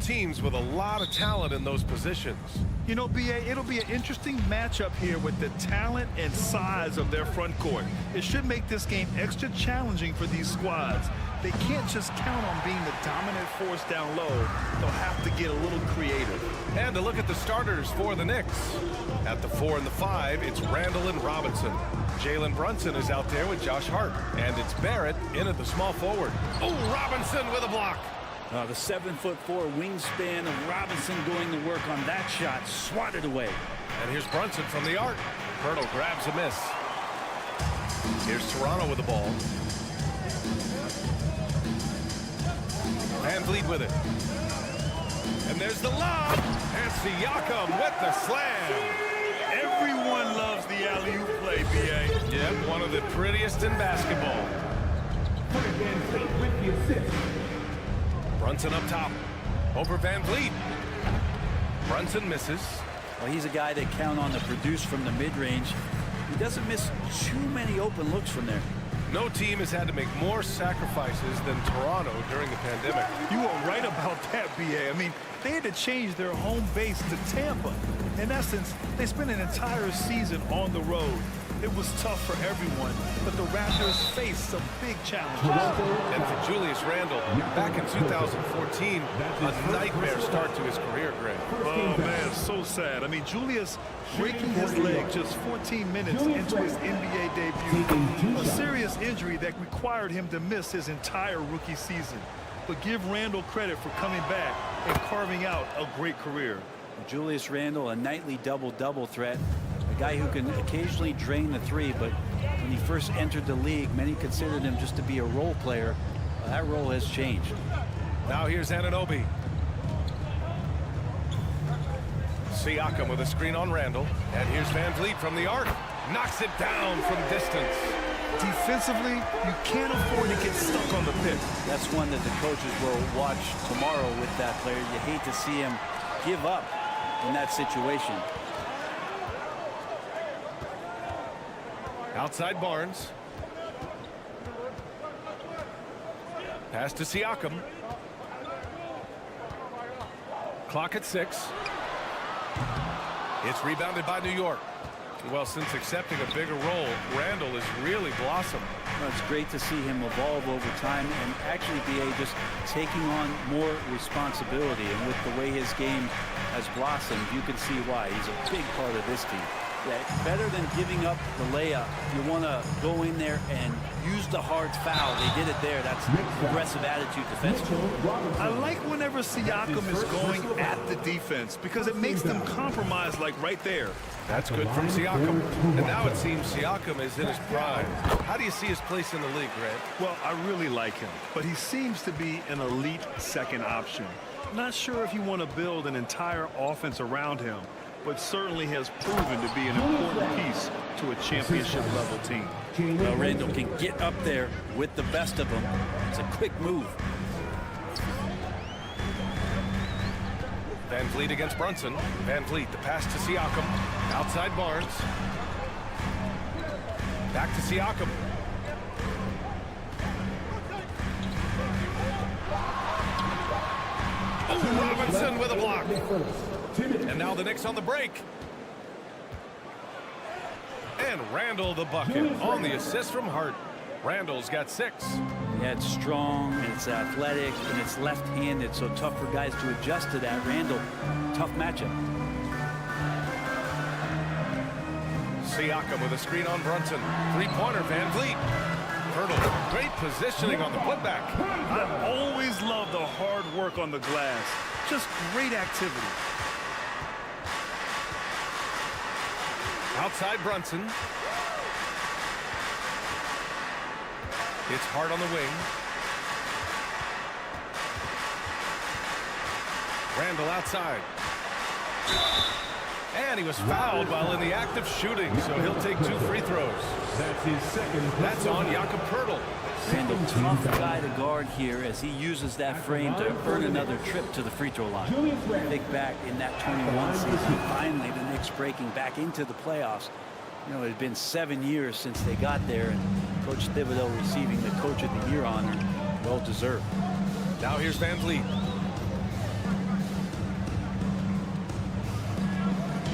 teams with a lot of talent in those positions. You know, B.A., it'll be an interesting matchup here with the talent and size of their front court. It should make this game extra challenging for these squads. They can't just count on being the dominant force down low. They'll have to get a little creative. And to look at the starters for the Knicks. At the 4 and the 5, it's Randall and Robinson. Jalen Brunson is out there with Josh Hart. And it's Barrett in at the small forward. Oh, Robinson with a block. The 7'4" wingspan of Robinson going to work on that shot. Swatted away. And here's Brunson from the arc. Hurdle grabs a miss. Here's Toronto with the ball. Van Vliet with it. And there's the lob. And Siakam with the slam. Everyone loves the alley-oop play, B.A. Yep, one of the prettiest in basketball. With the assist. Brunson up top. Over Van Vliet. Brunson misses. Well, he's a guy that count on to produce from the mid-range. He doesn't miss too many open looks from there. No team has had to make more sacrifices than Toronto during the pandemic. You are right about that, B.A. I mean, they had to change their home base to Tampa. In essence, they spent an entire season on the road. It was tough for everyone, but the Raptors faced some big challenges. And for Julius Randle, back in 2014, a nightmare start to his career, Greg. Oh, man, so sad. I mean, Julius breaking his leg just 14 minutes into his NBA debut. A serious injury that required him to miss his entire rookie season. But give Randle credit for coming back and carving out a great career. Julius Randle, a nightly double-double threat. A guy who can occasionally drain the three, but when he first entered the league, many considered him just to be a role player. That role has changed. Now here's Anunoby. Siakam with a screen on Randle. And here's Van Vliet from the arc. Knocks it down from distance. Defensively, you can't afford to get stuck on the pick. That's one that the coaches will watch tomorrow with that player. You hate to see him give up in that situation. Outside Barnes. Pass to Siakam. Clock at 6. It's rebounded by New York. Well, since accepting a bigger role, Randle has really blossomed. Well, it's great to see him evolve over time and actually be just taking on more responsibility. And with the way his game has blossomed, you can see why. He's a big part of this team. Yeah, better than giving up the layup. You want to go in there and use the hard foul. They did it there. That's aggressive attitude defensively. I like whenever Siakam is going at the defense because it makes them compromise like right there. That's good from Siakam. And now it seems Siakam is in his prime. How do you see his place in the league, Grant? Well, I really like him, but he seems to be an elite second option. Not sure if you want to build an entire offense around him, but certainly has proven to be an important piece to a championship-level team. Well, Randle can get up there with the best of them. It's a quick move. Van Vliet against Brunson. Van Vliet, the pass to Siakam. Outside Barnes. Back to Siakam. Oh, Robinson with a block. And now the Knicks on the break. And Randle the bucket on the assist from Hart. Randle's got 6. Yeah, it's strong, and it's athletic, and it's left-handed, so tough for guys to adjust to that. Randle, tough matchup. Siakam with a screen on Brunson. Three-pointer, Van Vliet. Hurdle, great positioning on the putback. I always love the hard work on the glass. Just great activity. Outside Brunson. It's Hart on the wing. Randle outside. And he was fouled while in the act of shooting, so he'll take 2 free throws. That's his second. That's on Jakob Poeltl. Randle, tough guy to guard here as he uses that frame to earn another trip to the free throw line. Think back in that 21 season, finally the Knicks breaking back into the playoffs. You know, it had been 7 years since they got there, and Coach Thibodeau receiving the Coach of the Year honor, well deserved. Now here's Van Vliet.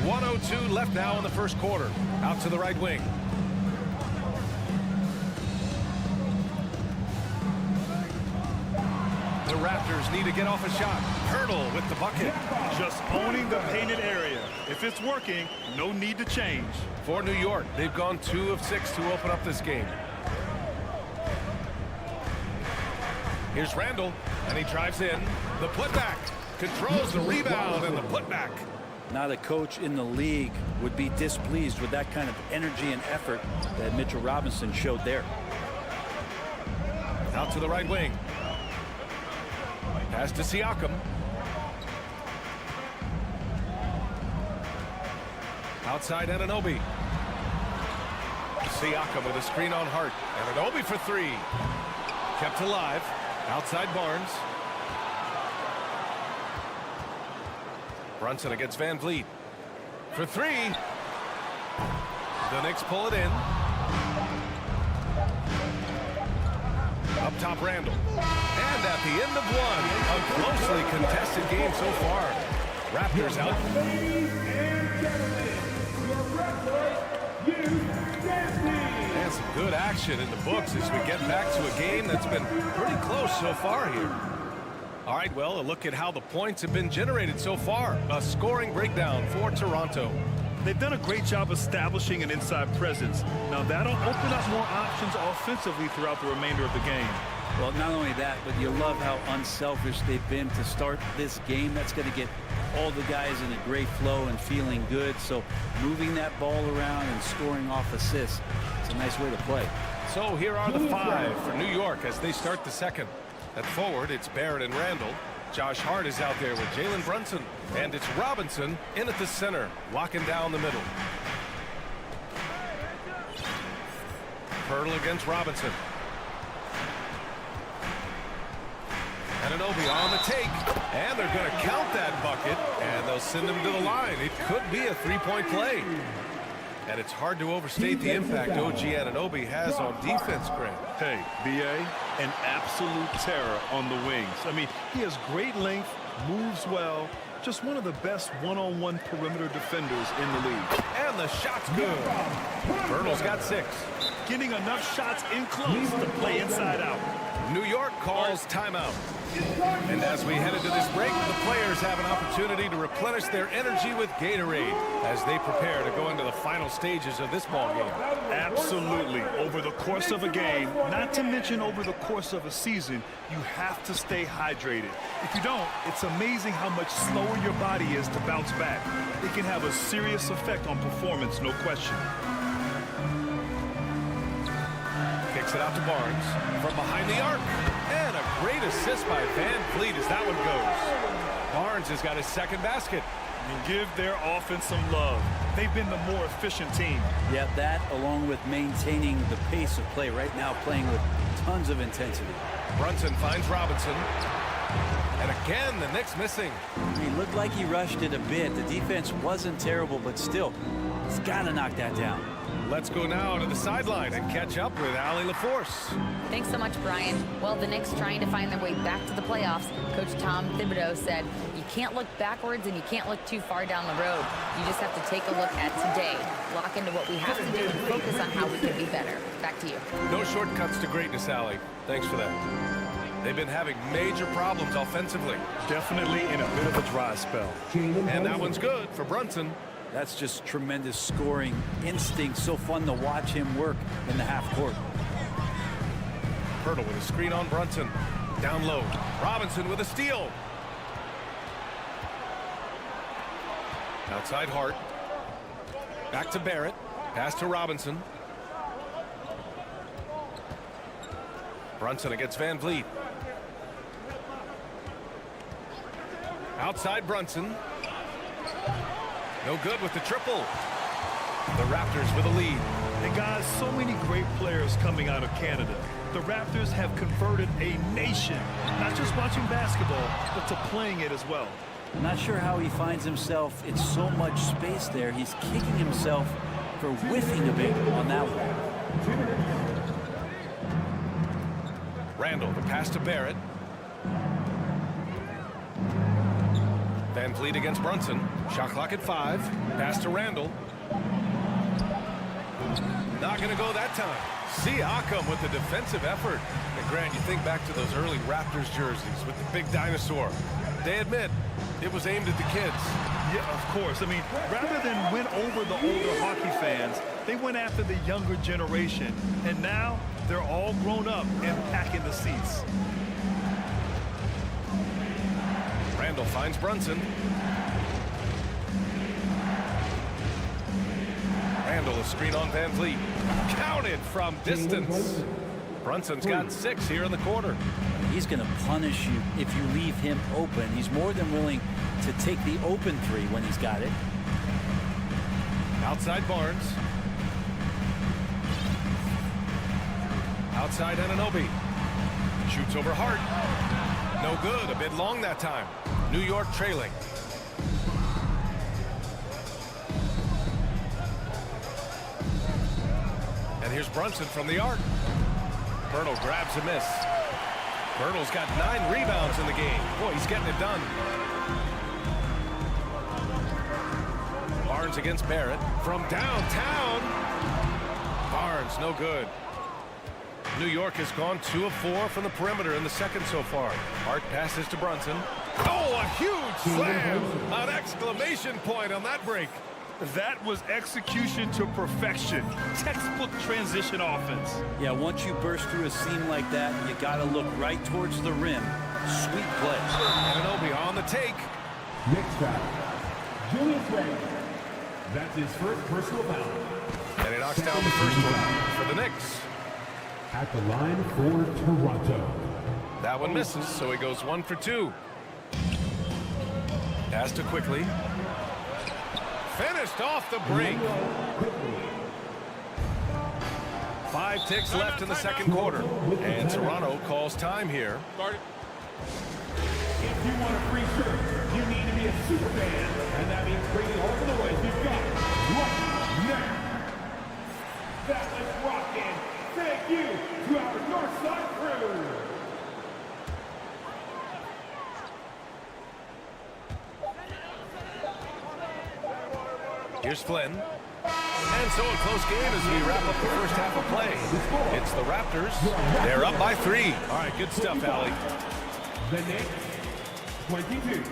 1:02 left now in the first quarter. Out to the right wing. The Raptors need to get off a shot. Hurdle with the bucket. Just owning the painted area. If it's working, no need to change. For New York, they've gone 2 of 6 to open up this game. Here's Randall, and he drives in. The putback controls the rebound and the putback. Not a coach in the league would be displeased with that kind of energy and effort that Mitchell Robinson showed there. Out to the right wing. Pass to Siakam. Outside Anunoby. Siakam with a screen on Hart. Anunoby for 3. Kept alive. Outside Barnes. Brunson against Van Vliet. For 3. The Knicks pull it in. Up top, Randall. And at the end of one, a closely contested game so far. Raptors out. And some good action in the books as we get back to a game that's been pretty close so far here. All right, well, a look at how the points have been generated so far. A scoring breakdown for Toronto. They've done a great job establishing an inside presence. Now that'll open up more options offensively throughout the remainder of the game. Well, not only that, but you love how unselfish they've been to start this game. That's going to get all the guys in a great flow and feeling good. So moving that ball around and scoring off assists, it's a nice way to play. So here are the 5 for New York as they start the second. At forward, it's Barrett and Randall. Josh Hart is out there with Jalen Brunson. And it's Robinson in at the center, locking down the middle. Hurdle against Robinson. Anunoby on the take. And they're going to count that bucket. And they'll send him to the line. It could be a 3-point play. And it's hard to overstate the impact OG Anunoby has on defense, Grant. Hey, B.A., an absolute terror on the wings. I mean, he has great length, moves well, just one of the best one-on-one perimeter defenders in the league. And the shot's good. Vernal's got 6. Getting enough shots in close to play inside out. New York calls timeout. And as we head into this break, the players have an opportunity to replenish their energy with Gatorade as they prepare to go into the final stages of this ball game. Absolutely. Over the course of a game, not to mention over the course of a season, you have to stay hydrated. If you don't, it's amazing how much slower your body is to bounce back. It can have a serious effect on performance, no question. Kicks it out to Barnes from behind the arc. And a great assist by Van Vliet as that one goes. Barnes has got his second basket. And give their offense some love. They've been the more efficient team. Yeah, that along with maintaining the pace of play right now, playing with tons of intensity. Brunson finds Robinson. And again, the Knicks missing. He looked like he rushed it a bit. The defense wasn't terrible, but still, he's got to knock that down. Let's go now to the sideline and catch up with Allie LaForce. Thanks so much, Brian. Well, the Knicks trying to find their way back to the playoffs. Coach Tom Thibodeau said, you can't look backwards and you can't look too far down the road. You just have to take a look at today, lock into what we have to do, and focus on how we can be better. Back to you. No shortcuts to greatness, Allie. Thanks for that. They've been having major problems offensively. Definitely in a bit of a dry spell. And that one's good for Brunson. That's just tremendous scoring instinct. So fun to watch him work in the half court. Hurdle with a screen on Brunson. Down low. Robinson with a steal. Outside Hart. Back to Barrett. Pass to Robinson. Brunson against Van Vliet. Outside Brunson. No good with the triple. The Raptors with a lead. And guys, so many great players coming out of Canada. The Raptors have converted a nation, not just watching basketball, but to playing it as well. I'm not sure how he finds himself in so much space there. He's kicking himself for whiffing a bit on that one. Randall, the pass to Barrett. Van Vliet against Brunson. Shot clock at 5. Pass to Randall. Not going to go that time. Siakam with the defensive effort. And Grant, you think back to those early Raptors jerseys with the big dinosaur. They admit it was aimed at the kids. Yeah, of course. I mean, rather than win over the older hockey fans, they went after the younger generation. And now they're all grown up and packing the seats. Randall finds Brunson. Randall, a screen on Van Vliet. Counted from distance. Brunson's got 6 here in the quarter. He's going to punish you if you leave him open. He's more than willing to take the open 3 when he's got it. Outside Barnes. Outside Anunoby. Shoots over Hart. No good. A bit long that time. New York trailing. And here's Brunson from the arc. Bernal grabs a miss. Bernal's got 9 rebounds in the game. Boy, he's getting it done. Barnes against Barrett from downtown. Barnes, no good. New York has gone 2 of 4 from the perimeter in the second so far. Hart passes to Brunson. Oh, a huge slam! An exclamation point on that break. That was execution to perfection. Textbook transition offense. Yeah, once you burst through a seam like that, you got to look right towards the rim. Sweet play. Anunoby on the take. Next foul, Julius Randle. That's his first personal foul. And he knocks down the first one for the Knicks. At the line for Toronto. That one misses, so he goes 1 for 2. Pass to Quickly. Finished off the break. 5 ticks left in the second quarter. And Toronto calls time here. If you want a free shirt, you need to be a super fan. And that means bringing over the ways you've got right now. That was rockin'. Thank you to our Northside crew. Here's Flynn. And so a close game as we wrap up the first half of play. It's the Raptors. They're up by 3. All right, good stuff, Allie. The Knicks, 22.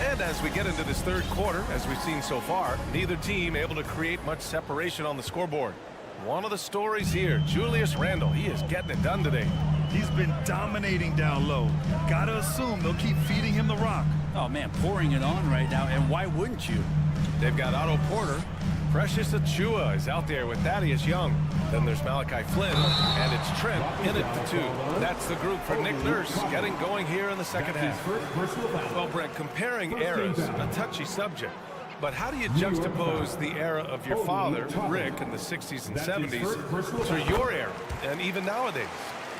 And as we get into this third quarter, as we've seen so far, neither team able to create much separation on the scoreboard. One of the stories here, Julius Randle, he is getting it done today. He's been dominating down low. Gotta assume they'll keep feeding him the rock. Oh, man, pouring it on right now, and why wouldn't you? They've got Otto Porter. Precious Achiuwa is out there with Thaddeus Young. Then there's Malachi Flynn, and it's Trent in it for 2. That's the group for Nick Nurse getting going here in the second half. Well, Brett, comparing eras, a touchy subject. But how do you juxtapose the era of your father, Rick, in the 60s and 70s to your era, and even nowadays?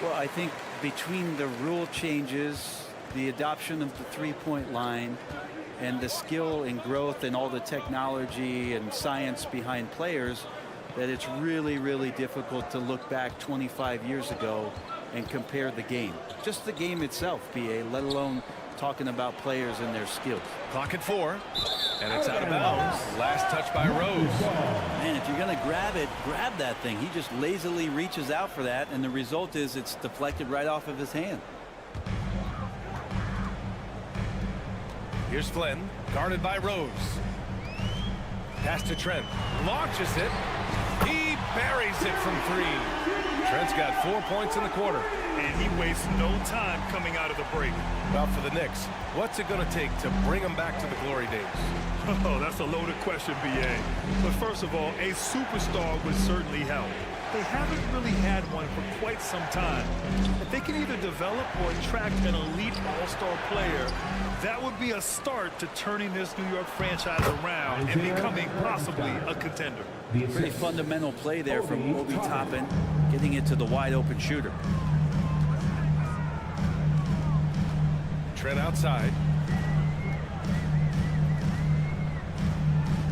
Well, I think between the rule changes, the adoption of the three-point line, and the skill and growth and all the technology and science behind players, that it's really, really difficult to look back 25 years ago and compare the game. Just the game itself, B.A., let alone talking about players and their skills. Clock at 4, and it's out of bounds. Last touch by Rose. Man, if you're going to grab it, grab that thing. He just lazily reaches out for that, and the result is it's deflected right off of his hand. Here's Flynn, guarded by Rose. Pass to Trent, launches it. He buries it from 3. Trent's got 4 points in the quarter. And he wastes no time coming out of the break. Well, for the Knicks, what's it going to take to bring them back to the glory days? Oh, that's a loaded question, B.A. But first of all, a superstar would certainly help. They haven't really had one for quite some time. If they can either develop or attract an elite all-star player, that would be a start to turning this New York franchise around and becoming possibly a contender. Pretty fundamental play there from Obi Toppin, getting it to the wide-open shooter. Trent outside.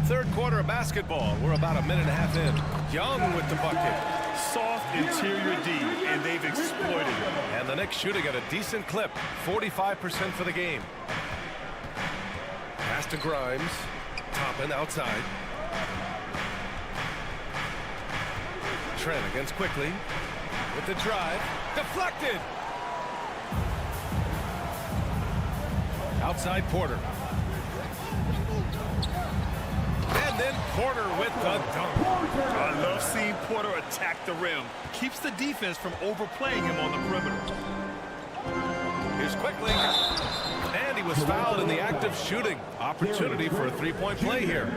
Third quarter of basketball. We're about a minute and a half in. Young with the bucket. Soft interior D, and they've exploited it. And the Knicks shooting at a decent clip. 45% for the game. Pass to Grimes. Toppin outside. Trent against Quickly. With the drive. Deflected. Outside Porter. And then Porter with the dunk. I love seeing Porter attack the rim. Keeps the defense from overplaying him on the perimeter. Here's Quickly. And he was fouled in the act of shooting. Opportunity for a three-point play here.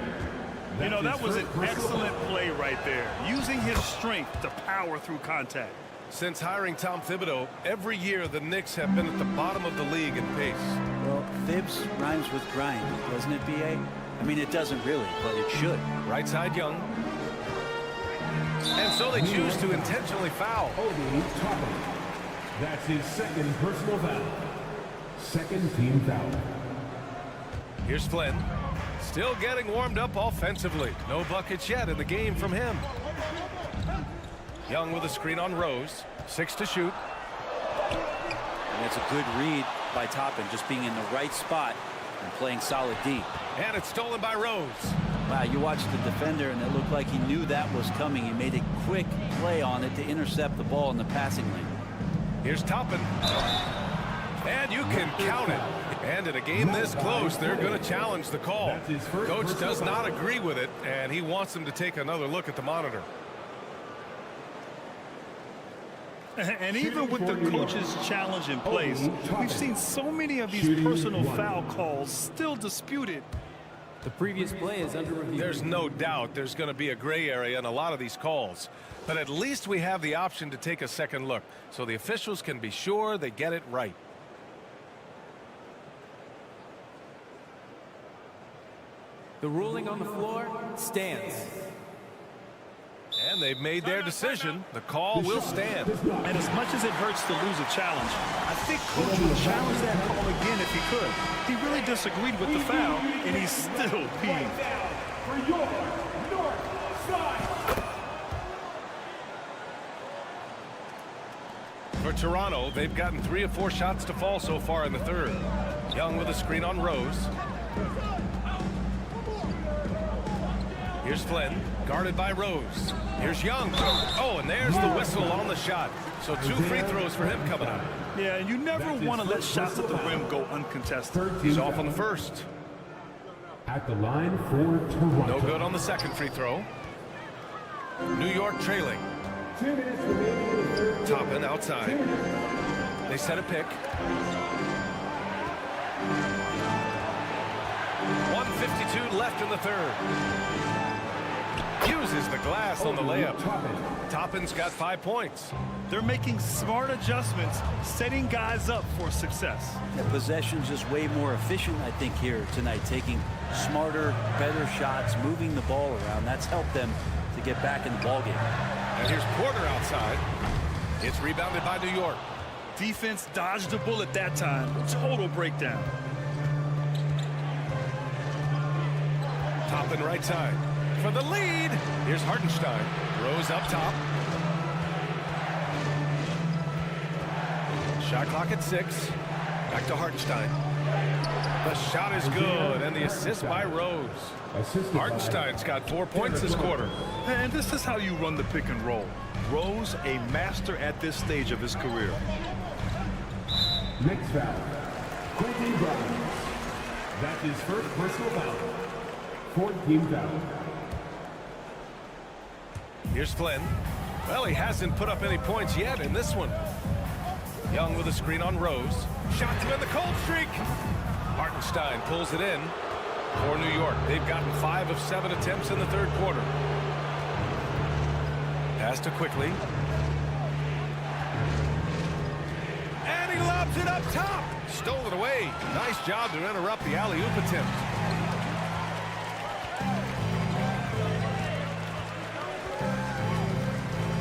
You know, that was an excellent play right there. Using his strength to power through contact. Since hiring Tom Thibodeau, every year the Knicks have been at the bottom of the league in pace. Well, Thibs rhymes with grind, doesn't it, B.A.? I mean, it doesn't really, but it should. Right side Young. And so they choose to intentionally foul. That's his second personal foul. Second team foul. Here's Flynn. Still getting warmed up offensively. No buckets yet in the game from him. Young with a screen on Rose. 6 to shoot. And it's a good read by Toppin, just being in the right spot and playing solid D. And it's stolen by Rose. Wow, you watched the defender, and it looked like he knew that was coming. He made a quick play on it to intercept the ball in the passing lane. Here's Toppin. And you can count it. And in a game this close, they're going to challenge the call. Coach does not agree with it, and he wants them to take another look at the monitor. And even with the coach's challenge in place, we've seen so many of these personal foul calls still disputed. The previous play is under review. There's no doubt there's going to be a gray area in a lot of these calls. But at least we have the option to take a second look, so the officials can be sure they get it right. The ruling on the floor stands. And they've made their decision. The call will stand. And as much as it hurts to lose a challenge, I think Coach would challenge that call again if he could. He really disagreed with the foul, and he's still peeved. For your north side. For Toronto, they've gotten 3 of 4 shots to fall so far in the third. Young with a screen on Rose. Here's Flynn, guarded by Rose. Here's Young. Oh, and there's the whistle on the shot. So 2 free throws for him coming up. Yeah, and you never want to let shots at the rim go uncontested. He's off on the first. At the line for Toronto. No good on the second free throw. New York trailing. 2 minutes remaining in the third. Toppin outside. They set a pick. 1:52 left in the third. Uses the glass on the layup. Toppin's got 5 points. They're making smart adjustments, setting guys up for success. The possession's just way more efficient, I think, here tonight, taking smarter, better shots, moving the ball around. That's helped them to get back in the ballgame. And here's Porter outside. It's rebounded by New York. Defense dodged a bullet that time. Total breakdown. Toppin right side. For the lead. Here's Hartenstein. Rose up top. Shot clock at 6. Back to Hartenstein. The shot is good, and the assist by Rose. Hartenstein's got 4 points this quarter. And this is how you run the pick and roll. Rose, a master at this stage of his career. Next foul. Quentin Grimes. That's his first personal foul. 4th team foul. Here's Flynn. Well, he hasn't put up any points yet in this one. Young with a screen on Rose. Shot to end the cold streak. Hartenstein pulls it in for New York. They've gotten 5 of 7 attempts in the third quarter. Pass to Quickly. And he lobs it up top. Stole it away. Nice job to interrupt the alley-oop attempt.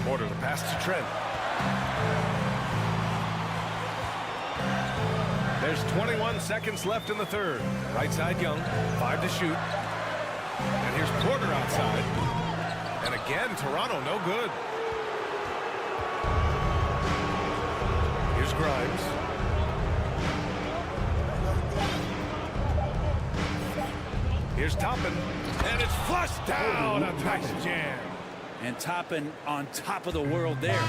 Porter, the pass to Trent. There's 21 seconds left in the third. Right side Young, 5 to shoot. And here's Porter outside. And again, Toronto, no good. Here's Grimes. Here's Toppin. And it's flushed down. A nice jam. And Toppin on top of the world there.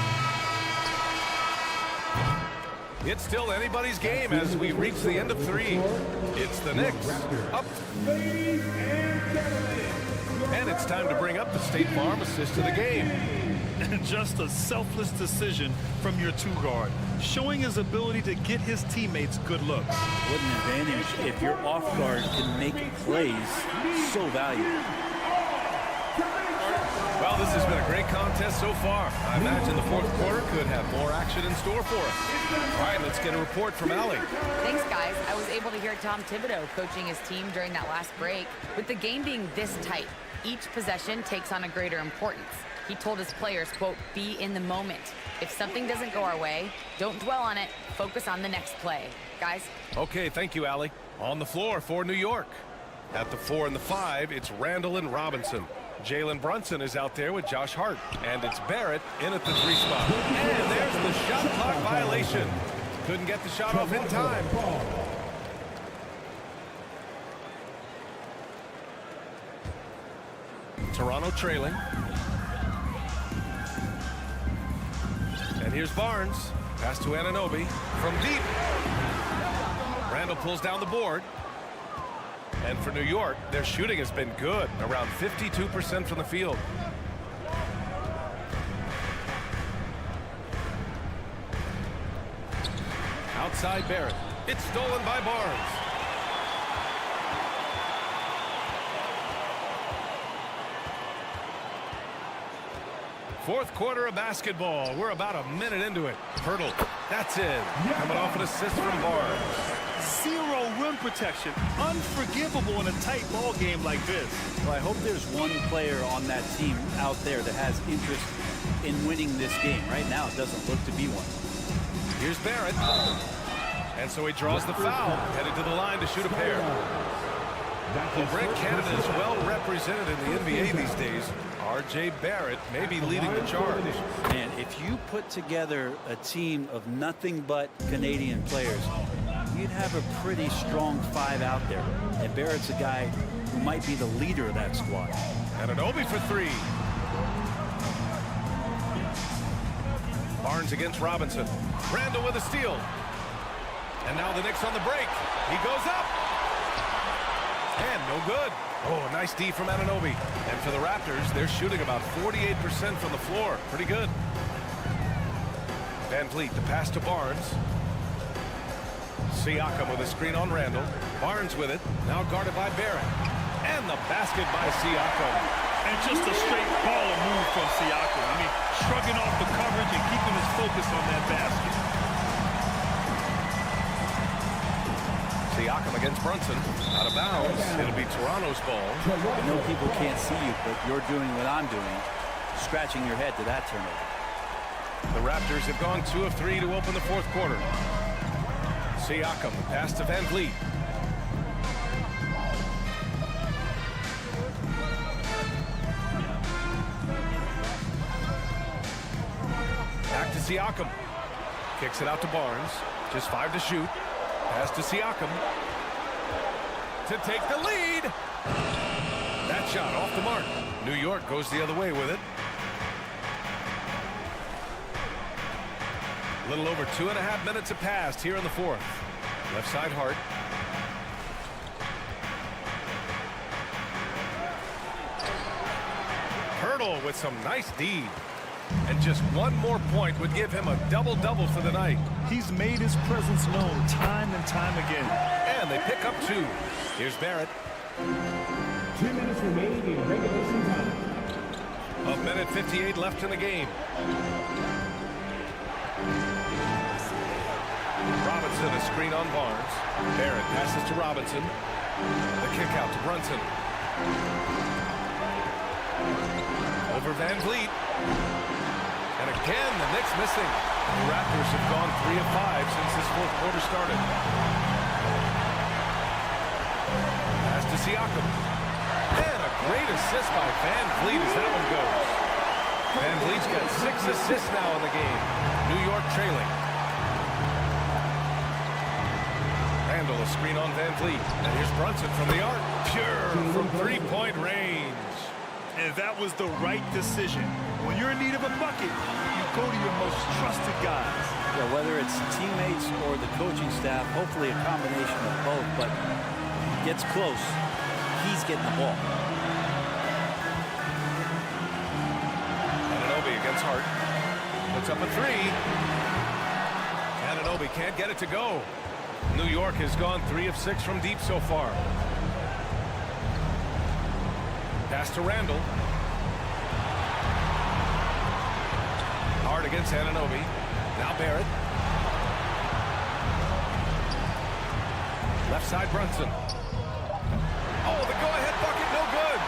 It's still anybody's game as we reach the end of 3. It's the Knicks up. Ladies and gentlemen. And it's time to bring up the State Farm assist of the game. And just a selfless decision from your two-guard, showing his ability to get his teammates good looks. What an advantage if your off guard can make plays so valuable. Well, this has been a great contest so far. I imagine the fourth quarter could have more action in store for us. All right, let's get a report from Allie. Thanks, guys. I was able to hear Tom Thibodeau coaching his team during that last break. With the game being this tight, each possession takes on a greater importance. He told his players, quote, be in the moment. If something doesn't go our way, don't dwell on it. Focus on the next play. Guys? Okay, thank you, Allie. On the floor for New York. At the 4 and the 5, it's Randall and Robinson. Jalen Brunson is out there with Josh Hart. And it's Barrett in at the 3 spot. And there's the shot clock violation. Couldn't get the shot off in time. Toronto trailing. And here's Barnes. Pass to Anunoby from deep. Randall pulls down the board. And for New York, their shooting has been good, around 52% from the field. Outside Barrett. It's stolen by Barnes. Fourth quarter of basketball. We're about a minute into it. Hurdle. That's it. Coming off an assist from Barnes. Zero rim protection. Unforgivable in a tight ball game like this. Well, I hope there's one player on that team out there that has interest in winning this game. Right now, it doesn't look to be one. Here's Barrett. And so he draws the foul. Headed to the line to shoot a pair. Well, Brent Canada is well represented in the NBA these days. R.J. Barrett may be leading the charge. Man, if you put together a team of nothing but Canadian players, you'd have a pretty strong 5 out there. And Barrett's a guy who might be the leader of that squad. Anunoby for 3. Barnes against Robinson. Randall with a steal. And now the Knicks on the break. He goes up. And no good. Oh, a nice D from Anunoby. And for the Raptors, they're shooting about 48% from the floor. Pretty good. Van Vliet, the pass to Barnes. Siakam with a screen on Randall. Barnes with it. Now guarded by Barrett. And the basket by Siakam. And just a straight baller move from Siakam. I mean, shrugging off the coverage and keeping his focus on that basket. Siakam against Brunson. Out of bounds. It'll be Toronto's ball. I know people can't see you, but you're doing what I'm doing, scratching your head to that turnover. The Raptors have gone 2 of 3 to open the fourth quarter. Siakam, the pass to Van Vliet. Back to Siakam. Kicks it out to Barnes. Just 5 to shoot. Pass to Siakam. To take the lead. That shot off the mark. New York goes the other way with it. A little over 2.5 minutes have passed here in the fourth. Left side Hart. Hurdle with some nice D. And just one more point would give him a double-double for the night. He's made his presence known time and time again. And they pick up 2. Here's Barrett. 2 minutes remaining in regulation time. A minute 58 left in the game. Robinson, a screen on Barnes. Barrett passes to Robinson. The kick out to Brunson. Over Van Vliet. And again, the Knicks missing. The Raptors have gone 3 of 5 since this fourth quarter started. Pass to Siakam. And a Great assist by Van Vliet as that one goes. Van Vliet's got 6 assists now in the game. New York trailing. Randall, a screen on Van Vliet. And here's Brunson from the arc. Pure from three-point range. And that was the right decision. When you're in need of a bucket, you go to your most trusted guys. Yeah, whether it's teammates or the coaching staff, hopefully a combination of both, but gets close, he's getting the ball. Anunoby against Hart. Puts up a three. Anunoby can't get it to go. New York has gone 3 of 6 from deep so far. Pass to Randall. Hart against Anunoby. Now Barrett. Left side Brunson. Oh, the go-ahead bucket, no good.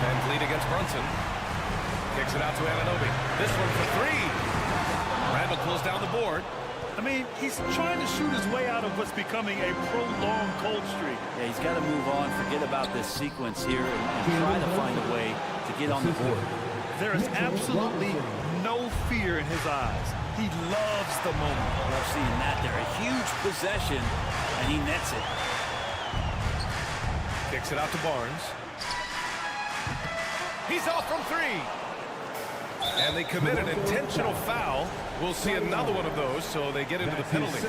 Van Vliet against Brunson. Kicks it out to Anunoby. This one for 3. Randall pulls down the board. I mean, he's trying to shoot his way out of what's becoming a prolonged cold streak. Yeah, he's got to move on, forget about this sequence here, and try to find a way to get on the board. There is absolutely no fear in his eyes. He loves the moment. Love seeing that there. A huge possession, and he nets it. Kicks it out to Barnes. He's off from 3. And they commit an intentional foul. We'll see another one of those, so they get into the penalty.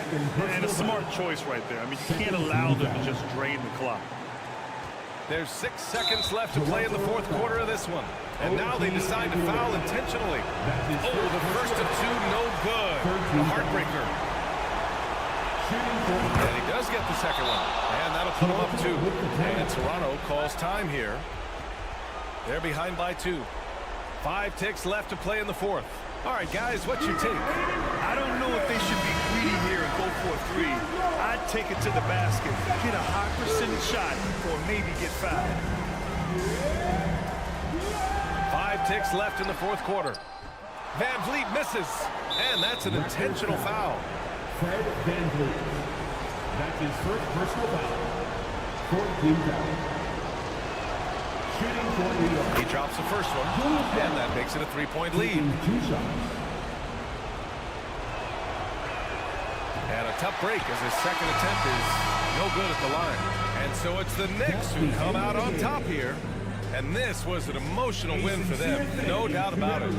And a smart choice right there. I mean, you can't allow them to just drain the clock. There's 6 seconds left to play in the 4th quarter of this one. And now they decide to foul intentionally. Oh, the first of 2, no good. A heartbreaker. And he does get the second one. And that'll put him up 2. And Toronto calls time here. They're behind by 2. 5 ticks left to play in the 4th. All right, guys, what's your take? I don't know if they should be greedy here and go for a 3. I'd take it to the basket, get a high percentage shot, or maybe get fouled. 5 ticks left in the 4th quarter. Van Vliet misses, and that's an intentional foul. Fred Van Vliet. That's his first personal foul. 14 foul. Shooting for New York. He drops the first one, and that makes it a 3-point lead. 2 shots. And a tough break as his second attempt is no good at the line. And so it's the Knicks who come out on top here. And this was an emotional win for them, no doubt about it.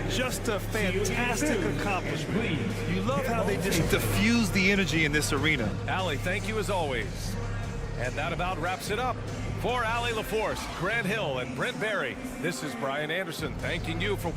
Just a fantastic accomplishment. You love how they just diffuse the energy in this arena. Allie, thank you as always. And that about wraps it up. For Allie LaForce, Grant Hill, and Brent Barry, this is Brian Anderson thanking you for...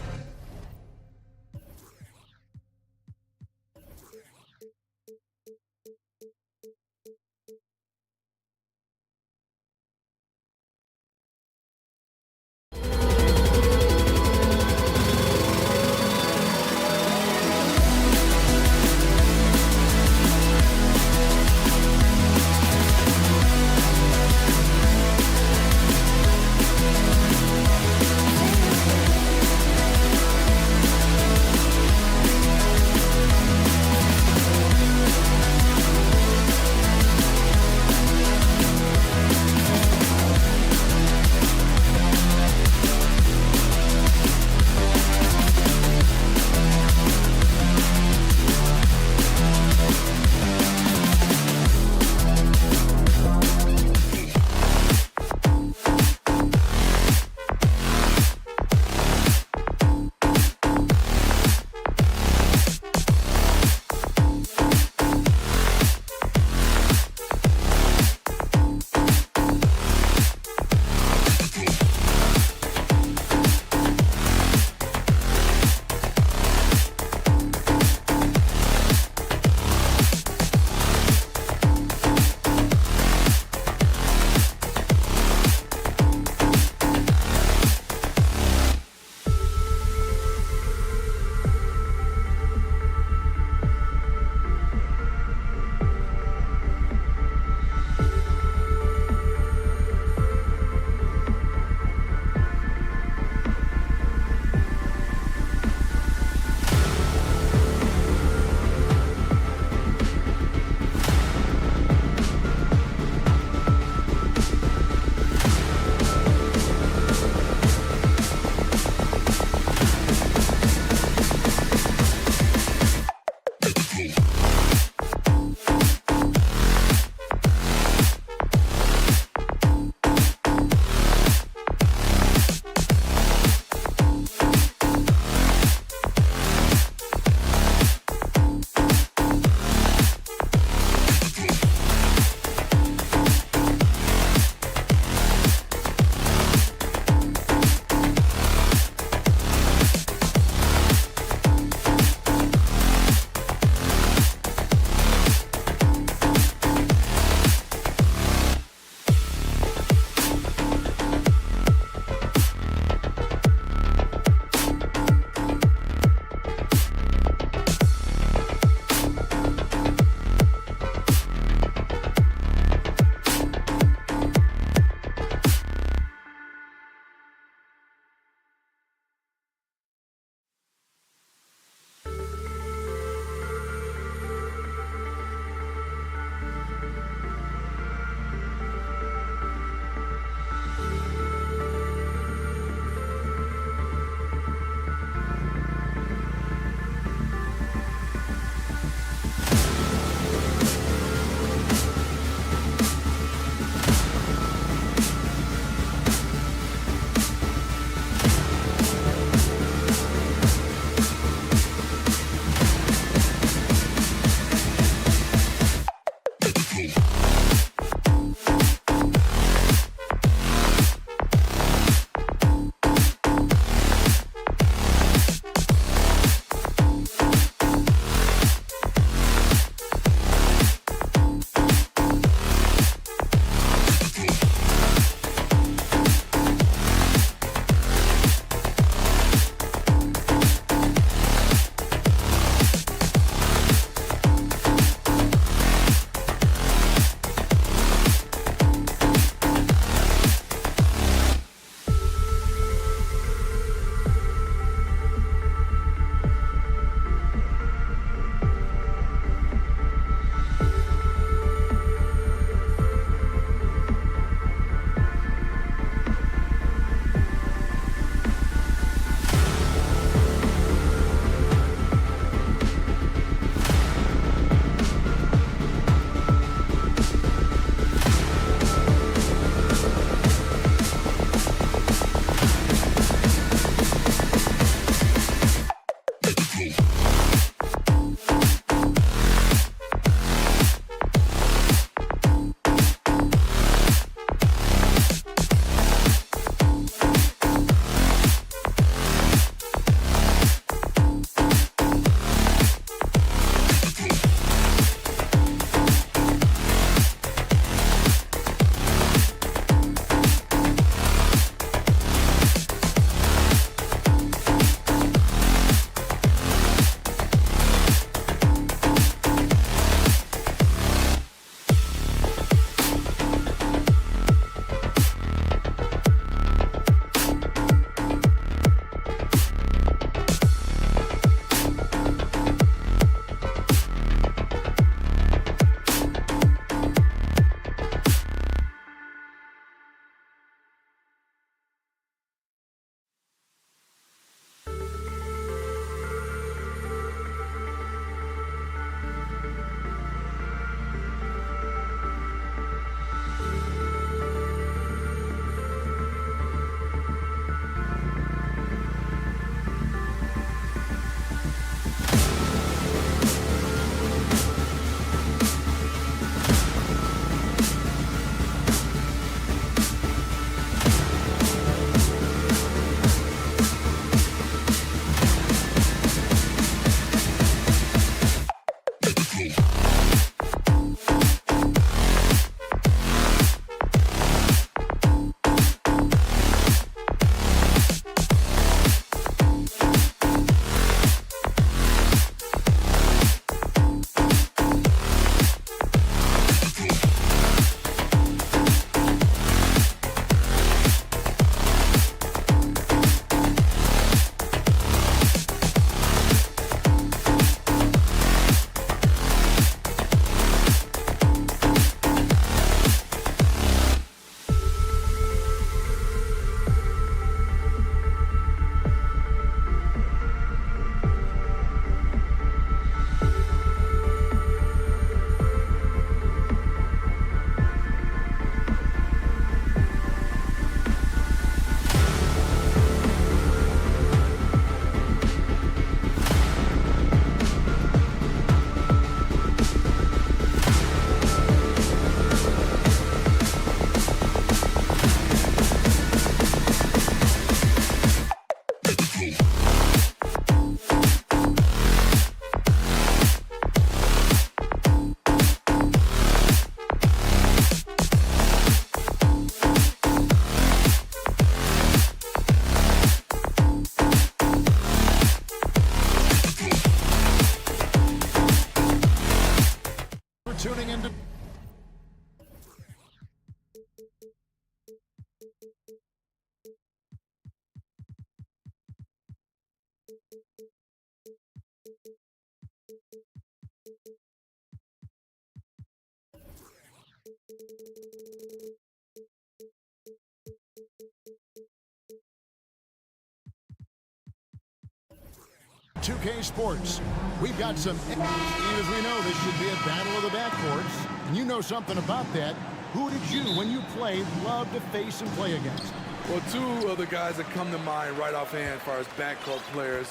2K Sports. We've got some, and as we know, this should be a battle of the backcourts. And you know something about that. Who did you, when you played, love to face and play against? Well, two of the guys that come to mind right offhand as far as backcourt players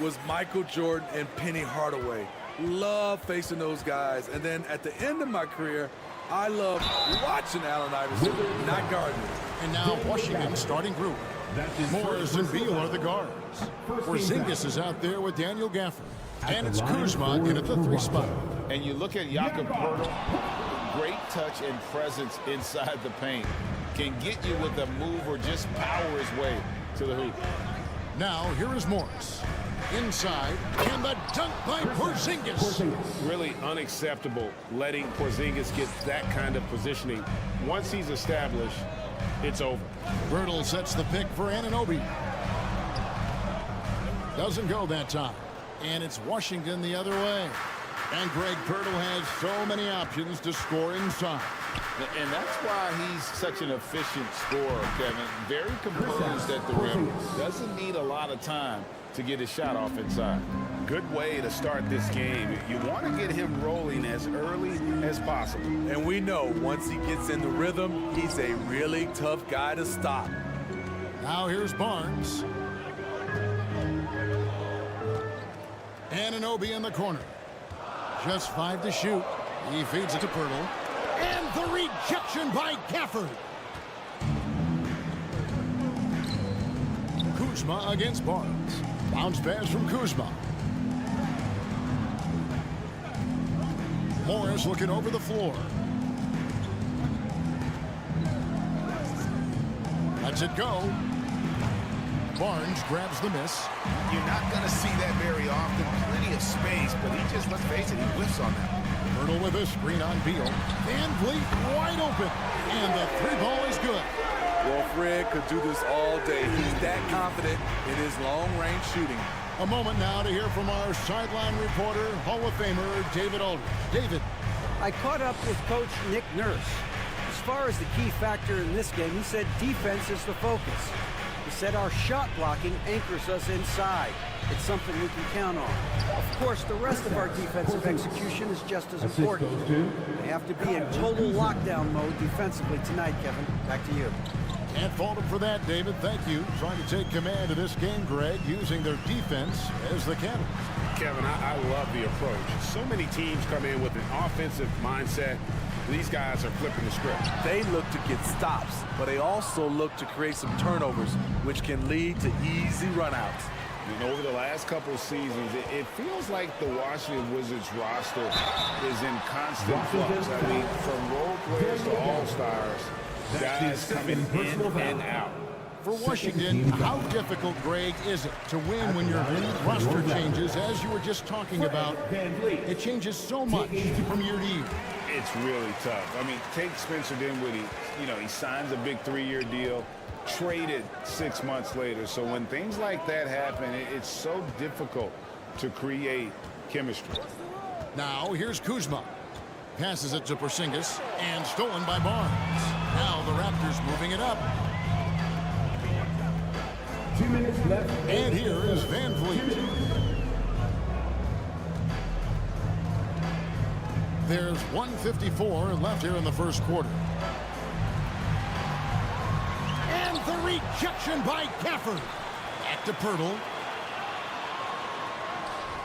was Michael Jordan and Penny Hardaway. Love facing those guys. And then at the end of my career, I love watching Allen Iverson, not guarding him. And now Washington's starting group. Morris and Beal are the guards. Porzingis is out there with Daniel Gafford. And it's Kuzma in at the 3 spot. And you look at Jakob Poeltl, great touch and presence inside the paint. Can get you with a move or just power his way to the hoop. Now here is Morris. Inside, and the dunk by Porzingis. Really unacceptable letting Porzingis get that kind of positioning. Once he's established, it's over. Bertle sets the pick for Anunoby. Doesn't go that time. And it's Washington the other way. And Greg Bertle has so many options to score inside. And that's why he's such an efficient scorer, Kevin. Very composed at the rim. Doesn't need a lot of time to get his shot off inside. Good way to start this game. You want to get him rolling as early as possible. And we know once he gets in the rhythm, he's a really tough guy to stop. Now here's Barnes. Anunoby in the corner. Just 5 to shoot. He feeds it to Poeltl. And the rejection by Gafford. Kuzma against Barnes. Bounce pass from Kuzma. Morris looking over the floor. Lets it go. Barnes grabs the miss. You're not going to see that very often. Plenty of space, but he just, let's face it, he whiffs on that. Bertle with a screen on Beal. Van Vliet wide open. And the 3 ball is good. Well, Fred could do this all day. He's that confident in his long-range shooting. A moment now to hear from our sideline reporter, Hall of Famer David Aldridge. David. I caught up with Coach Nick Nurse. As far as the key factor in this game, he said defense is the focus. He said our shot blocking anchors us inside. It's something we can count on. Of course, the rest of our defensive execution is just as important. They have to be in total lockdown mode defensively tonight, Kevin. Back to you. Can't fault him for that, David. Thank you. Trying to take command of this game, Greg, using their defense as the catalyst. Kevin, I love the approach. So many teams come in with an offensive mindset. These guys are flipping the script. They look to get stops, but they also look to create some turnovers, which can lead to easy runouts. And over the last couple of seasons, it feels like the Washington Wizards roster is in constant flux. I mean, from role players to all-stars, guys coming in and out. For Washington, how difficult, Greg, is it to win when your roster changes, as you were just talking about? It changes so much from year to year. It's really tough. I mean, take Spencer Dinwiddie. You know, he signs a big 3-year deal, traded 6 months later. So when things like that happen, it's so difficult to create chemistry. Now, here's Kuzma. Passes it to Porzingis, and stolen by Barnes. Now the Raptors moving it up. 2 minutes left. And here is Van Vliet. There's 1:54 left here in the first quarter. And the rejection by Gafford. Back to Poeltl.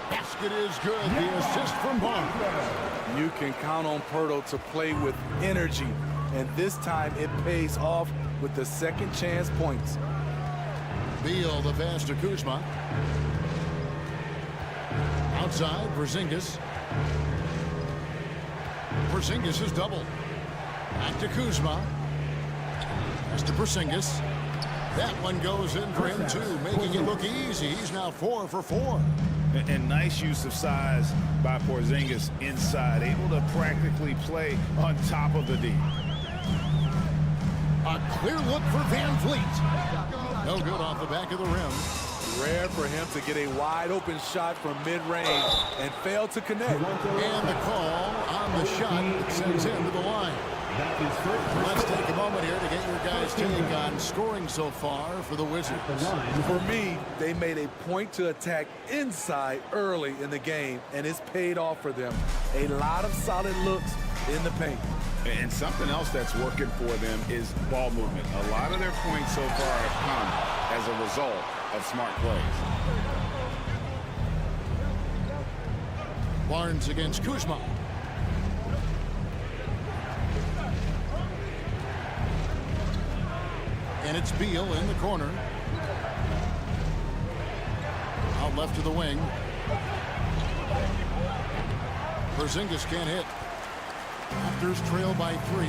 Basket is good. The assist from Barnes. You can count on Poeltl to play with energy, and this time it pays off with the second chance points. Beal the pass to Kuzma. Outside, Porzingis. Porzingis is doubled. Back to Kuzma. Pass to Porzingis. That one goes in for him too, making it look easy. He's now 4 for 4. And nice use of size by Porzingis inside, able to practically play on top of the D. A clear look for Van Vliet. No good off the back of the rim. Rare for him to get a wide open shot from mid-range and fail to connect. And the call on the shot that sends him to the line. Let's take a moment here to get your guys' take on scoring so far for the Wizards. For me, they made a point to attack inside early in the game, and it's paid off for them. A lot of solid looks in the paint. And something else that's working for them is ball movement. A lot of their points so far have come as a result of smart plays. Barnes against Kuzma. And it's Beal in the corner. Out left to the wing. Porzingis can't hit. Raptors trail by 3.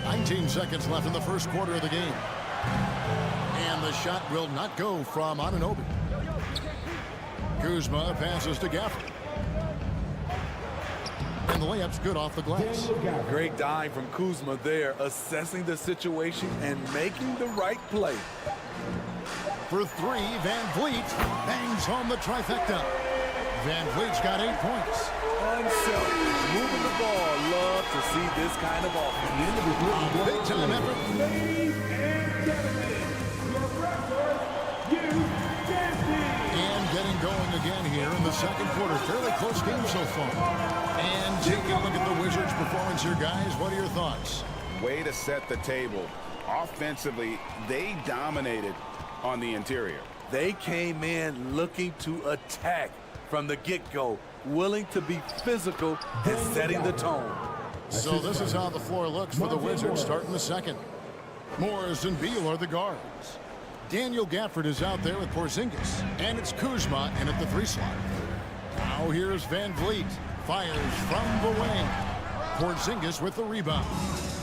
"19 seconds left in the first quarter of the game. And the shot will not go from Anunoby. Kuzma passes to Gafford. And the layup's good off the glass. Great dime from Kuzma there, assessing the situation and making the right play. For 3, Van Vliet bangs home the trifecta. Van Vliet's got 8 points. Unselfish, moving the ball. Love to see this kind of offense. Big time effort. Ladies and gentlemen, your Raptors, And getting going again here in the second quarter. Fairly close game so far. And taking a look at the Wizards' performance here, guys. What are your thoughts? Way to set the table. Offensively, they dominated on the interior. They came in looking to attack from the get-go, willing to be physical and setting the tone. So this is how the floor looks for the Wizards starting the second. Morris and Beal are the guards. Daniel Gafford is out there with Porzingis. And it's Kuzma in at the 3 slot. Now here's Van Vliet. Fires from the wing. Porzingis with the rebound.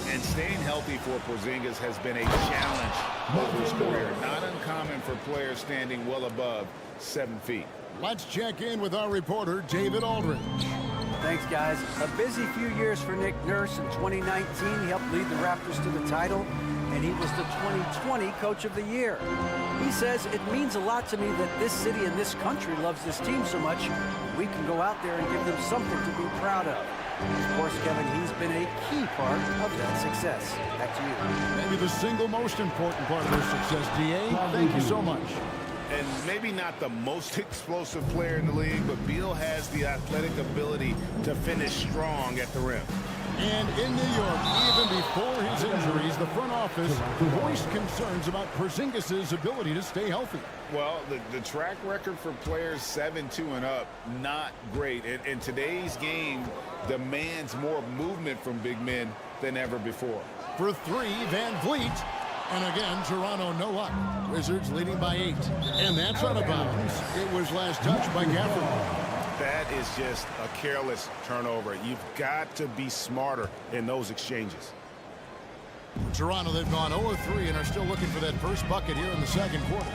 And staying healthy for Porzingis has been a challenge over his career. Not uncommon for players standing well above 7 feet. Let's check in with our reporter, David Aldridge. Thanks, guys. A busy few years for Nick Nurse. In 2019, he helped lead the Raptors to the title, and he was the 2020 Coach of the Year. He says, "It means a lot to me that this city and this country loves this team so much. We can go out there and give them something to be proud of." Of course, Kevin, he's been a key part of that success. Back to you. Maybe the single most important part of their success, DA. Thank you so much. And maybe not the most explosive player in the league, but Beal has the athletic ability to finish strong at the rim. And in New York, even before his injuries, the front office voiced concerns about Porzingis' ability to stay healthy. Well, the track record for players 7-2 and up, not great. And today's game demands more movement from big men than ever before. For 3, Van Vliet. And again, Toronto no luck. Wizards leading by 8. And that's out of bounds. It was last touched by Gafford. That is just a careless turnover. You've got to be smarter in those exchanges. For Toronto, they've gone 0-3 and are still looking for that first bucket here in the second quarter.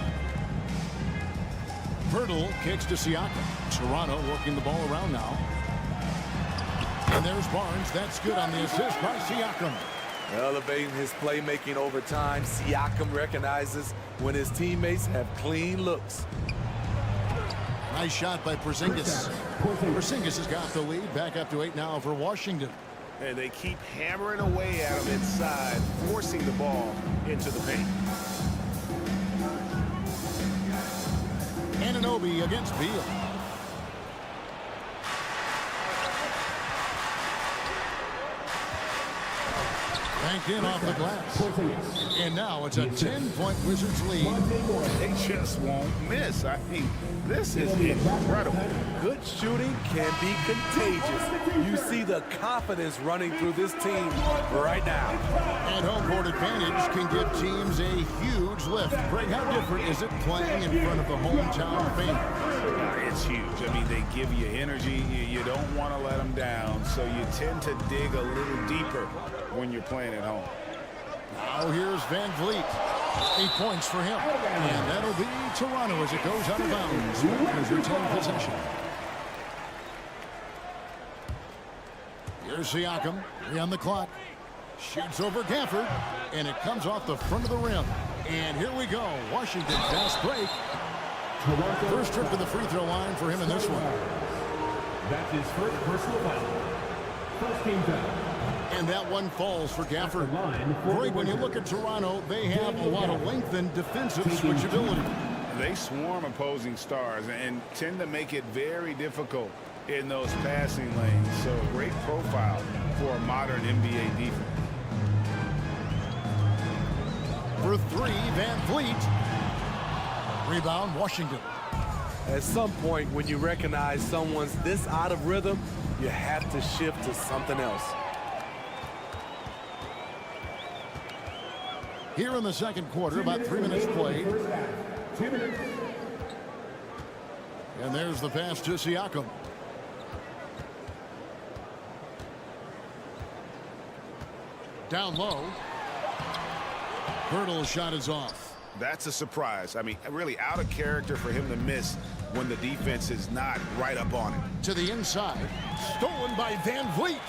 Pirtle kicks to Siakam. Toronto working the ball around now. And there's Barnes. That's good on the assist by Siakam. Elevating his playmaking over time, Siakam recognizes when his teammates have clean looks. Nice shot by Porzingis. Porzingis has got the lead. Back up to 8 now for Washington. And they keep hammering away at him inside, forcing the ball into the paint. Anunoby against Beal. Banked in off the glass. And now it's a 10-point Wizards lead. They just won't miss. I mean, this is incredible. Good shooting can be contagious. You see the confidence running through this team right now. And home court advantage can give teams a huge lift. Greg, how different is it playing in front of the hometown fans? It's huge. I mean, they give you energy. You don't want to let them down, so you tend to dig a little deeper when you're playing at home. Now here's Van Vliet. 8 points for him. And that'll be Toronto as it goes out of bounds. As retain possession. Here's Siakam. 3 on the clock. Shoots over Gafford. And it comes off the front of the rim. And here we go. Washington fast break. First trip to the free throw line for him in this one. That's his first personal foul. First team foul. And that one falls for Gafford. Greg, when you look at Toronto, they have a lot of length and defensive switchability. They swarm opposing stars and tend to make it very difficult in those passing lanes. So a great profile for a modern NBA defense. For three, Van Vliet. Rebound, Washington. At some point, when you recognize someone's this out of rhythm, you have to shift to something else. Here in the second quarter, about 3 minutes played. 2 minutes. And there's the pass to Siakam. Down low. Hurdle's shot is off. That's a surprise. I mean, really out of character for him to miss when the defense is not right up on him. To the inside. Stolen by Van Vliet.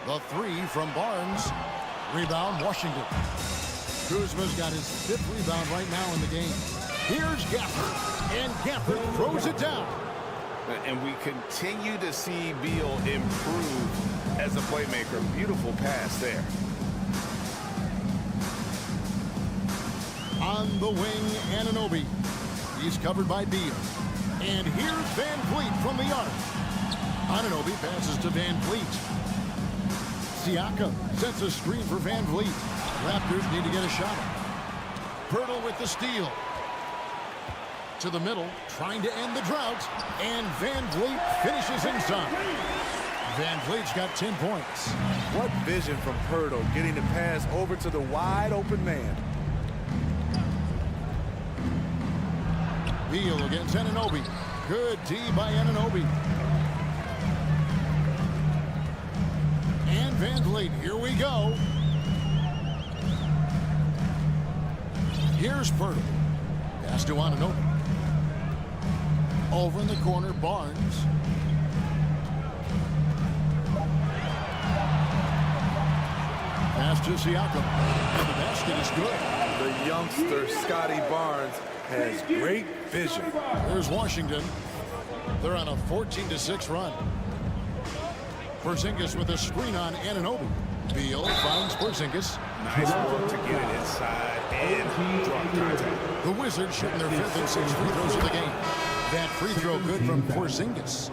The three from Barnes. Rebound, Washington. Kuzma's got his 5th rebound right now in the game. Here's Gafford. And Gafford throws it down. And we continue to see Beal improve as a playmaker. Beautiful pass there. On the wing, Anunoby. He's covered by Beal. And here's Van Vliet from the arc. Anunoby passes to Van Vliet. Siakam sets a screen for Van Vliet. Raptors need to get a shot. Pirtle with the steal. To the middle, trying to end the drought. And Van Vliet finishes inside. Van Vliet's got 10 points. What vision from Pirtle, getting the pass over to the wide open man. Beal against Anunoby. Good D by Anunoby. And Van Vliet, here we go. Here's Pirtle. Pass to Anunoby. Over in the corner, Barnes. Pass to Siakam. And the basket is good. The youngster, Scotty Barnes, has great vision. There's Washington. They're on a 14-6 run. Porzingis with a screen on Anunoby. Beal finds Porzingis. Nice work to get it inside and drop contact. The Wizards shooting their 5th and 6th free throws of the game. That free throw good from Porzingis.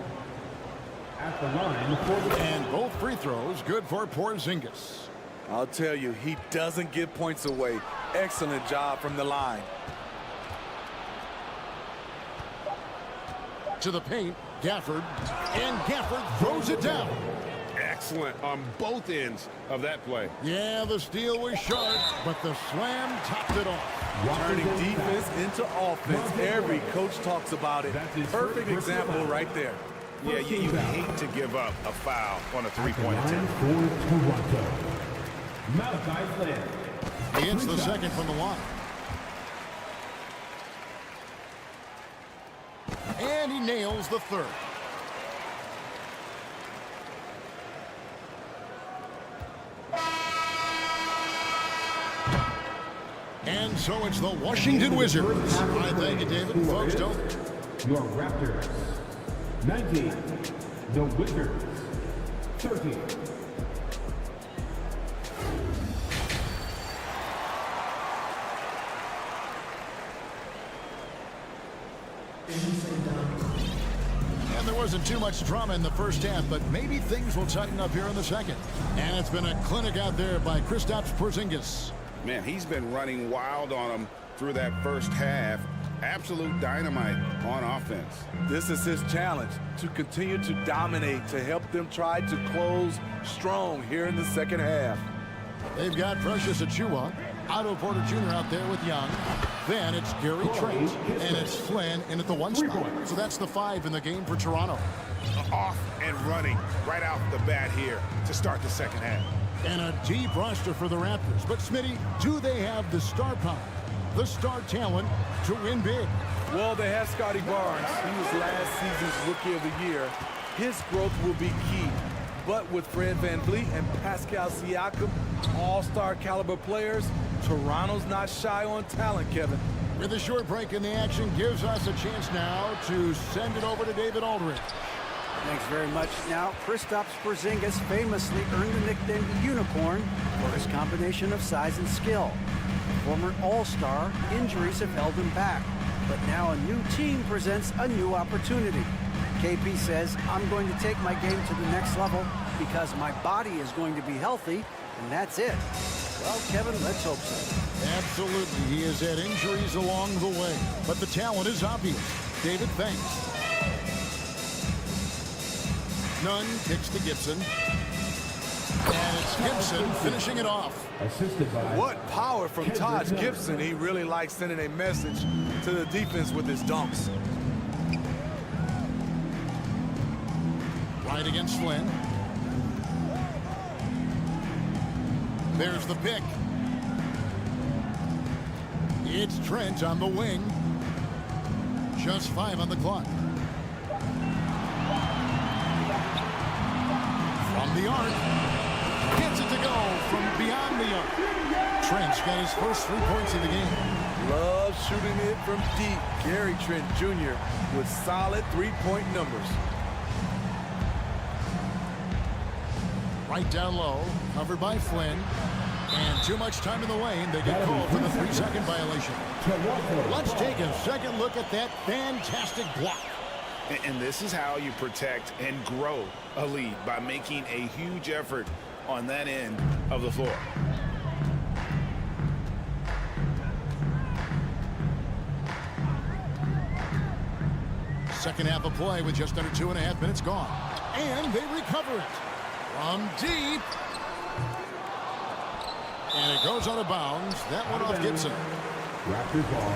At the line, And both free throws good for Porzingis. I'll tell you, he doesn't give points away. Excellent job from the line. To the paint, Gafford. And Gafford throws it down. Excellent on both ends of that play. Yeah, the steal was sharp, but the slam topped it off. Turning defense into offense. Every coach talks about it. Perfect example right there. Yeah, you hate to give up a foul on a three-point attempt. He hits the second from the line. And he nails the third. And so it's the Washington Wizards. I thank you, David. Folks, don't. Your Raptors. 19. The Wizards. 13. And there wasn't too much drama in the first half, but maybe things will tighten up here in the second. And it's been a clinic out there by Kristaps Porzingis. Man, he's been running wild on him through that first half. Absolute dynamite on offense. This is his challenge, to continue to dominate, to help them try to close strong here in the second half. They've got Precious Achiuwa, Otto Porter Jr. out there with Young. Then it's Gary Trent, and it's Flynn in at the 1 spot. So that's the 5 in the game for Toronto. Off and running right out the bat here to start the second half. And a deep roster for the Raptors. But, Smitty, do they have the star power, the star talent to win big? Well, they have Scotty Barnes. He was last season's Rookie of the Year. His growth will be key. But with Fred VanVleet and Pascal Siakam, all-star caliber players, Toronto's not shy on talent, Kevin. With a short break in the action gives us a chance now to send it over to David Aldridge. Thanks very much. Now, Kristaps Porzingis famously earned the nickname the Unicorn for his combination of size and skill. Former All-Star, injuries have held him back, but now a new team presents a new opportunity. KP says, I'm going to take my game to the next level because my body is going to be healthy, and that's it. Well, Kevin, let's hope so. Absolutely. He has had injuries along the way, but the talent is obvious. David, thanks. Nunn kicks to Gibson. And it's Gibson finishing it off. What power from Taj Gibson. He really likes sending a message to the defense with his dunks. Right against Flynn. There's the pick. It's Trent on the wing. Just 5 on the clock. From the arc. Gets it to go from beyond the arc. Trent's got his first 3 points of the game. Loves shooting it from deep. Gary Trent Jr. with solid 3-point numbers. Right down low, covered by Flynn. And too much time in the lane. They get called for the 3-second violation. Let's take a second look at that fantastic block. And this is how you protect and grow a lead, by making a huge effort on that end of the floor. Second half of play with just under 2.5 minutes gone. And they recover it from deep. And it goes out of bounds. That one off Gibson. Raptors ball.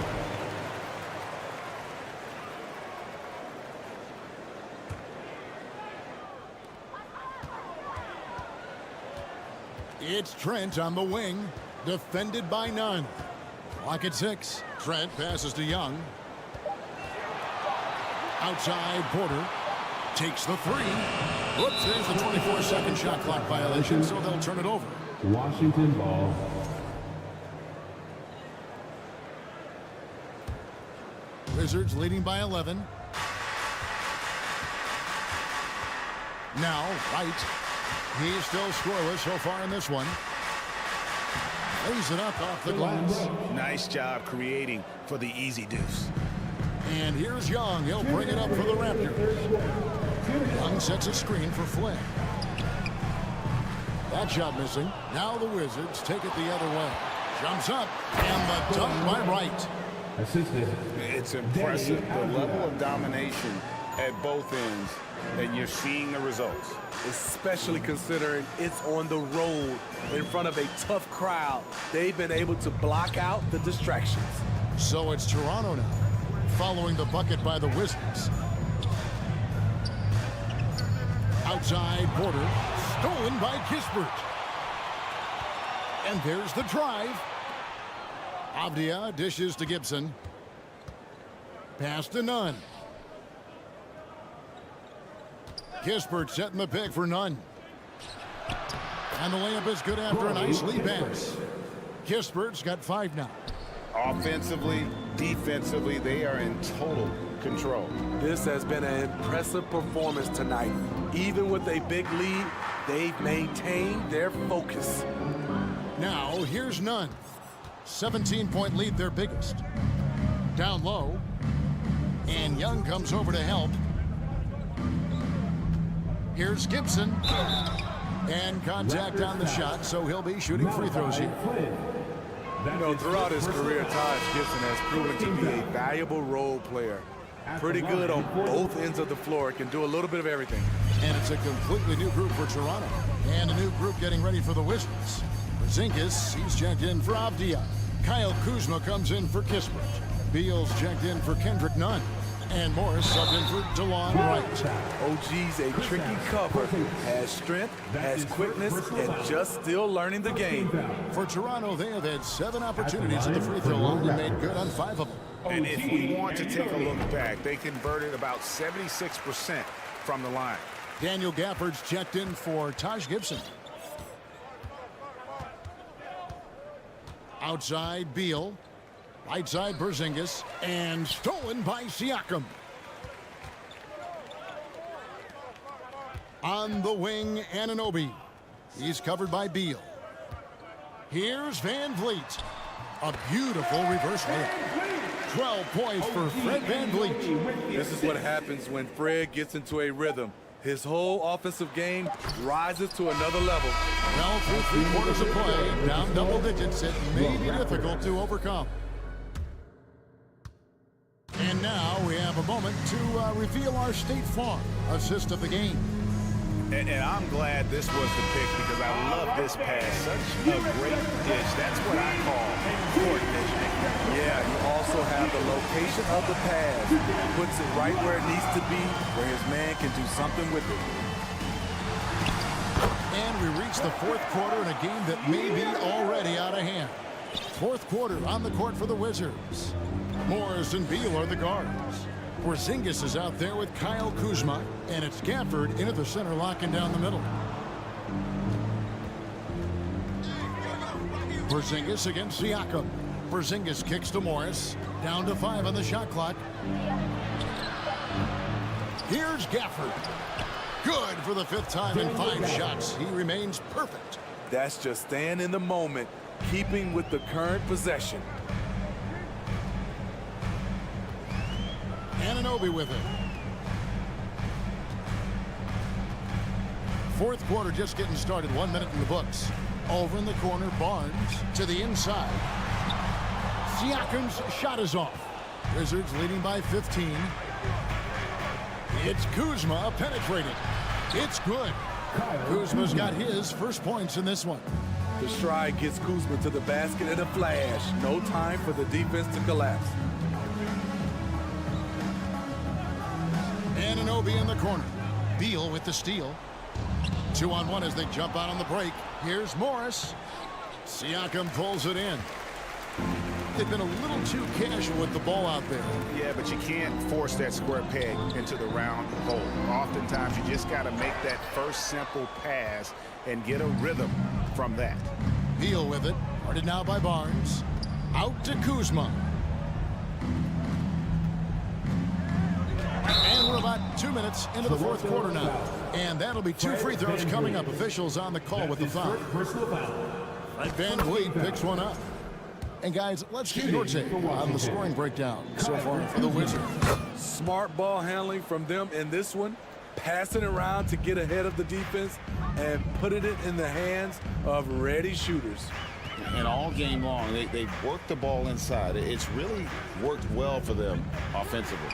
It's Trent on the wing, defended by Nunn. Clock at 6. Trent passes to Young. Outside, Porter takes the 3. Whoops, there's the 24-second shot clock violation, so they'll turn it over. Washington ball. Wizards leading by 11. Now, White. He's still scoreless so far in this one. Lays it up off the glass. Nice job creating for the easy deuce. And here's Young. He'll bring it up for the Raptors. Young sets a screen for Flynn. That shot missing. Now the Wizards take it the other way. Jumps up. And the dunk by Wright. It's impressive, the level of domination at both ends, and you're seeing the results. Especially considering it's on the road in front of a tough crowd. They've been able to block out the distractions. So it's Toronto now, following the bucket by the Wizards. Outside, Porter, stolen by Kispert. And there's the drive. Avdia dishes to Gibson. Pass to Nunn. Kispert setting the pick for Nunn. And the layup is good after a nice lead pass. Kispert's got 5 now. Offensively, defensively, they are in total control. This has been an impressive performance tonight. Even with a big lead, they've maintained their focus. Now, here's Nunn. 17-point lead, their biggest. Down low. And Young comes over to help. Here's Gibson. And contact on the shot, so he'll be shooting free throws here. You know, throughout his career, Taj Gibson has proven to be a valuable role player. Pretty good on both ends of the floor. Can do a little bit of everything. And it's a completely new group for Toronto. And a new group getting ready for the Wizards. Porzingis, he's checked in for Avdia. Kyle Kuzma comes in for Kispert. Beal's checked in for Kendrick Nunn. And Morris subbed in for DeLon Wright. OG's a tricky cover. Has strength, has quickness, and just still learning the game. For Toronto, they have had 7 opportunities at the free throw line and made good on 5 of them. And if we want to take a look back, they converted about 76% from the line. Daniel Gafford's checked in for Taj Gibson. Outside, Beal. Right side Porzingis, and stolen by Siakam. On the wing, Anunoby. He's covered by Beal. Here's Van Vliet. A beautiful reverse layup. 12 points for Fred Van Vliet. This is what happens when Fred gets into a rhythm. His whole offensive game rises to another level. Well, through 3/4 of play, down double digits, it may be difficult to overcome. And now we have a moment to reveal our State Farm assist of the game. And I'm glad this was the pick because I love this pass. Such a great dish. That's what I call court vision. Yeah, you also have the location of the pass. Puts it right where it needs to be, where his man can do something with it. And we reach the fourth quarter in a game that may be already out of hand. Fourth quarter on the court for the Wizards. Morris and Beal are the guards. Porzingis is out there with Kyle Kuzma, and it's Gafford into the center, locking down the middle. Porzingis against Siakam. Porzingis kicks to Morris. Down to 5 on the shot clock. Here's Gafford. Good for the 5th time in 5 shots. He remains perfect. That's just staying in the moment, keeping with the current possession. Anunoby with it. Fourth quarter just getting started. 1 minute in the books. Over in the corner, Barnes to the inside. Siakam's shot is off. Wizards leading by 15. It's Kuzma penetrating. It's good. Kuzma's got his first points in this one. The stride gets Kuzma to the basket in a flash. No time for the defense to collapse. Anunoby in the corner. Beal with the steal. 2-on-1 as they jump out on the break. Here's Morris. Siakam pulls it in. They've been a little too casual with the ball out there. Yeah, but you can't force that square peg into the round hole. Oftentimes, you just got to make that first simple pass and get a rhythm from that. Beal with it. Guarded now by Barnes. Out to Kuzma. And we're about 2 minutes into the fourth quarter now. And that'll be 2 free throws coming up. Officials on the call with the foul. Van Vliet picks one up. And guys, let's get your take on the scoring breakdown so far for the Wizards. Smart ball handling from them in this one. Passing around to get ahead of the defense and putting it in the hands of ready shooters. And all game long, they've worked the ball inside. It's really worked well for them offensively.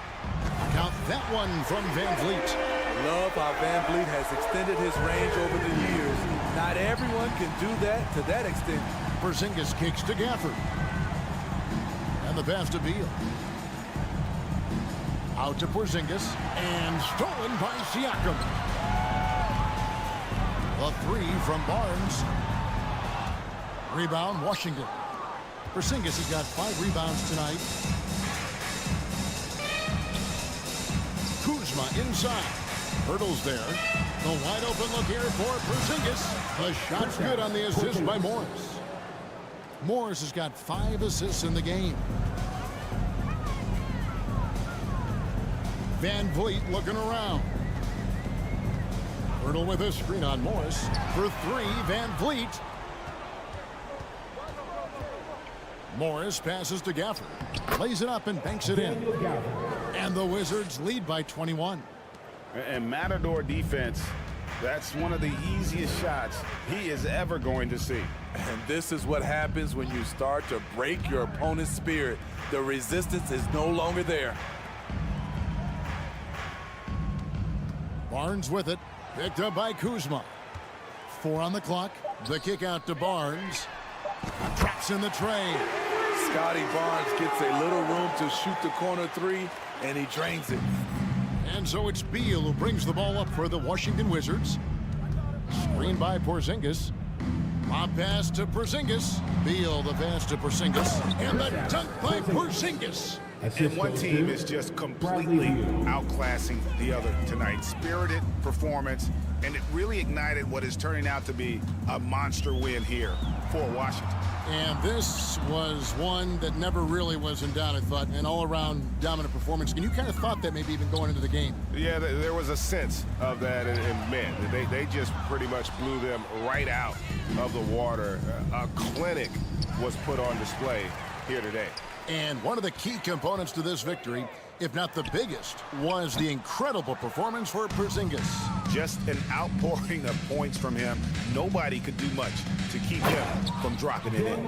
Count that one from Van Vliet. Love how Van Vliet has extended his range over the years. Not everyone can do that to that extent. Porzingis kicks to Gafford. And the pass to Beal. Out to Porzingis. And stolen by Siakam. A 3 from Barnes. Rebound, Washington. Porzingis has got 5 rebounds tonight. Kuzma inside. Hurdles there. The wide open look here for Porzingis. The shot's good on the assist by Morris. Morris has got 5 assists in the game. Van Vliet looking around. Hurdle with a screen on Morris. For 3, Van Vliet. Morris passes to Gafford. Lays it up and banks it in. And the Wizards lead by 21. And Matador defense, that's one of the easiest shots he is ever going to see. And this is what happens when you start to break your opponent's spirit. The resistance is no longer there. Barnes with it. Picked up by Kuzma. 4 on the clock. The kick out to Barnes. Traps in the tray. Scotty Barnes gets a little room to shoot the corner 3, and he drains it. And so it's Beal who brings the ball up for the Washington Wizards. Screen by Porzingis. Lob pass to Porzingis. Beal the pass to Porzingis. And the dunk by Porzingis. And one team is just completely outclassing the other tonight. Spirited performance. And it really ignited what is turning out to be a monster win here for Washington. And this was one that never really was in doubt, I thought, an all-around dominant performance. And you kind of thought that maybe even going into the game. Yeah, there was a sense of that in men. They just pretty much blew them right out of the water. A clinic was put on display here today. And one of the key components to this victory, if not the biggest, was the incredible performance for Porzingis. Just an outpouring of points from him. Nobody could do much to keep him from dropping it in.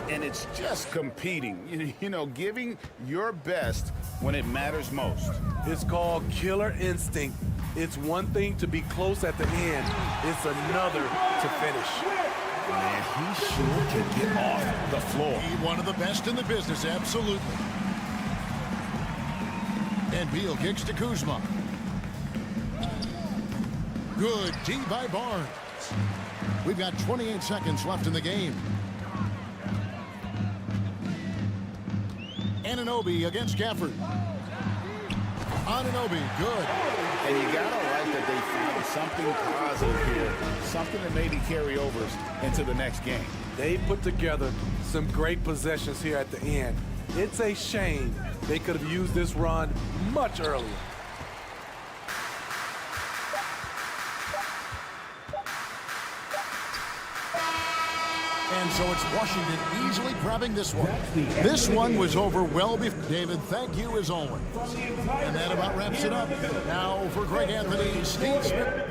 And it's just competing, you know, giving your best when it matters most. It's called killer instinct. It's one thing to be close at the end. It's another to finish. Man, he sure can get off the floor. He one of the best in the business, absolutely. And Beal kicks to Kuzma. Good D by Barnes. We've got 28 seconds left in the game. Anunoby against Gafford. Anunoby, good. And you gotta like that they found something positive here, something that maybe carry overs into the next game. They put together some great possessions here at the end. It's a shame they could have used this run much earlier. And so it's Washington easily grabbing this one. This one was over well before. David, thank you as always. And that about wraps it up. Now for Greg Anthony, Steve Smith.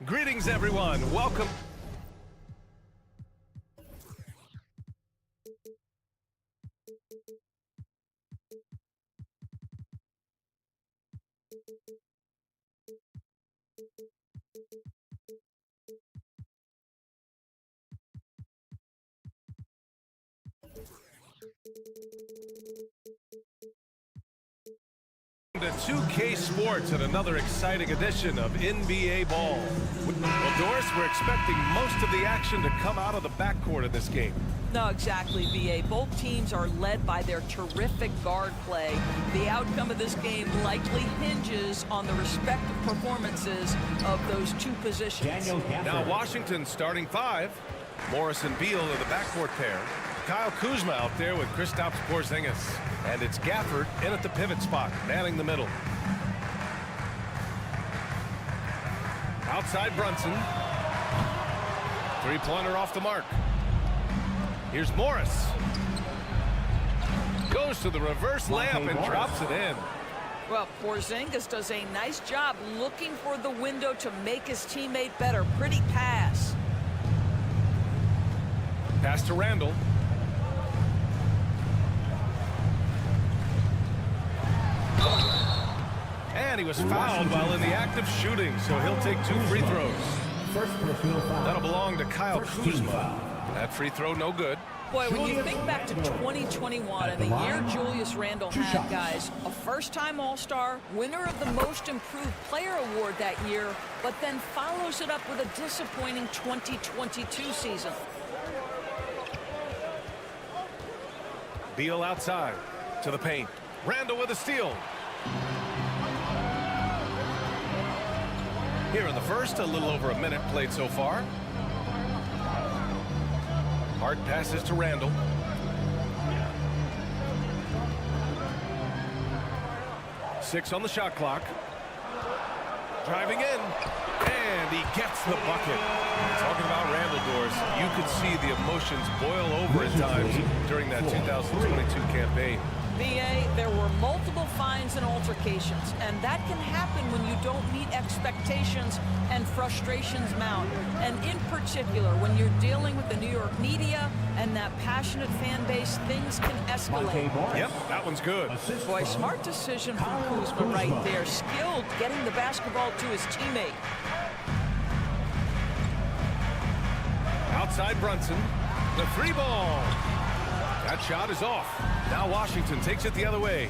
Greetings, everyone. Welcome. To 2K Sports and another exciting edition of NBA Ball. Well, Doris, we're expecting most of the action to come out of the backcourt of this game. No, exactly, B.A. Both teams are led by their terrific guard play. The outcome of this game likely hinges on the respective performances of those two positions. Now Washington starting five. Morris and Beal are the backcourt pair. Kyle Kuzma out there with Kristaps Porzingis. And it's Gafford in at the pivot spot, manning the middle. Outside Brunson. Three-pointer off the mark. Here's Morris. Goes to the reverse layup and drops it in. Well, Porzingis does a nice job looking for the window to make his teammate better. Pretty pass. Pass to Randall. And he was fouled while in the act of shooting, so he'll take 2 free throws. That'll belong to Kyle Kuzma. That free throw no good. Boy, when you think back to 2021 and the year Julius Randle had, guys, a first-time All-Star, winner of the Most Improved Player Award that year, but then follows it up with a disappointing 2022 season. Beal outside to the paint. Randall with a steal. Here in the first, a little over a minute played so far. Hard passes to Randall. Six on the shot clock. Driving in. And he gets the bucket. Talking about Randall, Doors, you could see the emotions boil over at times during that 2022 campaign. B.A., there were multiple fines and altercations, and that can happen when you don't meet expectations and frustrations mount. And in particular, when you're dealing with the New York media and that passionate fan base, things can escalate. Yep, that one's good. Boy, smart decision from Kuzma right there. Skilled getting the basketball to his teammate. Outside Brunson, the three ball. That shot is off. Now Washington takes it the other way.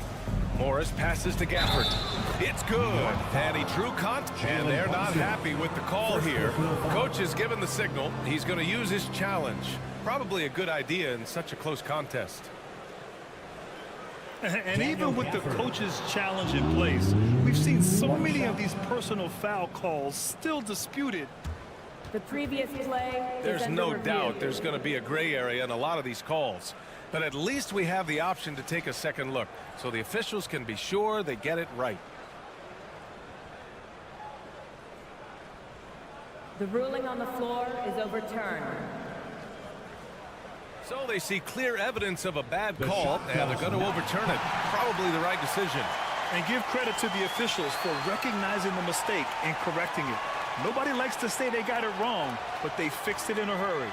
Morris passes to Gafford. It's good. And he drew contact. And they're not happy with the call here. Coach has given the signal. He's going to use his challenge. Probably a good idea in such a close contest. And even with the coach's challenge in place, we've seen so many of these personal foul calls still disputed. The previous play. There's no doubt there's going to be a gray area in a lot of these calls. But at least we have the option to take a second look, so the officials can be sure they get it right. The ruling on the floor is overturned. So they see clear evidence of a bad call, and they're going to overturn it. Probably the right decision. And give credit to the officials for recognizing the mistake and correcting it. Nobody likes to say they got it wrong, but they fixed it in a hurry.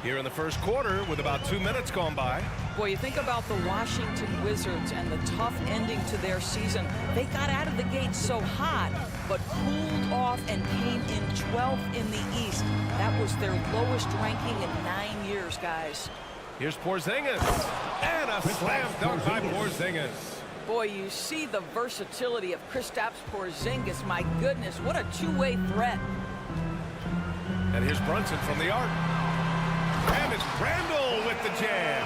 Here in the first quarter with about 2 minutes gone by. Boy, you think about the Washington Wizards and the tough ending to their season. They got out of the gate so hot, but cooled off and came in 12th in the East. That was their lowest ranking in 9 years, guys. Here's Porzingis. And a slam dunk by Porzingis. Boy, you see the versatility of Kristaps Porzingis. My goodness, what a two-way threat. And here's Brunson from the arc. And it's Randall with the jam.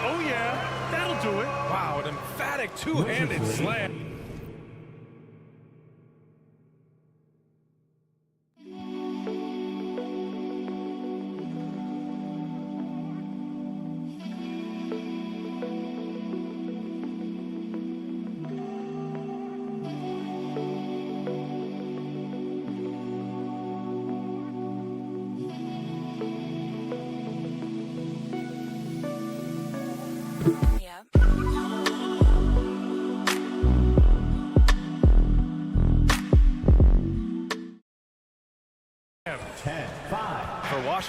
Oh, yeah, that'll do it. Wow, an emphatic two-handed slam.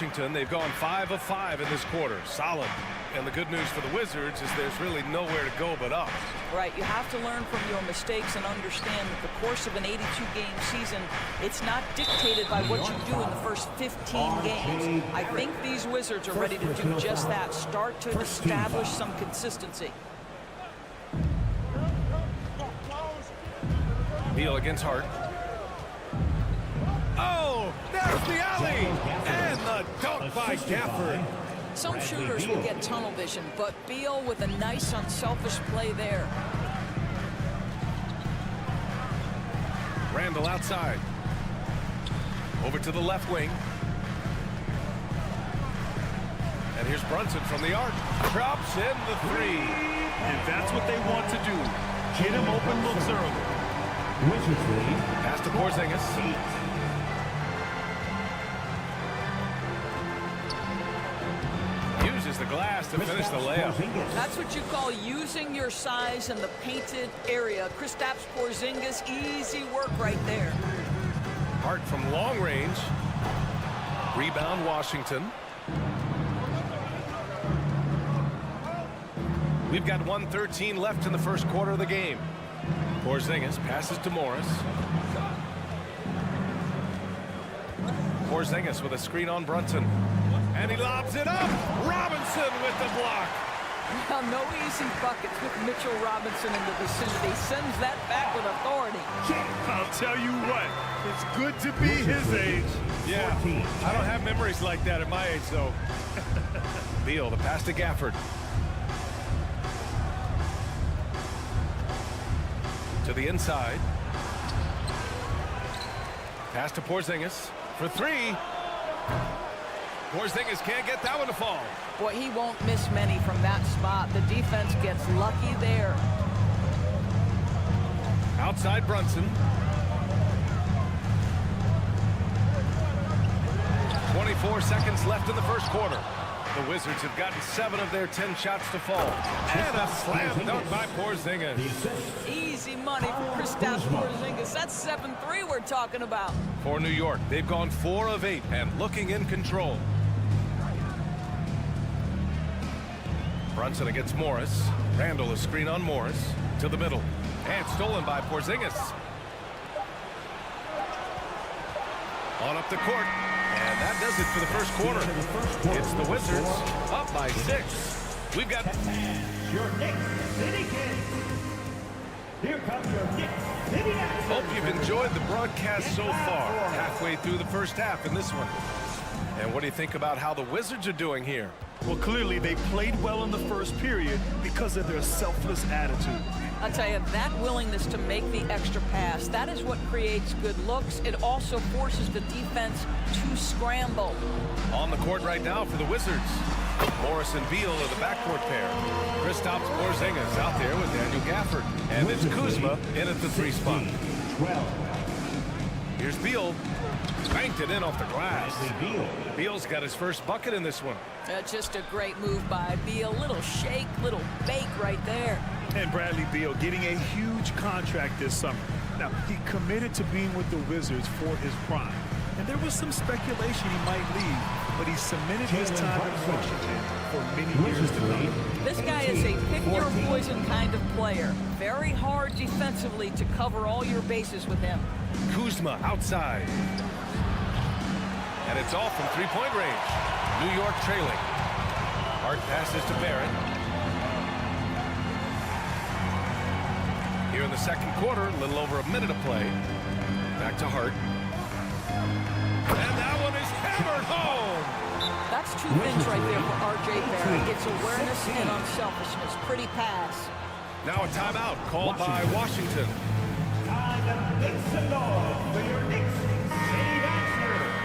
Washington. They've gone 5 of 5 in this quarter. Solid. And the good news for the Wizards is there's really nowhere to go but up. Right, you have to learn from your mistakes and understand that the course of an 82-game season, it's not dictated by what you do in the first 15 games. I think these Wizards are ready to do just that, start to establish some consistency. Beal against Hart. Oh, there's the alley! And the dunk by Gafford. Some shooters will get tunnel vision, but Beal with a nice unselfish play there. Randall outside. Over to the left wing. And here's Brunson from the arc. Drops in the 3. And that's what they want to do. Get him open looks early. Wizards lead. Pass to Porzingis. Uses the glass to finish the layup. That's what you call using your size in the painted area. Kristaps Porzingis, easy work right there. Hart from long range. Rebound Washington. We've got 1:13 left in the first quarter of the game. Porzingis passes to Morris. Porzingis with a screen on Brunson. And he lobs it up. Robinson with the block. Well, no easy buckets with Mitchell Robinson in the vicinity. Sends that back with authority. I'll tell you what, it's good to be his age. Yeah, I don't have memories like that at my age, though. Beal, the pass to Gafford. To the inside. Pass to Porzingis for 3. Porzingis can't get that one to fall. Boy, he won't miss many from that spot. The defense gets lucky there. Outside Brunson. 24 seconds left in the first quarter. The Wizards have gotten 7 of their 10 shots to fall. And a slam dunk by Porzingis. Easy money for Kristaps Porzingis. That's 7-3 we're talking about. For New York, they've gone 4 of 8 and looking in control. Brunson against Morris. Randall a screen on Morris. To the middle. And stolen by Porzingis. On up the court. And that does it for the first quarter. It's the Wizards up by 6. We've got... Your Knicks City Kings. Here comes your Knicks City action. Hope you've enjoyed the broadcast so far. Halfway through the first half in this one. And what do you think about how the Wizards are doing here? Well, clearly they played well in the first period because of their selfless attitude. I'll tell you, that willingness to make the extra pass, that is what creates good looks. It also forces the defense to scramble. On the court right now for the Wizards. Morris and Beal are the backcourt pair. Kristaps Porzingis out there with Daniel Gafford. And it's Kuzma in at the 3 spot. 12. Here's Beal. Banked it in off the glass. Beal's got his first bucket in this one. Just a great move by Beal. Little shake, little bake right there. And Bradley Beal getting a huge contract this summer. Now, he committed to being with the Wizards for his prime. And there was some speculation he might leave, but he cemented his time in Washington for many years to come. This guy is a pick-your-poison kind of player. Very hard defensively to cover all your bases with him. Kuzma outside. And it's off from 3-point range. New York trailing. Hart passes to Barrett. Here in the second quarter, a little over a minute of play. Back to Hart. And that one is hammered home. That's 2 things right there for R.J. Barrett. It's awareness and unselfishness. Pretty pass. Now a timeout called by Washington. Time to make some noise for your Knicks City action.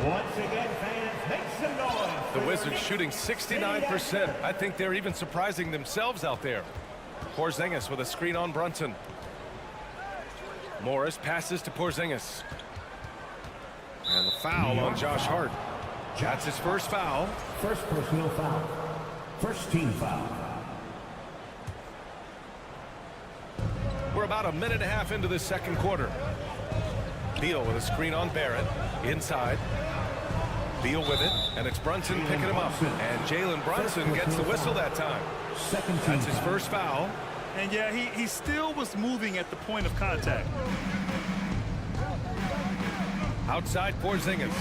Once again, fans, make some noise. The Wizards shooting 69%. I think they're even surprising themselves out there. Porzingis with a screen on Brunson. Morris passes to Porzingis. And the foul on Josh Hart. That's his first foul. First personal foul. First team foul. We're about a minute and a half into this second quarter. Beal with a screen on Barrett. Inside. Beal with it, and it's Brunson picking him up. And Jalen Brunson gets the whistle that time. That's his first foul. And yeah, he still was moving at the point of contact. Outside Porzingis.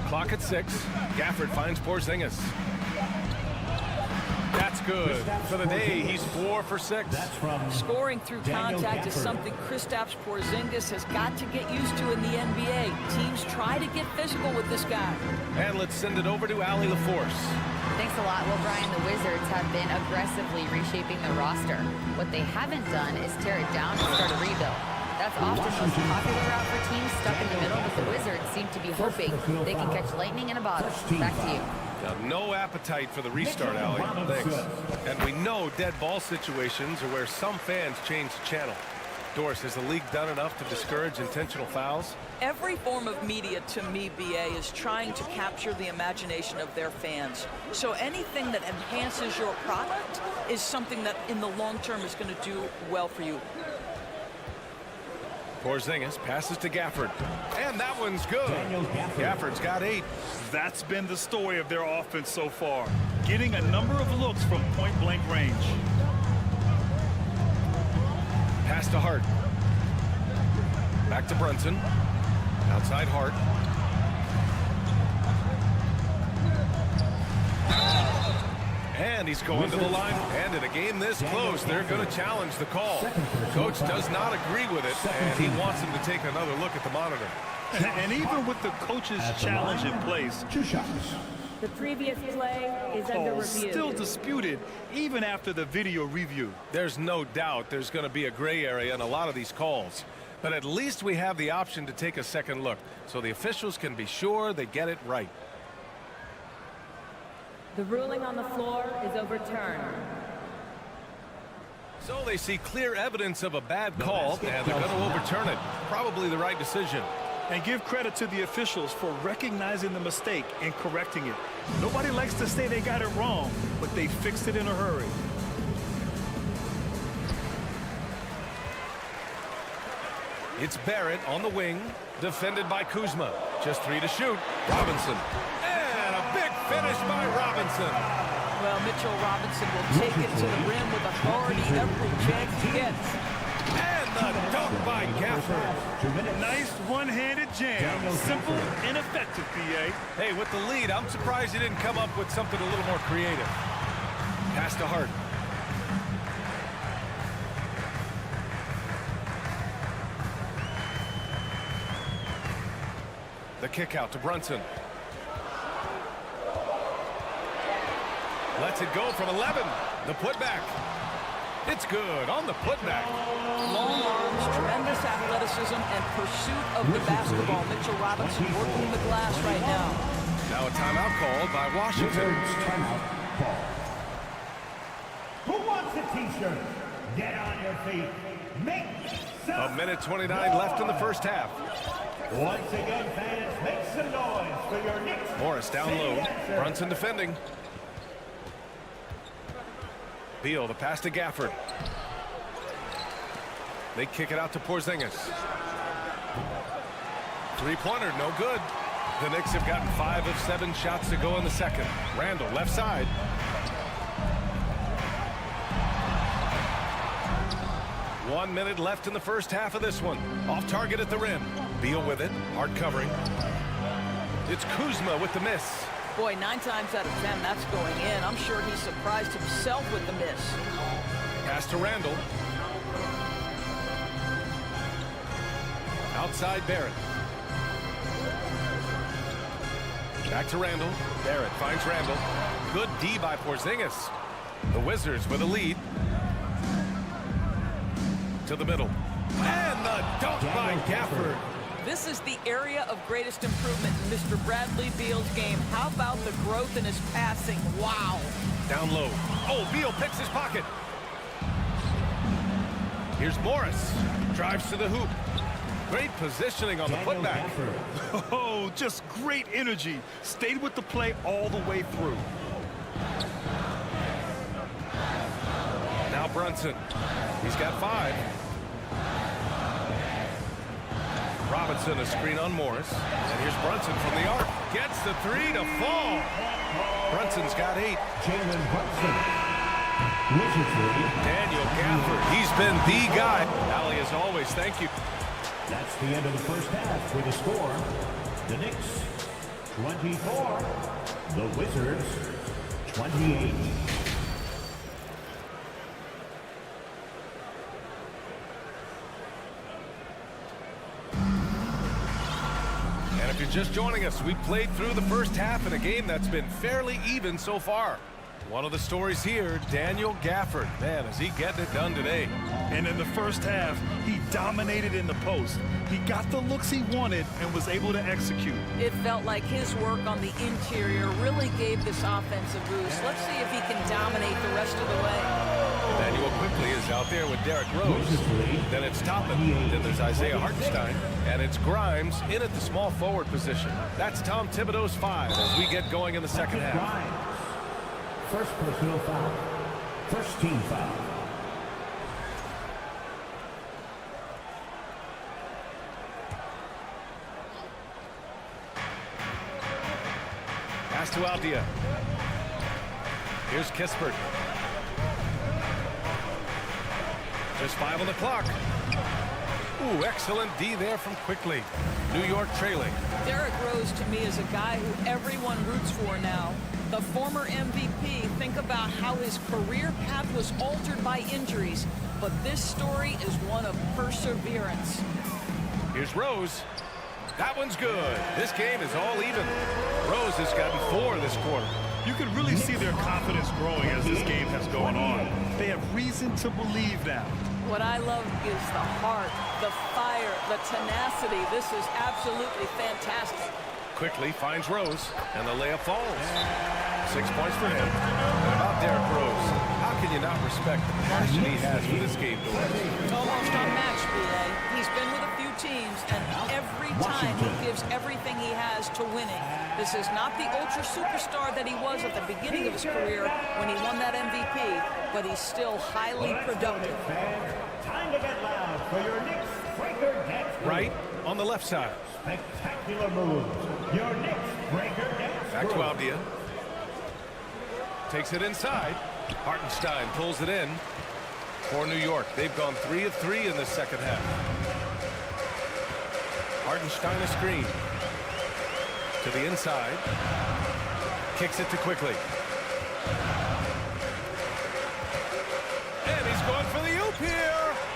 Clock at 6. Gafford finds Porzingis. That's good. For the day, he's 4 for 6. Scoring through contact is something Kristaps Porzingis has got to get used to in the NBA. Teams try to get physical with this guy. And let's send it over to Allie LaForce. Thanks a lot. Well, Brian, the Wizards have been aggressively reshaping their roster. What they haven't done is tear it down and start a rebuild. That's often the most popular route for teams stuck in the middle, but the Wizards seem to be hoping they can catch lightning in a bottle. Back to you. Now, no appetite for the restart, Allie. Thanks. And we know dead ball situations are where some fans change the channel. Doris, has the league done enough to discourage intentional fouls? Every form of media, to me, BA, is trying to capture the imagination of their fans. So anything that enhances your product is something that in the long term is going to do well for you. Porzingis passes to Gafford. And that one's good. Gafford's got 8. That's been the story of their offense so far. Getting a number of looks from point-blank range. Pass to Hart. Back to Brunson. Outside Hart. And he's going to the line. And in a game this close, they're going to challenge the call. Coach does not agree with it, and he wants him to take another look at the monitor. And even with the coach's challenge in place, The previous play is under review. Still disputed even after the video review. There's no doubt there's going to be a gray area in a lot of these calls. But at least we have the option to take a second look, so the officials can be sure they get it right. The ruling on the floor is overturned. So they see clear evidence of a bad call, and they're going to overturn it. Probably the right decision. And give credit to the officials for recognizing the mistake and correcting it. Nobody likes to say they got it wrong, but they fixed it in a hurry. It's Barrett on the wing, defended by Kuzma. Just 3 to shoot. Robinson. And a big finish by Robinson. Well, Mitchell Robinson will take it to the rim with authority every chance he gets. And the dunk by Gafford. Nice one-handed jam. Simple and effective, B.A. Hey, with the lead, I'm surprised he didn't come up with something a little more creative. Pass to Hart. The kick out to Brunson. Lets it go from 11. The putback. It's good on the putback. Long arms, tremendous athleticism, and pursuit of the basketball. Mitchell Robinson working the glass right now. Now a timeout called by Washington. Timeout call. Who wants a t-shirt? Get on your feet. Make some. 1:29 left in the first half. Once again, fans, make some noise for your Knicks. Morris down low. Brunson defending. Beal, the pass to Gafford. They kick it out to Porzingis. Three-pointer, no good. The Knicks have gotten 5 of 7 shots to go in the second. Randall, left side. One minute left in the first half of this one. Off target at the rim. Beal with it. Hard covering. It's Kuzma with the miss. Boy, 9 times out of 10, that's going in. I'm sure he surprised himself with the miss. Pass to Randall. Outside Barrett. Back to Randall. Barrett finds Randall. Good D by Porzingis. The Wizards with a lead. To the middle. And the dunk by Gafford. This is the area of greatest improvement in Mr. Bradley Beal's game. How about the growth in his passing? Wow. Down low. Oh, Beal picks his pocket. Here's Morris. Drives to the hoop. Great positioning on the putback. Oh, just great energy. Stayed with the play all the way through. Now Brunson. He's got 5. Robinson, a screen on Morris. And here's Brunson from the arc. Gets the three to fall. Brunson's got 8. Jalen Brunson. Wizzards lead. Daniel Gafford, he's been the guy. Allie, as always, thank you. That's the end of the first half with a score. The Knicks 24. The Wizards 28. And if you're just joining us, we played through the first half in a game that's been fairly even so far. One of the stories here, Daniel Gafford. Man, is he getting it done today. And in the first half, he dominated in the post. He got the looks he wanted and was able to execute. It felt like his work on the interior really gave this offense a boost. Let's see if he can dominate the rest of the way. Manuel quickly is out there with Derrick Rose. Then it's Toppin. Then there's Isaiah Hartenstein. And it's Grimes in at the small forward position. That's Tom Thibodeau's 5 as we get going in the second half. First personal foul. First team foul. Pass to Aldia. Here's Kispert. Just 5 on the clock. Ooh, excellent D there from Quickly. New York trailing. Derrick Rose, to me, is a guy who everyone roots for now. The former MVP, think about how his career path was altered by injuries, but this story is one of perseverance. Here's Rose. That one's good. This game is all even. Rose has gotten 4 this quarter. You can really see their confidence growing as this game has gone on. They have reason to believe now. What I love is the heart, the fire, the tenacity. This is absolutely fantastic. Quickly finds Rose, and the layup falls. 6 points for him. What about Derrick Rose? How can you not respect the passion he has for this game, Doris? Almost unmatched, B.A. He's been with a few teams, and every time he gives everything he has to winning. This is not the ultra superstar that he was at the beginning of his career when he won that MVP, but he's still highly productive. Time to get loud for your Knicks breaker dance. Right on the left side. Spectacular moves. Your Knicks breaker dance. Back to Aldia. Takes it inside. Hartenstein pulls it in for New York. They've gone 3 of 3 in the second half. Hartenstein a screen. To the inside. Kicks it to Quickly. And he's going for the oop here.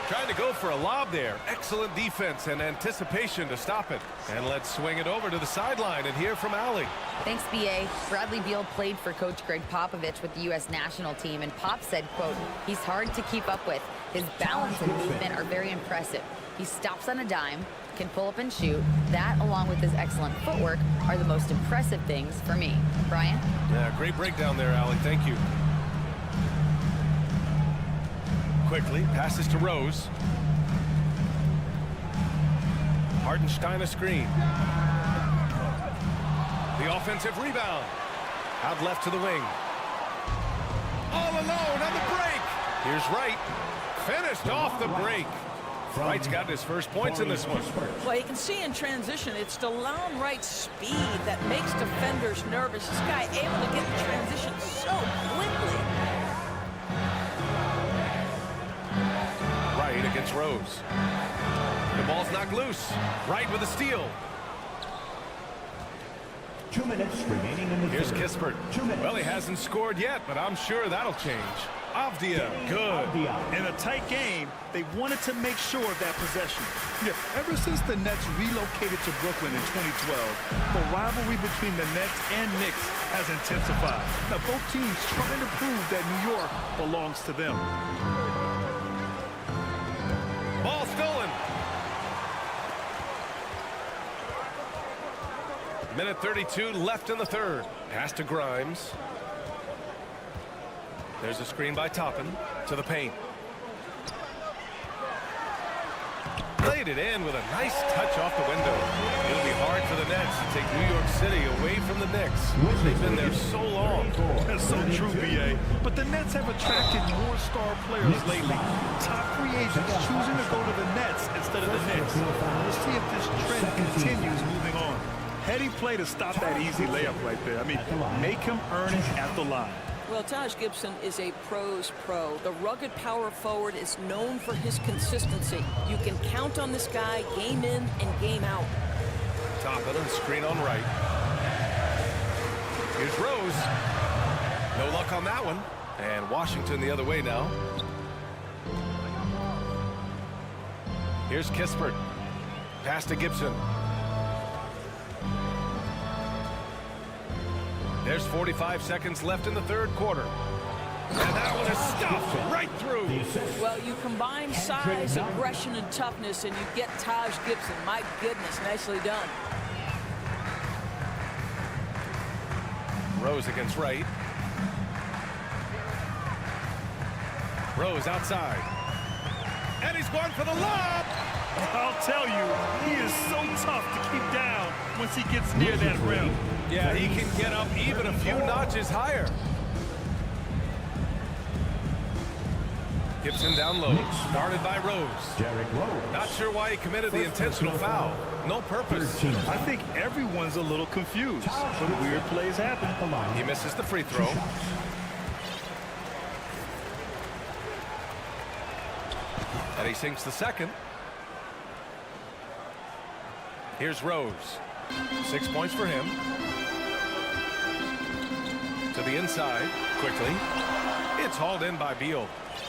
Trying to go for a lob there. Excellent defense and anticipation to stop it. And let's swing it over to the sideline and hear from Allie. Thanks, B.A. Bradley Beal played for Coach Greg Popovich with the U.S. national team, and Pop said, quote, he's hard to keep up with. His balance and movement are very impressive. He stops on a dime, can pull up and shoot. That, along with his excellent footwork, are the most impressive things for me. Brian? Yeah, great breakdown there, Allie. Thank you. Quickly, passes to Rose. Hartenstein a screen. The offensive rebound. Out left to the wing. All alone on the break. Here's Wright. Finished off the break. Wright's got his first points in this one. Well, you can see in transition, it's DeLon Wright's speed that makes defenders nervous. This guy able to get in transition so quickly. Wright against Rose. The ball's knocked loose. Wright with a steal. 2 minutes remaining in the Here's third. Kispert. 2 minutes. Well, he hasn't scored yet, but I'm sure that'll change. Avdia, good. In a tight game, they wanted to make sure of that possession. Yeah, ever since the Nets relocated to Brooklyn in 2012, the rivalry between the Nets and Knicks has intensified. Now, both teams trying to prove that New York belongs to them. Ball stolen. Minute 32 left in the third. Pass to Grimes. There's a screen by Toppin to the paint. Laid it in with a nice touch off the window. It'll be hard for the Nets to take New York City away from the Knicks. They've been there so long. That's so true, B.A. But the Nets have attracted more star players lately. Top free agents choosing to go to the Nets instead of the Knicks. We'll see if this trend continues moving on. Heady play to stop that easy layup right there. I mean, make him earn it at the line. Well, Taj Gibson is a pro's pro. The rugged power forward is known for his consistency. You can count on this guy game in and game out. Top of the screen on right. Here's Rose. No luck on that one. And Washington the other way now. Here's Kispert. Pass to Gibson. There's 45 seconds left in the third quarter. And that one is stuffed right through. Well, you combine size, aggression, and toughness, and you get Taj Gibson. My goodness, nicely done. Rose against right. Rose outside. And he's going for the lob. I'll tell you, he is so tough to keep down once he gets near that rim. Yeah, he can get up even a few notches higher. Gibson down low, guarded by Rose. Not sure why he committed the intentional foul. No purpose. I think everyone's a little confused, but weird plays happen. He misses the free throw. And he sinks the second. Here's Rose. 6 points for him. To the inside, quickly. It's hauled in by Beal.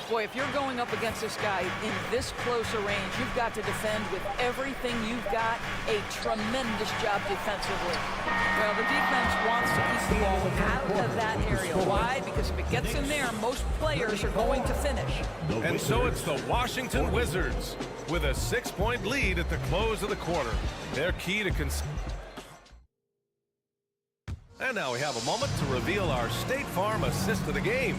Boy, if you're going up against this guy in this close a range, you've got to defend with everything you've got. A tremendous job defensively. Well, the defense wants to keep the ball out of that area. Why? Because if it gets in there, most players are going to finish. And so it's the Washington Wizards with a 6-point lead at the close of the quarter. They're key to And now we have a moment to reveal our State Farm assist of the game.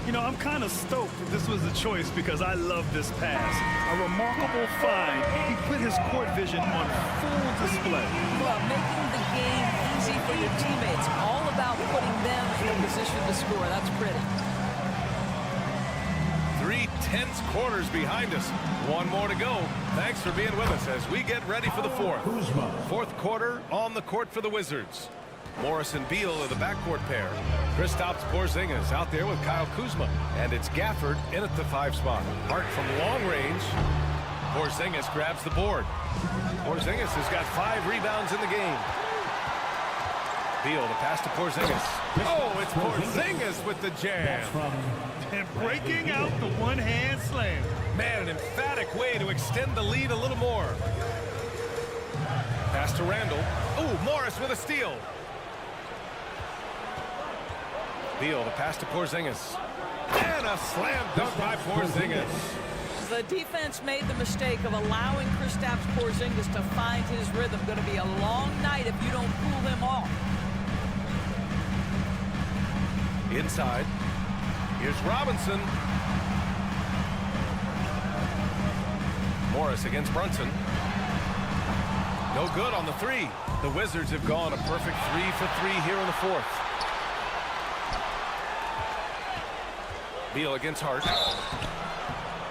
You know, I'm kind of stoked that this was a choice because I love this pass. A remarkable find. He put his court vision on full display. Well, making the game easy for your teammates. All about putting them in a position to score. That's pretty. 3 tense quarters behind us. One more to go. Thanks for being with us as we get ready for the fourth. Fourth quarter on the court for the Wizards. Morris and Beal are the backcourt pair. Kristaps Porzingis out there with Kyle Kuzma. And it's Gafford in at the 5 spot. Hart from long range. Porzingis grabs the board. Porzingis has got 5 rebounds in the game. Beal, the pass to Porzingis. Oh, it's Porzingis with the jam. And breaking out the one-hand slam. Man, an emphatic way to extend the lead a little more. Pass to Randall. Oh, Morris with a steal. Beal, the pass to Porzingis. And a slam dunk by Porzingis. The defense made the mistake of allowing Kristaps Porzingis to find his rhythm. Going to be a long night if you don't cool him off. Inside. Here's Robinson. Morris against Brunson. No good on the 3. The Wizards have gone a perfect 3 for 3 here in the fourth. Beal against Hart.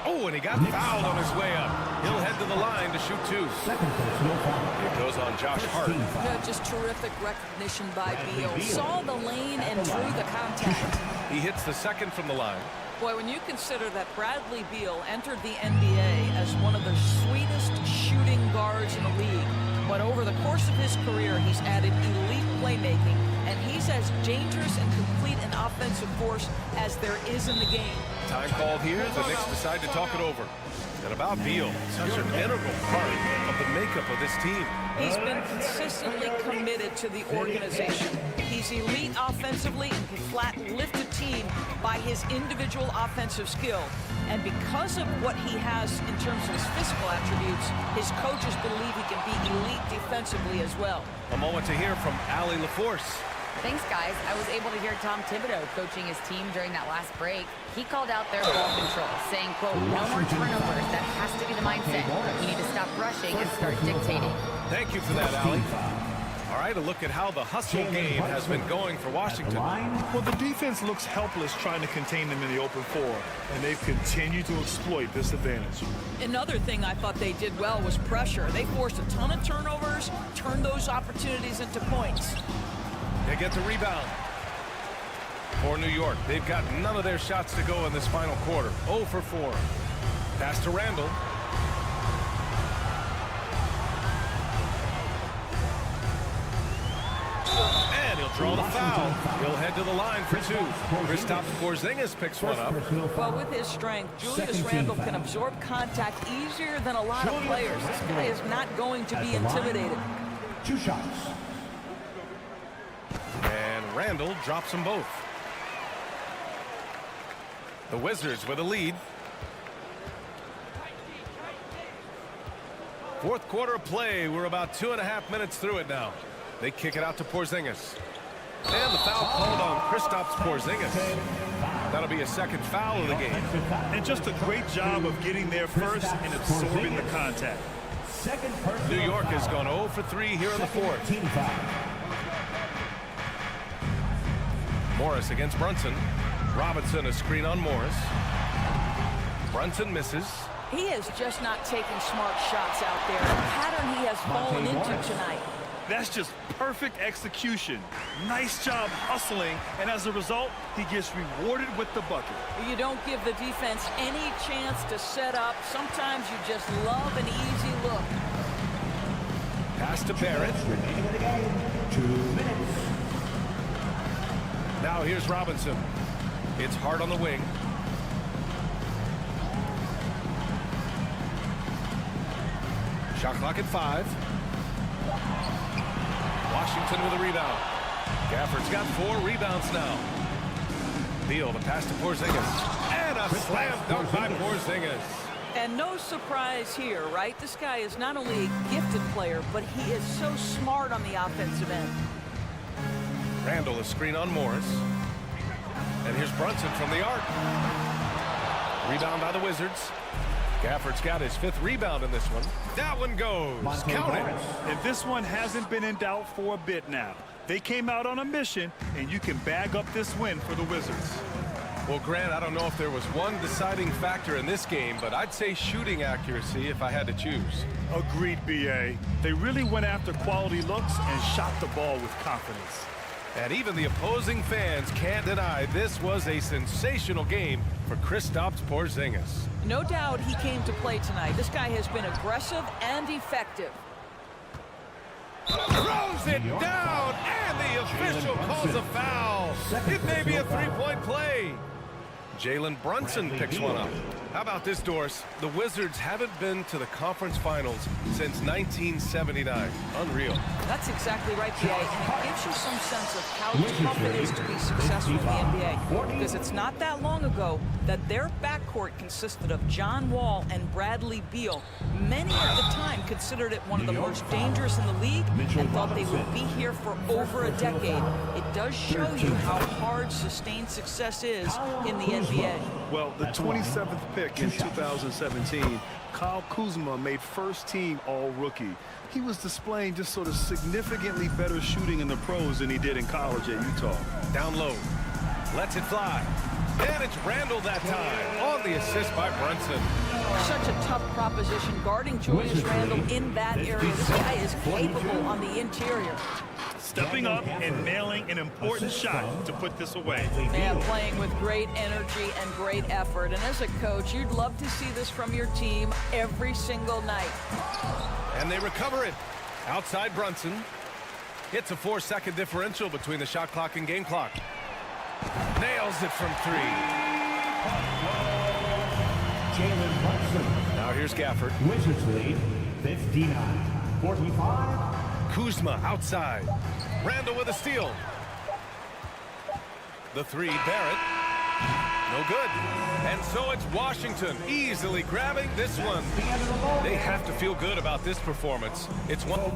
Oh, and he got fouled on his way up. He'll head to the line to shoot 2. It goes on Josh Hart. Yeah, just terrific recognition by Beal. Saw the lane and drew the contact. He hits the second from the line. Boy, when you consider that Bradley Beal entered the NBA as one of the sweetest shooting guards in the league, but over the course of his career, he's added elite playmaking, and he's as dangerous and complete an offensive force as there is in the game. Time called here. The Knicks decide to talk it over. And about Beal, such an integral part of the makeup of this team. He's been consistently committed to the organization. He's elite offensively and can flat lift a team by his individual offensive skill. And because of what he has in terms of his physical attributes, his coaches believe he can be elite defensively as well. A moment to hear from Allie LaForce. Thanks, guys. I was able to hear Tom Thibodeau coaching his team during that last break. He called out their ball control, saying, quote, no more turnovers. That has to be the mindset. You need to stop rushing and start dictating. Thank you for that, Allie. All right, a look at how the hustle game has been going for Washington. Well, the defense looks helpless trying to contain them in the open floor, and they've continued to exploit this advantage. Another thing I thought they did well was pressure. They forced a ton of turnovers, turned those opportunities into points. They get the rebound. For New York, they've got none of their shots to go in this final quarter. 0 for 4. Pass to Randall. And he'll draw the foul. He'll head to the line for 2. Kristaps Porzingis picks one up. Well, with his strength, Julius Randle can absorb contact easier than a lot of players. This guy is not going to be intimidated. 2 shots. And Randall drops them both. The Wizards with a lead. Fourth quarter of play. We're about 2.5 minutes through it now. They kick it out to Porzingis. And the foul called on Kristaps Porzingis. That'll be a second foul of the game. And just a great job of getting there first and absorbing the contact. New York has gone 0 for 3 here in the fourth. Morris against Brunson. Robinson a screen on Morris. Brunson misses. He is just not taking smart shots out there. The pattern he has fallen into tonight. That's just perfect execution. Nice job hustling, and as a result, he gets rewarded with the bucket. You don't give the defense any chance to set up. Sometimes you just love an easy look. Pass to Barrett. 2 minutes. Now here's Robinson. It's hard on the wing. Shot clock at 5. Washington with a rebound. Gafford's got 4 rebounds now. Beal, the pass to Porzingis. And a slam dunk by Porzingis. And no surprise here, right? This guy is not only a gifted player, but he is so smart on the offensive end. Randall a screen on Morris. And here's Brunson from the arc. Rebound by the Wizards. Gafford's got his 5th rebound in this one. That one goes. Count it. And this one hasn't been in doubt for a bit now. They came out on a mission, and you can bag up this win for the Wizards. Well, Grant, I don't know if there was one deciding factor in this game, but I'd say shooting accuracy if I had to choose. Agreed, B.A. They really went after quality looks and shot the ball with confidence. And even the opposing fans can't deny this was a sensational game for Kristaps Porzingis. No doubt he came to play tonight. This guy has been aggressive and effective. Throws it down, and the official calls a foul. It may be a 3-point play. Jalen Brunson picks one up. How about this, Doris? The Wizards haven't been to the conference finals since 1979. Unreal. That's exactly right, B.A., and it gives you some sense of how tough it is to be successful in the NBA. Because it's not that long ago that their backcourt consisted of John Wall and Bradley Beal. Many at the time considered it one of the most dangerous in the league and thought they would be here for over a decade. It does show you how hard sustained success is in the NBA. Well, the 27th pick in 2017, Kyle Kuzma made first-team All-Rookie. He was displaying just sort of significantly better shooting in the pros than he did in college at Utah. Down low. Lets it fly. And it's Randall that time on the assist by Brunson. Such a tough proposition guarding Julius Randle in that area. This guy is capable on the interior. Stepping up and nailing an important shot to put this away. Yeah, playing with great energy and great effort. And as a coach, you'd love to see this from your team every single night. And they recover it. Outside Brunson. It's a 4-second differential between the shot clock and game clock. Nails it from 3. Jalen Brunson. Now here's Gafford. Wizards lead 59-45. Kuzma outside. Randall with a steal. The 3, Barrett. No good. And so it's Washington easily grabbing this one. They have to feel good about this performance. It's one.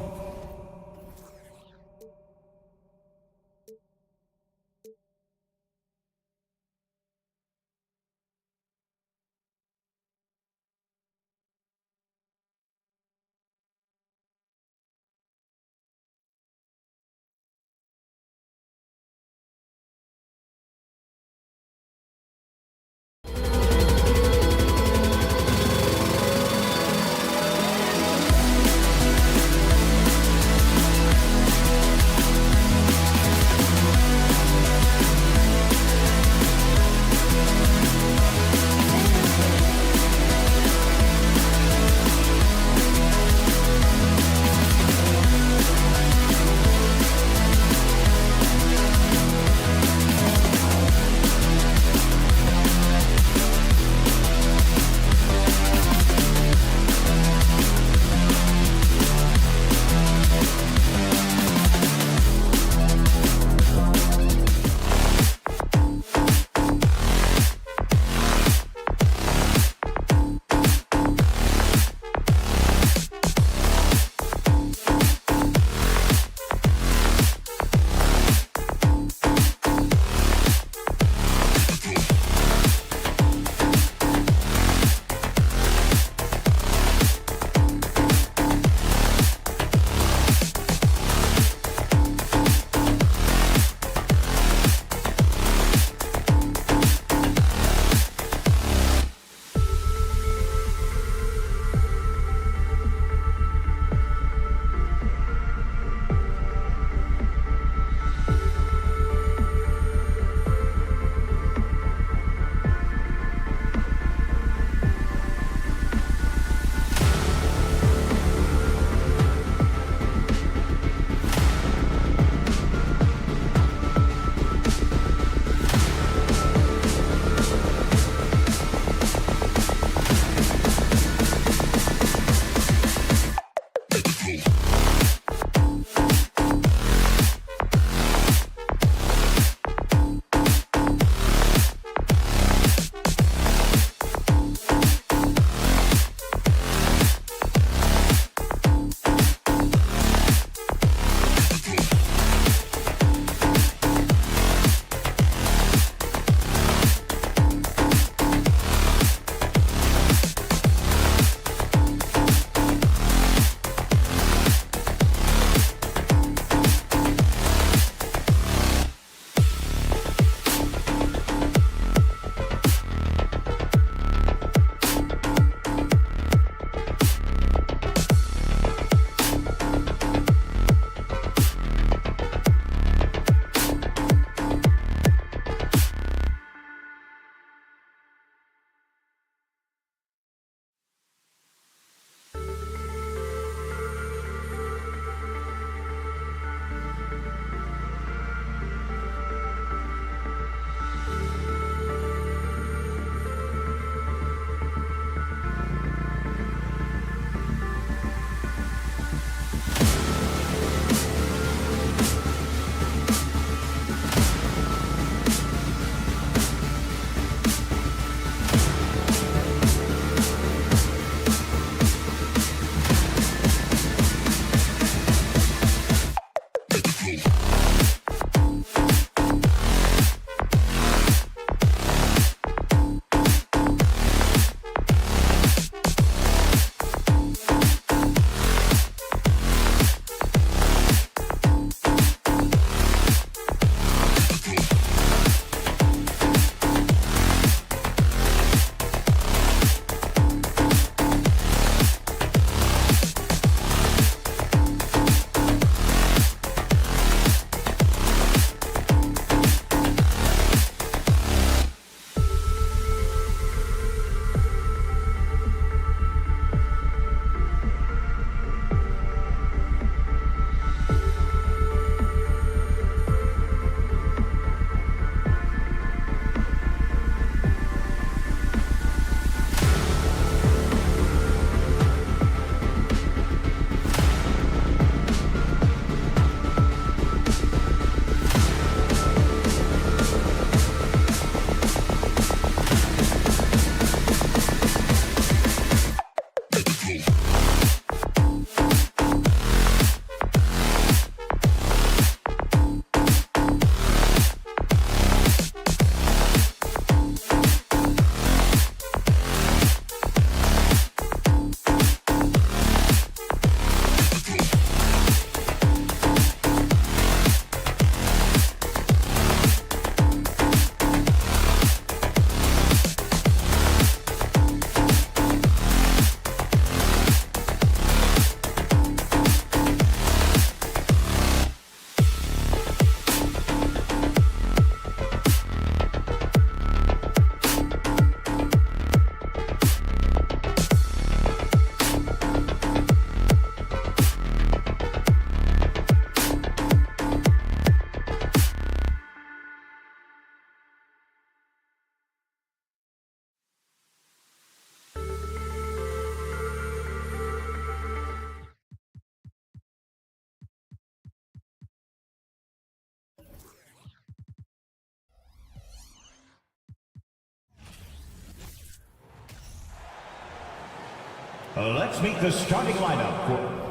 Let's meet the starting lineup for...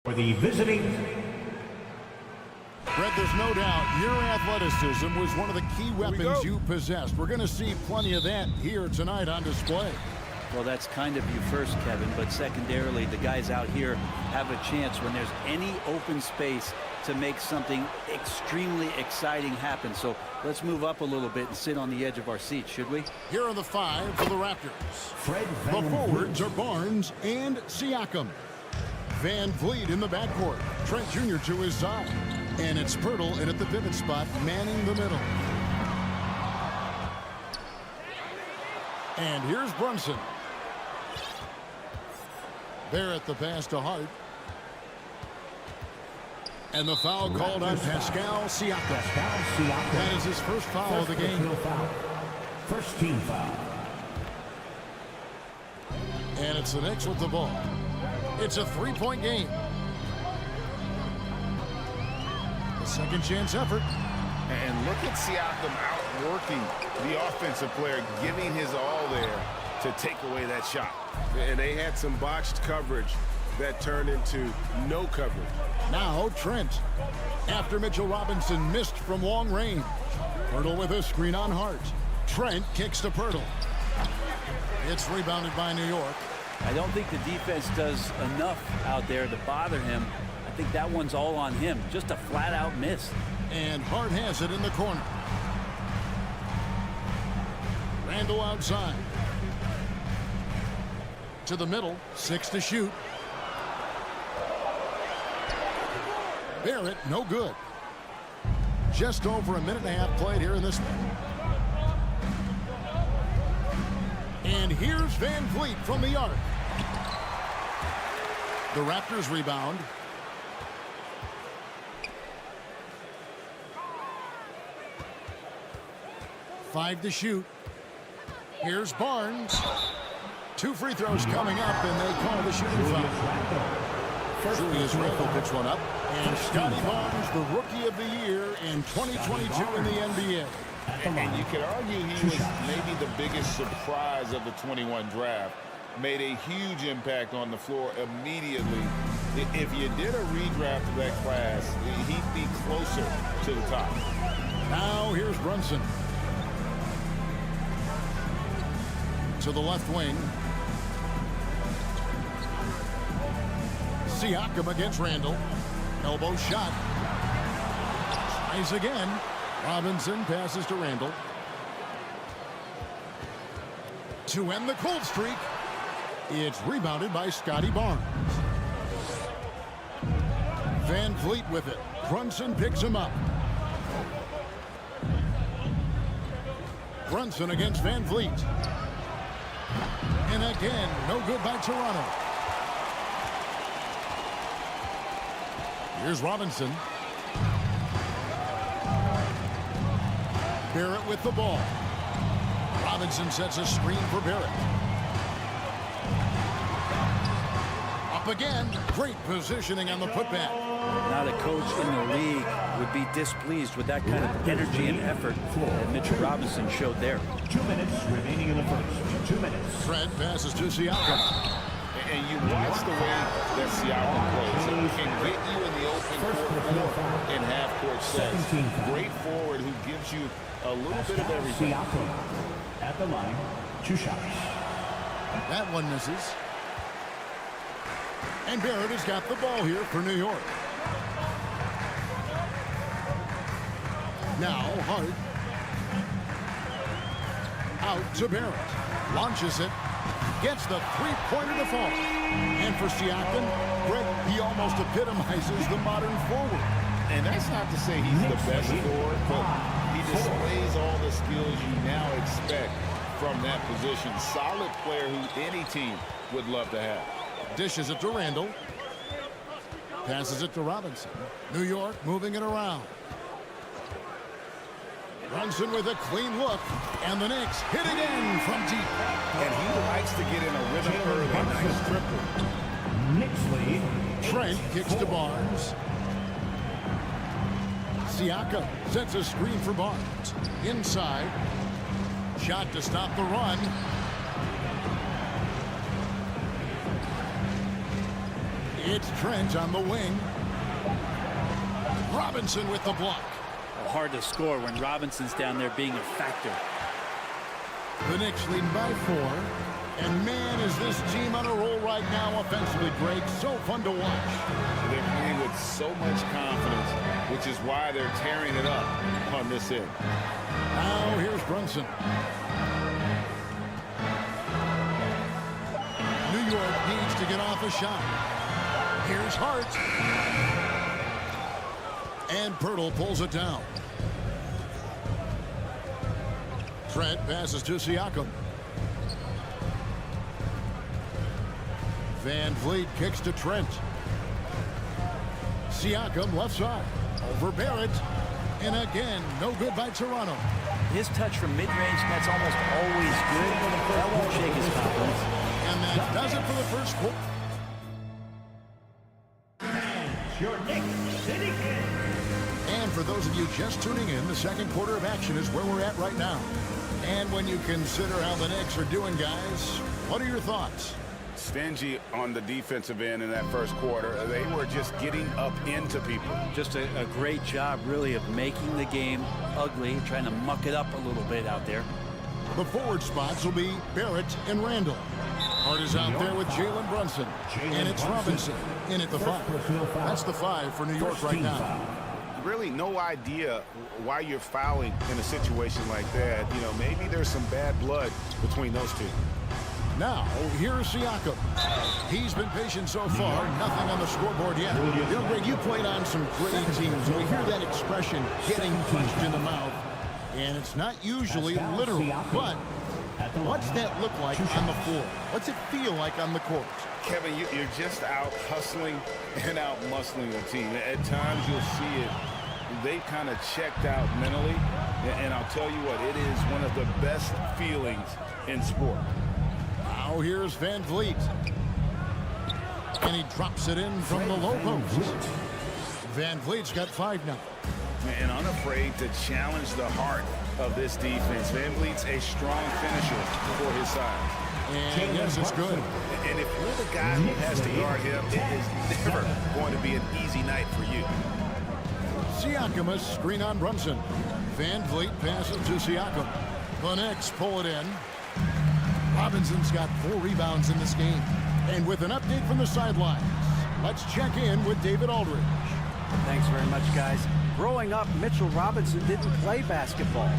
For the visiting... Fred, there's no doubt your athleticism was one of the key weapons you possessed. We're going to see plenty of that here tonight on display. Well, that's kind of you first, Kevin, but secondarily, the guys out here have a chance when there's any open space to make something extremely exciting happen. So let's move up a little bit and sit on the edge of our seats, should we? Here are the 5 for the Raptors. The forwards are Barnes and Siakam. Van Vliet in the backcourt. Trent Jr. to his side. And it's Pirtle in at the pivot spot, manning the middle. And here's Brunson. Barrett the pass to Hart. And the foul called on Pascal Siakam. That is his first foul of the game. First team foul. And it's the Knicks with the ball. It's a 3-point game. A second chance effort. And look at Siakam outworking the offensive player, giving his all there to take away that shot. And they had some botched coverage that turned into no coverage. Now Trent. After Mitchell Robinson missed from long range. Pirtle with a screen on Hart. Trent kicks to Pirtle. It's rebounded by New York. I don't think the defense does enough out there to bother him. I think that one's all on him. Just a flat-out miss. And Hart has it in the corner. Randall outside. To the middle. 6 to shoot. Barrett, no good. Just over a minute and a half played here in this one. And here's Van Vliet from the arc. The Raptors rebound. Five to shoot. Here's Barnes. 2 free throws coming up, and they call the shooting foul. Julius Randle picks one up. And Scotty Barnes, the Rookie of the Year in 2022 in the NBA. And you could argue he was maybe the biggest surprise of the 21 draft. Made a huge impact on the floor immediately. If you did a redraft of that class, he'd be closer to the top. Now here's Brunson. To the left wing. Siakam against Randall. Elbow shot. Tries again. Robinson passes to Randall. To end the cold streak, it's rebounded by Scotty Barnes. Van Vliet with it. Brunson picks him up. Brunson against Van Vliet. And again, no good by Toronto. Here's Robinson. Barrett with the ball. Robinson sets a screen for Barrett. Up again. Great positioning on the putback. Not a coach in the league would be displeased with that kind of energy and effort that Mitchell Robinson showed there. 2 minutes remaining in the first. 2 minutes. Fred passes to Siakam. And you watch the way that Siakam plays. He can get you in the open court in half-court sets. Great forward who gives you a little bit of everything. Siakam at the line. 2 shots. That one misses. And Barrett has got the ball here for New York. Now Hart. Out to Barrett. Launches it. Gets the three-pointer to fall. And for Siakam, Greg, he almost epitomizes the modern forward. And that's not to say he's the best scorer, but he displays all the skills you now expect from that position. Solid player who any team would love to have. Dishes it to Randall. Passes it to Robinson. New York moving it around. Brunson with a clean look. And the Knicks hit again from deep. And he likes to get in a rhythm early. Nice triple. Knicks lead. Trent kicks to Barnes. Siakam sets a screen for Barnes. Inside. Shot to stop the run. It's Trent on the wing. Robinson with the block. Hard to score when Robinson's down there being a factor. The Knicks lead by 4. And man, is this team on a roll right now offensively, Greg. So fun to watch. They're playing with so much confidence, which is why they're tearing it up on this end. Now here's Brunson. New York needs to get off a shot. Here's Hart. And Pirtle pulls it down. Trent passes to Siakam. Van Vliet kicks to Trent. Siakam left side. Over Barrett. And again, no good by Toronto. His touch from mid-range, that's almost always good. That won't shake his confidence. And that does it for the first quarter. Your Knicks City Kid. And for those of you just tuning in, the second quarter of action is where we're at right now. And when you consider how the Knicks are doing, guys, what are your thoughts? Stingy on the defensive end in that first quarter. They were just getting up into people. Just a great job, really, of making the game ugly, trying to muck it up a little bit out there. The forward spots will be Barrett and Randall. Hart is out there with Jalen Brunson. And it's Robinson in at the 5. That's the 5 for New York right now. Really no idea why you're fouling in a situation like that. You know, maybe there's some bad blood between those two. Now, here's Siakam. He's been patient so far. Nothing on the scoreboard yet. You know, Greg, you played on some great teams. We hear that expression, getting punched in the mouth. And it's not usually literal, but what's that look like on the floor? What's it feel like on the court? Kevin, you're just out hustling and out muscling the team. At times you'll see it. They've kind of checked out mentally. And I'll tell you what, it is one of the best feelings in sport. Now here's Van Vliet. And he drops it in from the low post. Van Vliet's got 5 now. And unafraid to challenge the heart of this defense. Van Vliet's a strong finisher for his side. And yes, it's good. And if you're the guy who has to guard him, it is never going to be an easy night for you. Siakam, a screen on Brunson. Van Vliet passes to Siakam. The Knicks pull it in. Robinson's got 4 rebounds in this game. And with an update from the sidelines, let's check in with David Aldridge. Thanks very much, guys. Growing up, Mitchell Robinson didn't play basketball,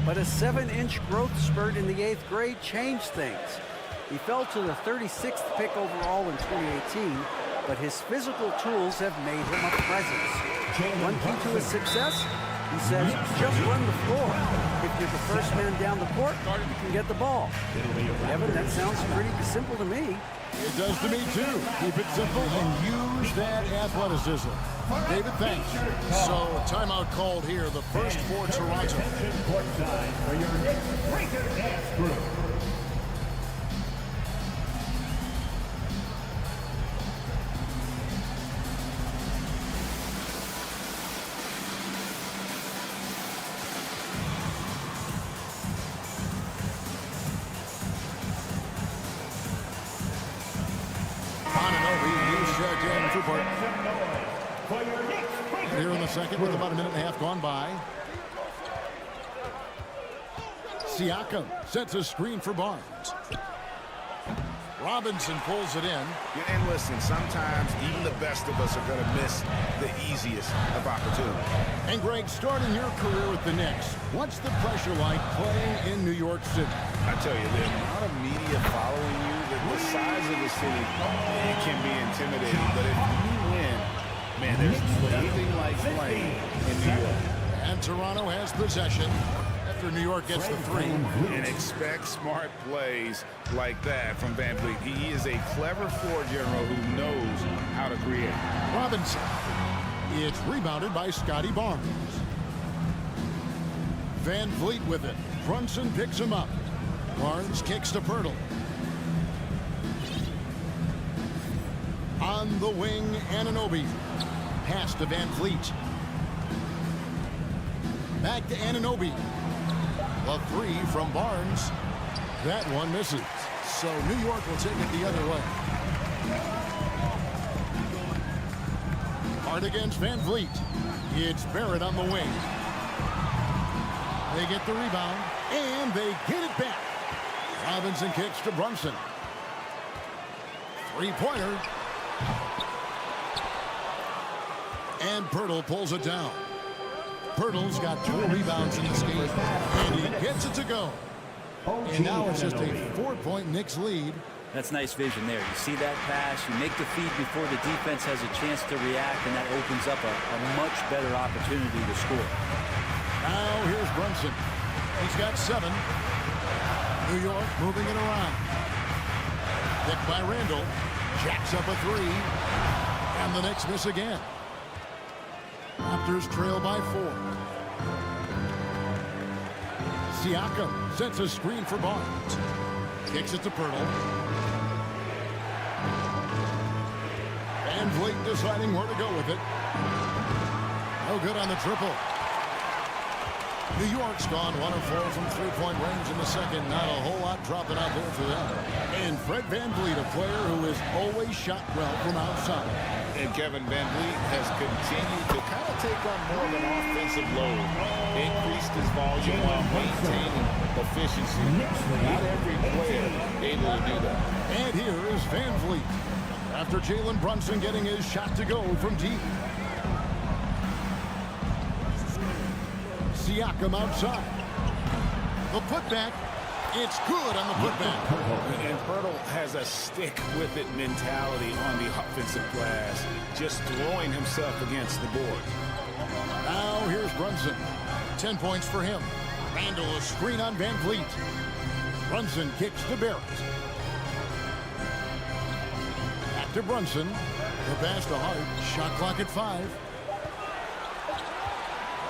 but a 7-inch growth spurt in the 8th grade changed things. He fell to the 36th pick overall in 2018, but his physical tools have made him a presence. One key to his success, he says, just run the floor. If you're the first man down the court, you can get the ball. Kevin, that sounds pretty simple to me. It does to me, too. Keep it simple and use that athleticism. David, thanks. So, timeout called here, the first for Toronto. Courtside for your Knicks Breaker Dance Crew. Here in the second with about a minute and a half gone by. Siakam sets a screen for Barnes. Robinson pulls it in. And listen, sometimes even the best of us are going to miss the easiest of opportunities. And Greg, starting your career with the Knicks, what's the pressure like playing in New York City? I tell you, the amount of media following you, the size of the city, it can be intimidating. But if you win, Man, there's nothing like playing in New York. And Toronto has possession after New York gets the 3. And expect smart plays like that from Van Vliet. He is a clever floor general who knows how to create. Robinson. It's rebounded by Scotty Barnes. Van Vliet with it. Brunson picks him up. Barnes kicks to Pirtle. On the wing, Anunoby. Pass to Van Vliet. Back to Anunoby. A 3 from Barnes. That one misses. So New York will take it the other way. Hard against Van Vliet. It's Barrett on the wing. They get the rebound, and they get it back. Robinson kicks to Brunson. Three-pointer. And Pirtle pulls it down. Pirtle's got 4 rebounds in this game, and he gets it to go. And now it's just a 4-point Knicks lead. That's nice vision there. You see that pass, you make the feed before the defense has a chance to react, and that opens up a much better opportunity to score. Now here's Brunson. He's got 7. New York moving it around. Picked by Randall. Jacks up a 3. And the Knicks miss again. Raptors trail by 4. Siakam sets a screen for Barnes. Kicks it to Pirtle. Van Vliet deciding where to go with it. No good on the triple. New York's gone 1 of 4 from 3-point range in the second. Not a whole lot dropping out there for them. And Fred Van Vliet, a player who has always shot well from outside. And Kevin Van Vliet has continued to kind of take on more of an offensive load. Increased his volume while maintaining efficiency. Not every player able to do that. And here is Van Vliet. After Jalen Brunson getting his shot to go from deep. Siakam outside. The putback. It's good on the putback. And Pirtle has a stick-with-it mentality on the offensive glass, just throwing himself against the board. Now here's Brunson. 10 points for him. Randall a screen on Van Vliet. Brunson kicks to Barrett. Back to Brunson. The pass to Hart. Shot clock at 5.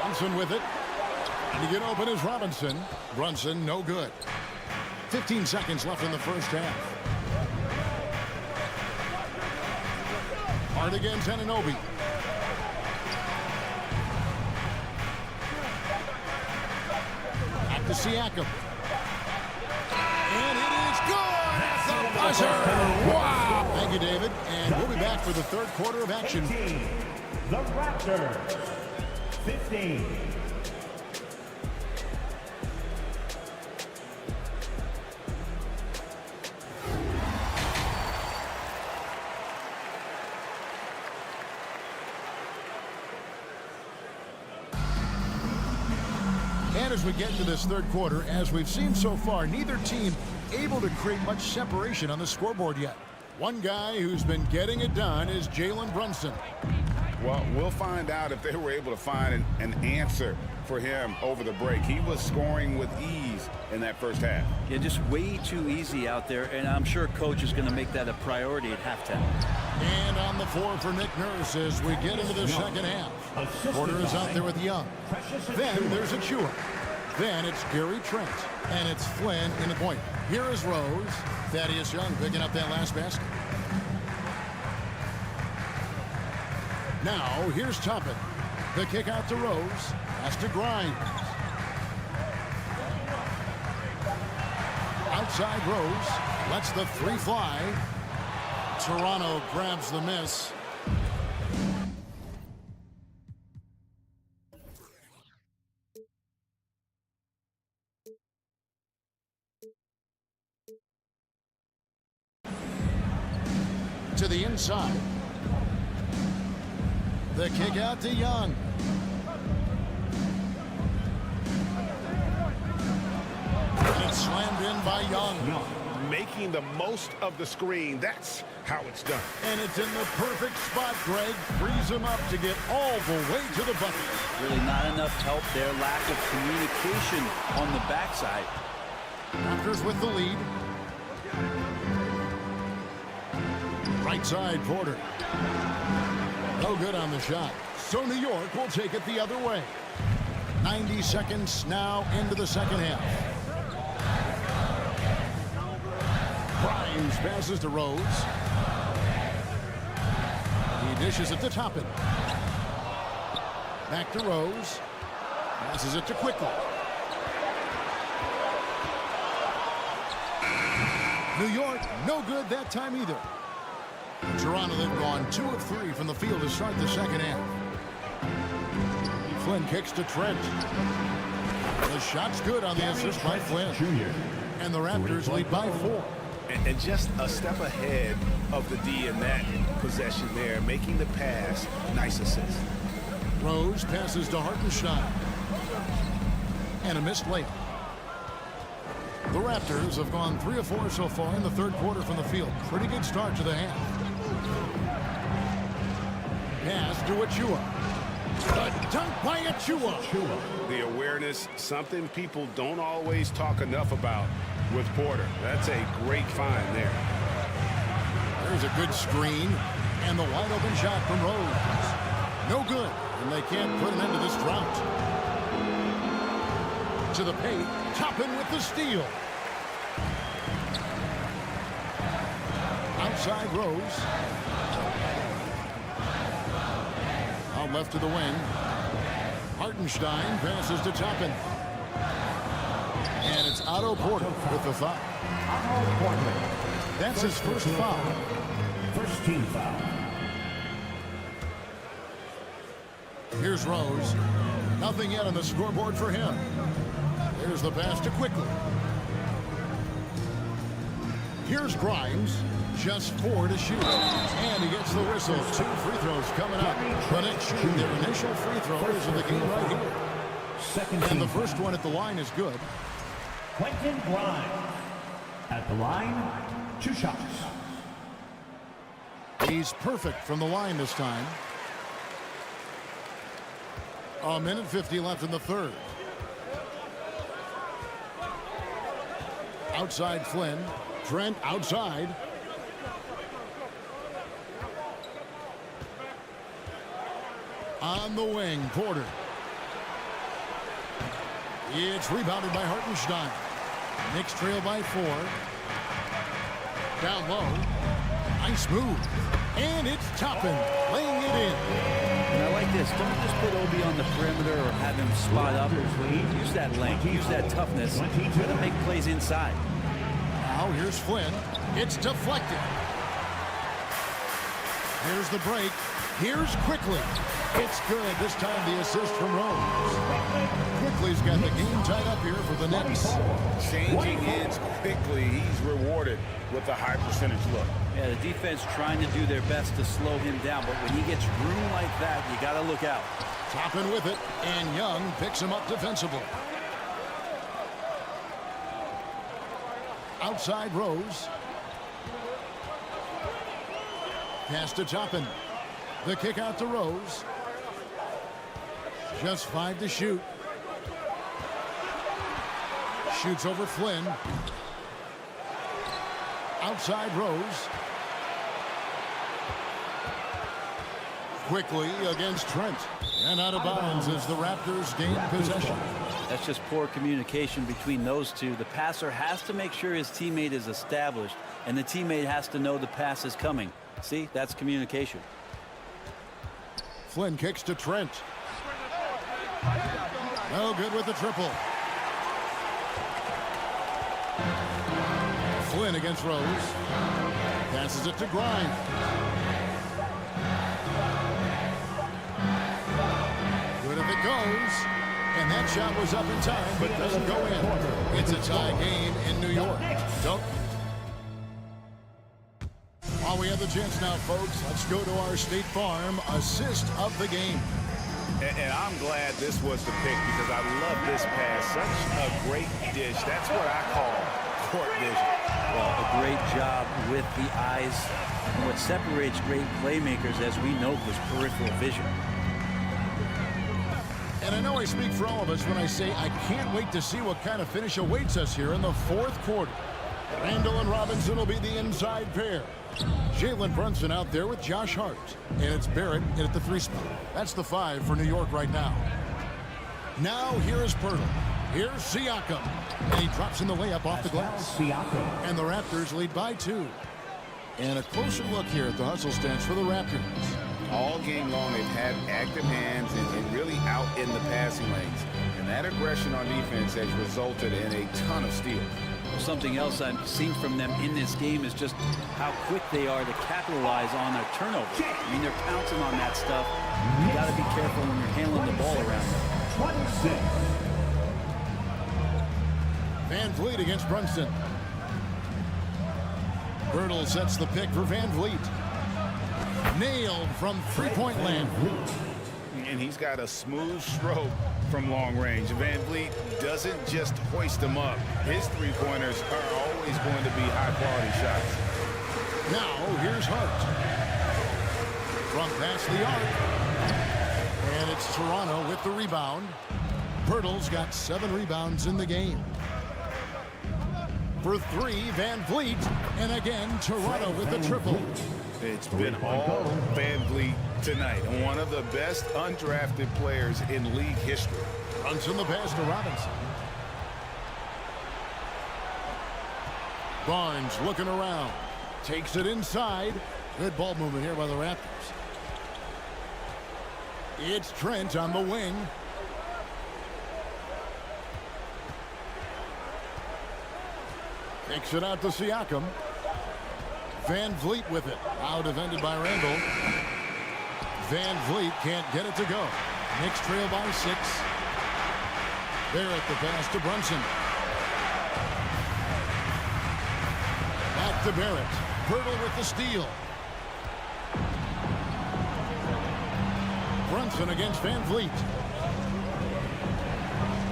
Brunson with it. And to get open is Robinson. Brunson no good. 15 seconds left in the first half. Hard against Anunoby. Back to Siakam. And it is good at the buzzer. Wow. Thank you, David. And we'll be back for the third quarter of action. 15, the Raptors. 15. And as we get into this third quarter, as we've seen so far, neither team able to create much separation on the scoreboard yet. One guy who's been getting it done is Jalen Brunson. Well, we'll find out if they were able to find an answer for him over the break. He was scoring with ease in that first half. Yeah, just way too easy out there, and I'm sure coach is going to make that a priority at halftime. And on the floor for Nick Nurse as we get into the second half. Porter is out there with Young. Then there's Achua. Then it's Gary Trent. And it's Flynn in the point. Here is Rose. Thaddeus Young picking up that last basket. Now here's Toppin. The kick out to Rose. Pass to Grimes. Outside Rose. Lets the 3 fly. Toronto grabs the miss. To the inside. The kick out to Young. And it's slammed in by Young. making the most of the screen. That's how it's done. And it's in the perfect spot, Greg. Frees him up to get all the way to the bucket. Really not enough help there. Lack of communication on the backside. Raptors with the lead. Right side, Porter. No good on the shot. So New York will take it the other way. 90 seconds now into the second half. Grimes passes to Rose. He dishes it to Toppin. Back to Rose. Passes it to Quickly. New York, no good that time either. Toronto, they've gone 2 of 3 from the field to start the second half. Flynn kicks to Trent. The shot's good on the assist by Flynn. And the Raptors lead by 4. And just a step ahead of the D in that possession there, making the pass. Nice assist. Rose passes to Hartenstein. And a missed layup. The Raptors have gone 3 of 4 so far in the third quarter from the field. Pretty good start to the half. Pass to Achua. The dunk by Achua. The awareness, something people don't always talk enough about with Porter. That's a great find there. There's a good screen. And the wide open shot from Rose. No good. And they can't put an end to this drought. To the paint. Toppin with the steal. Outside Rose. Out left to the wing. Hartenstein passes to Toppin. And it's Otto Porter with the foul. That's his first foul. First team foul. Here's Rose. Nothing yet on the scoreboard for him. There's the pass to Quickly. Here's Grimes. Just 4 to shoot. And he gets the whistle. 2 free throws coming up. The Knicks shooting their initial free throws of the game right here. And the first one at the line is good. Quentin Grimes at the line, 2 shots. He's perfect from the line this time. 1:50 left in the third. Outside Flynn. Trent outside. On the wing, Porter. It's rebounded by Hartenstein. Knicks trail by 4. Down low. Nice move. And it's Toppin, laying it in. And I like this. Don't just put Obi on the perimeter or have him spot up. Use that length. Use that toughness to make plays inside. Now here's Flynn. It's deflected. Here's the break. Here's Quickly. It's good. This time the assist from Rose. Quickly's got the game tied up here for the Knicks. Changing ends quickly. He's rewarded with a high percentage look. Yeah, the defense trying to do their best to slow him down, but when he gets room like that, you got to look out. Toppin with it, and Young picks him up defensively. Outside Rose. Pass to Toppin. The kick out to Rose. Just 5 to shoot. Shoots over Flynn. Outside Rose. Quickly against Trent. And out of bounds as the Raptors gain possession. That's just poor communication between those two. The passer has to make sure his teammate is established, and the teammate has to know the pass is coming. See, that's communication. Flynn kicks to Trent. No good with the triple. Flynn against Rose. Passes it to Grimes. Good if it goes. And that shot was up in time, but doesn't go in. It's a tie game in New York. Don't. While we have the chance now, folks, let's go to our State Farm assist of the game. And I'm glad this was the pick because I love this pass. Such a great dish. That's what I call court vision. Well, a great job with the eyes. And what separates great playmakers, as we know, was peripheral vision. And I know I speak for all of us when I say I can't wait to see what kind of finish awaits us here in the fourth quarter. Randall and Robinson will be the inside pair. Jalen Brunson out there with Josh Hart. And it's Barrett in at the 3 spot. That's the 5 for New York right now. Now here is Pirtle. Here's Siakam. And he drops in the layup off the glass. And the Raptors lead by 2. And a closer look here at the hustle stance for the Raptors. All game long, they've had active hands and really out in the passing lanes. And that aggression on defense has resulted in a ton of steals. Something else I've seen from them in this game is just how quick they are to capitalize on their turnovers. I mean, they're pouncing on that stuff. You got to be careful when you're handling the ball around them. 26. Van Vliet against Brunson. Birtle sets the pick for Van Vliet. Nailed from three-point land. And he's got a smooth stroke from long range. Van Vliet doesn't just hoist them up. His three-pointers are always going to be high-quality shots. Now, here's Hart. From past the arc. And it's Toronto with the rebound. Pirtle's got 7 rebounds in the game. For 3, Van Vliet. And again, Toronto with the triple. It's been all Van Vliet tonight. One of the best undrafted players in league history. Brunson the pass to Robinson. Barnes looking around. Takes it inside. Good ball movement here by the Raptors. It's Trent on the wing. Takes it out to Siakam. Van Vliet with it. Out defended by Randall. Van Vliet can't get it to go. Knicks trail by 6. Barrett the pass to Brunson. Back to Barrett. Pirtle with the steal. Brunson against Van Vliet.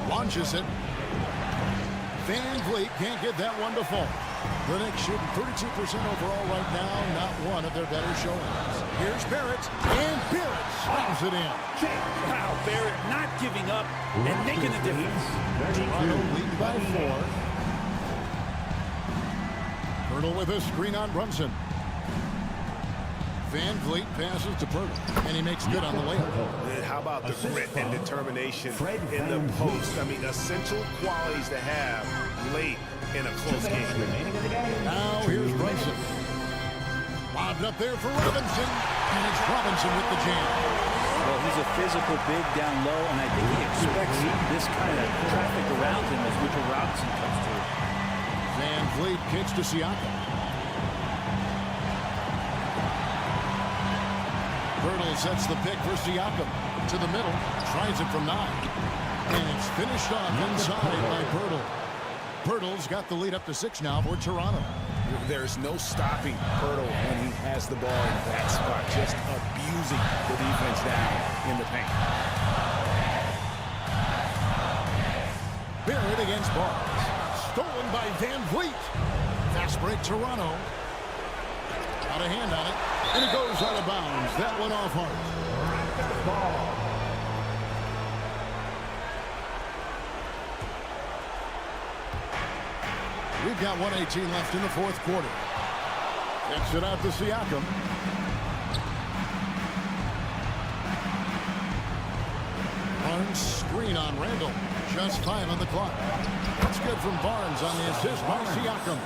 Launches it. Van Vliet can't get that one to fall. The Knicks shooting 32% overall right now. Not one of their better showings. Here's Barrett. And Barrett slams it in. Wow, Barrett not giving up and making a difference. Toronto lead by 4. Pirtle with a screen on Brunson. Van Vliet passes to Pirtle, and he makes good on the layup. How about the grit and determination in the post? I mean, essential qualities to have late in a close game. Now here's Brunson. Lobbed up there for Robinson, and it's Robinson with the jam. Well, he's a physical big down low, and I think he expects this kind of traffic around him as Mitchell Robinson comes through. Van Vliet kicks to Siakam. Pirtle sets the pick for Siakam. To the middle. Tries it from 9. And it's finished off inside by Pirtle. Pirtle's got the lead up to 6 now for Toronto. There's no stopping Pirtle when he has the ball in that spot. Just abusing the defense down in the paint. Barrett against Barnes. Stolen by Van Vliet. Fast break Toronto. Got a hand on it. And it goes out of bounds. That one off Hart. We've got 1:18 left in the fourth quarter. Kicks it out to Siakam. Barnes screen on Randall. Just 5 on the clock. That's good from Barnes on the assist by Siakam.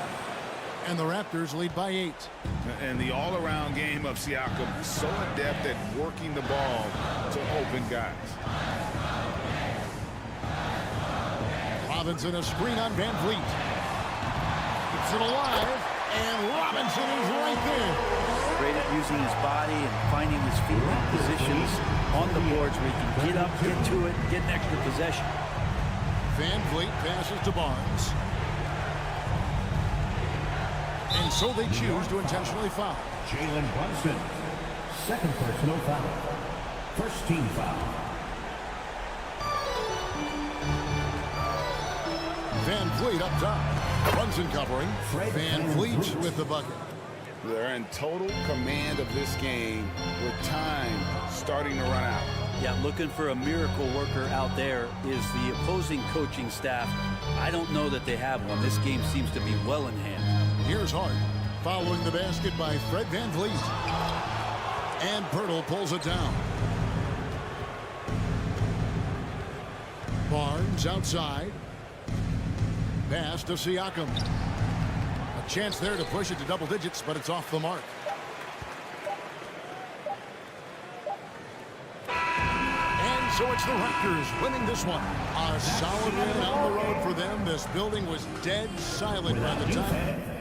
And the Raptors lead by 8. And the all-around game of Siakam, so adept at working the ball to open guys. Robinson a screen on Van Vliet. Keeps it alive, and Robinson is right there. Great at using his body and finding his feet in positions on the boards where he can get up, get to it, get an extra possession. Van Vliet passes to Barnes. And so they choose to intentionally foul. Jalen Brunson, second personal foul. First team foul. Van Vliet up top. Brunson covering. Van Vliet with the bucket. They're in total command of this game with time starting to run out. Yeah, looking for a miracle worker out there is the opposing coaching staff. I don't know that they have one. This game seems to be well in hand. Here's Hart, following the basket by Fred Van Vliet. And Pirtle pulls it down. Barnes outside. Pass to Siakam. A chance there to push it to double digits, but it's off the mark. And so it's the Raptors winning this one. A solid win on the road for them. This building was dead silent by the time.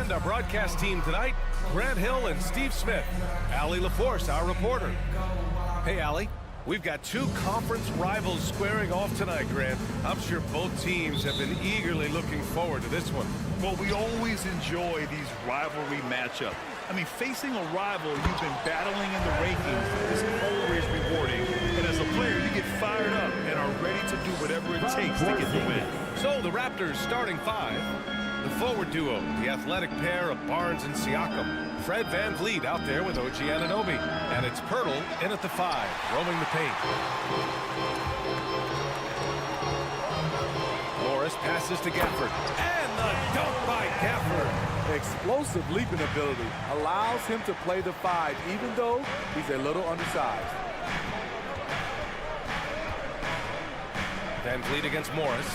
And our broadcast team tonight, Grant Hill and Steve Smith. Allie LaForce, our reporter. Hey, Allie. We've got two conference rivals squaring off tonight, Grant. I'm sure both teams have been eagerly looking forward to this one. Well, we always enjoy these rivalry matchups. I mean, facing a rival you've been battling in the rankings is always rewarding. And as a player, you get fired up and are ready to do whatever it takes to get the win. So the Raptors starting five. The forward duo, the athletic pair of Barnes and Siakam. Fred VanVleet out there with OG Anunoby. And it's Pirtle in at the 5, roaming the paint. Morris passes to Gafford. And the dunk by Gafford. Explosive leaping ability allows him to play the 5, even though he's a little undersized. VanVleet against Morris.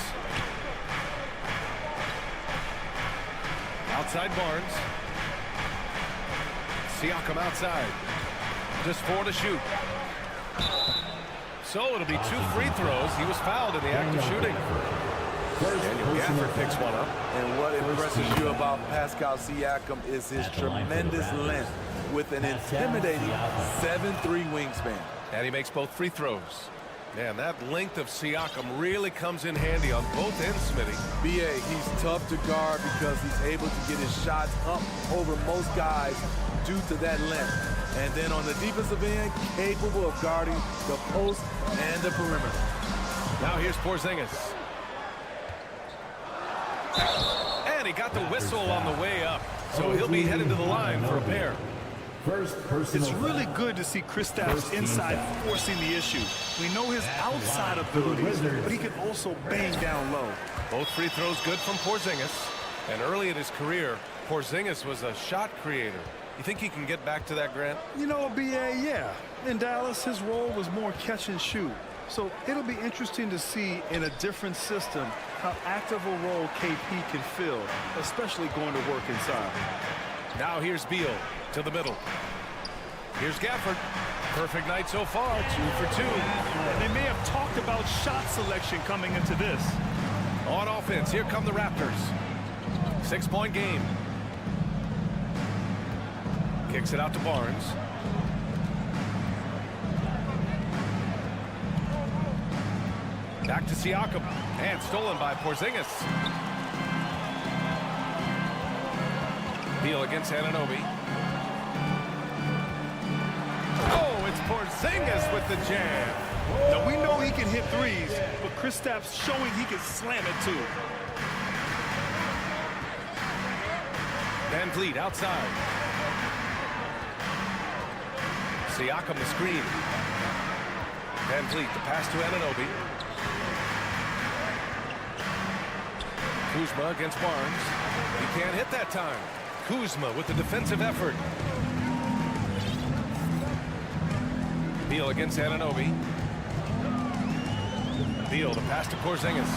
Outside Barnes. Siakam outside. Just 4 to shoot. So it'll be 2 free throws. He was fouled in the act of shooting. Daniel Gafford picks one up. And what impresses you about Pascal Siakam is his tremendous length with an intimidating 7'3" wingspan. And he makes both free throws. Man, that length of Siakam really comes in handy on both ends, Smitty. B.A., he's tough to guard because he's able to get his shots up over most guys due to that length. And then on the defensive end, capable of guarding the post and the perimeter. Now here's Porzingis. And he got the whistle on the way up. So he'll be headed to the line for a pair. It's really good to see Kristaps inside forcing the issue. We know his outside abilities, but he can also bang down low. Both free throws good from Porzingis. And early in his career, Porzingis was a shot creator. You think he can get back to that, Grant? You know, B.A., yeah. In Dallas, his role was more catch and shoot. So it'll be interesting to see in a different system how active a role KP can fill, especially going to work inside. Now here's Beal to the middle. Here's Gafford. Perfect night so far, 2 for 2. And they may have talked about shot selection coming into this. On offense, here come the Raptors. 6-point game. Kicks it out to Barnes. Back to Siakam. And stolen by Porzingis. Beal against Anunoby. Oh, it's Porzingis with the jam. Now, we know he can hit threes, but Kristaps showing he can slam it too. VanVleet outside. Siakam the screen. VanVleet the pass to Anunoby. Kuzma against Barnes. He can't hit that time. Kuzma with the defensive effort. Beal against Anunoby. Beal the pass to Porzingis.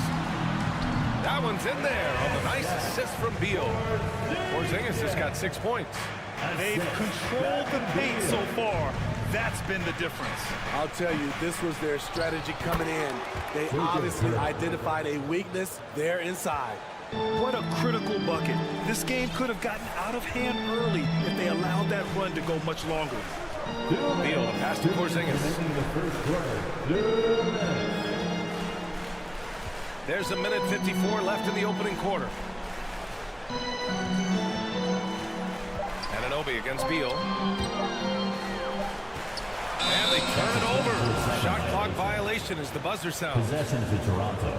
That one's in there on the nice assist from Beal. Porzingis has got 6 points. They've controlled the paint so far. That's been the difference. I'll tell you, this was their strategy coming in. They obviously identified a weakness there inside. What a critical bucket. This game could have gotten out of hand early if they allowed that run to go much longer. Beal, the pass to Porzingis. There's 1:54 left in the opening quarter. Anunoby against Beal. And they turn it over. Shot clock violation as the buzzer sounds. Possession to Toronto.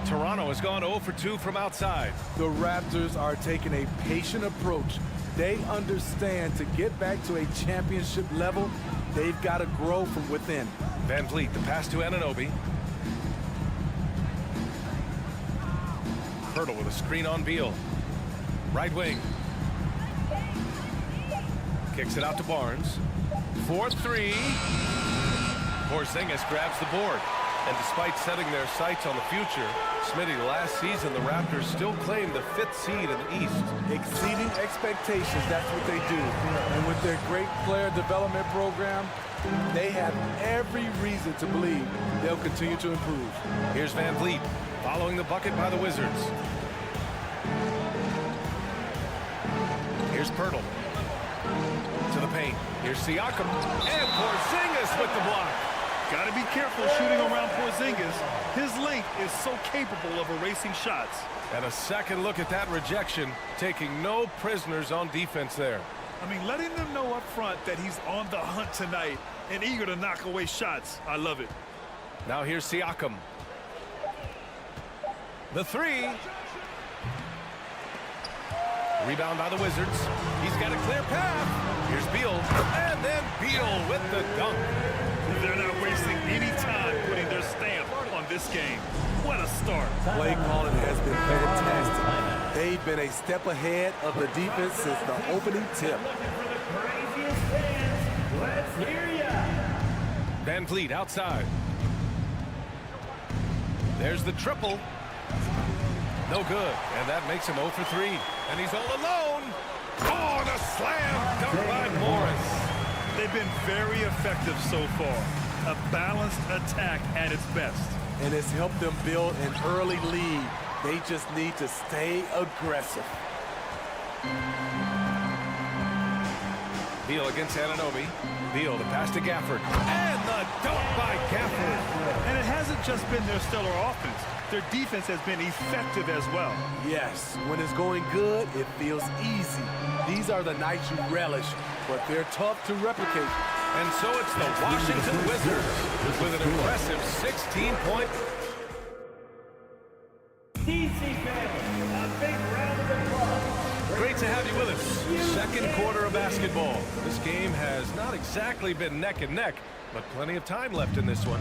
Toronto has gone 0 for 2 from outside. The Raptors are taking a patient approach. They understand to get back to a championship level, they've got to grow from within. VanVleet, the pass to Anunoby. Pirtle with a screen on Beal. Right wing. Kicks it out to Barnes. 4-3. Porzingis grabs the board. And despite setting their sights on the future, Smitty, last season the Raptors still claimed the 5th seed in the East. Exceeding expectations, that's what they do. And with their great player development program, they have every reason to believe they'll continue to improve. Here's Van Vliet following the bucket by the Wizards. Here's Pirtle to the paint. Here's Siakam and Porzingis with the block. Got to be careful shooting around Porzingis. His length is so capable of erasing shots. And a second look at that rejection, taking no prisoners on defense there. I mean, letting them know up front that he's on the hunt tonight and eager to knock away shots. I love it. Now here's Siakam. The three. Rebound by the Wizards. He's got a clear path. Here's Beal. And then Beal with the dunk. They're not wasting any time putting their stamp on this game. What a start. Play calling has been fantastic. They've been a step ahead of the defense since the opening tip. Let's hear ya. Van Vliet outside. There's the triple. No good. And that makes him 0 for 3. And he's all alone. Oh, the slam dunk by Morris. They've been very effective so far. A balanced attack at its best. And it's helped them build an early lead. They just need to stay aggressive. Beal against Anunoby. Beal, the pass to Gafford. And the dunk by Gafford. And it hasn't just been their stellar offense. Their defense has been effective as well. Yes, when it's going good, it feels easy. These are the nights you relish, but they're tough to replicate. And so it's the Washington Wizards with an impressive 16-point. DC family, a big round of applause. Great to have you with us. Second quarter of basketball. This game has not exactly been neck and neck, but plenty of time left in this one.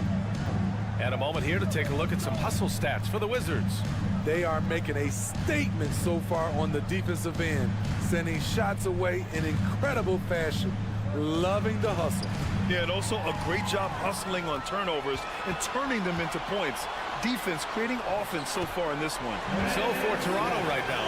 And a moment here to take a look at some hustle stats for the Wizards. They are making a statement so far on the defensive end, sending shots away in incredible fashion. Loving the hustle. Yeah, and also a great job hustling on turnovers and turning them into points. Defense creating offense so far in this one. So for Toronto right now,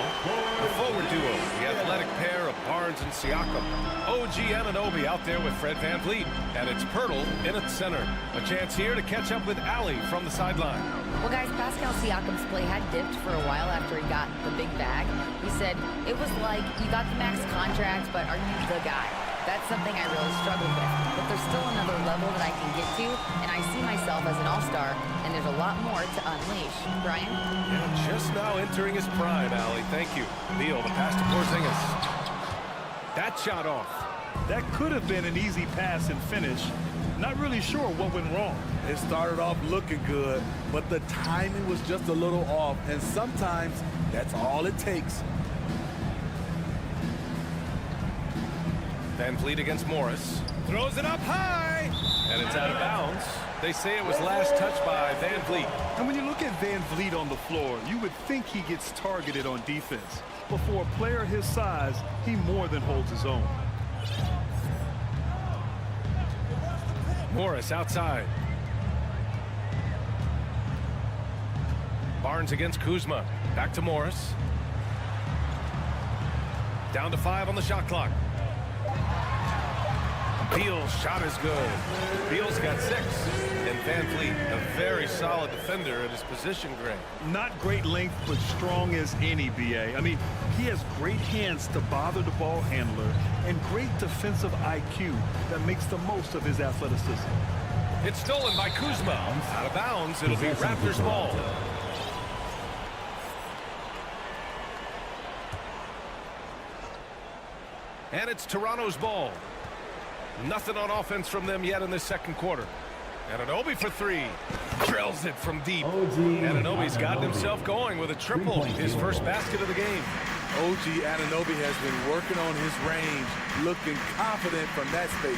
the forward duo, the athletic pair of Barnes and Siakam. OG Anunoby out there with Fred Van Vliet, and it's Pirtle in at center. A chance here to catch up with Allie from the sideline. Well, guys, Pascal Siakam's play had dipped for a while after he got the big bag. He said, it was like, you got the max contract, but are you the guy? That's something I really struggled with. But there's still another level that I can get to, and I see myself as an all-star, and there's a lot more to unleash. Brian? Yeah, just now entering his prime, Allie. Thank you. Beal, the pass to Porzingis. That shot off. That could have been an easy pass and finish. Not really sure what went wrong. It started off looking good, but the timing was just a little off, and sometimes that's all it takes. Van Vliet against Morris. Throws it up high, and it's out of bounds. They say it was last touched by Van Vliet. And when you look at Van Vliet on the floor, you would think he gets targeted on defense. But for a player his size, he more than holds his own. Morris outside. Barnes against Kuzma. Back to Morris. Down to 5 on the shot clock. Beal's shot is good. Beal's got 6. And Van Vliet, a very solid defender at his position, Greg. Not great length, but strong as any, B.A. I mean, he has great hands to bother the ball handler and great defensive IQ that makes the most of his athleticism. It's stolen by Kuzma. Out of bounds, it'll be Raptors ball. And it's Toronto's ball. Nothing on offense from them yet in this second quarter. Anunoby for 3. Drills it from deep. Anunoby's gotten himself going with a triple. His first basket of the game. OG Anunoby has been working on his range, looking confident from that space.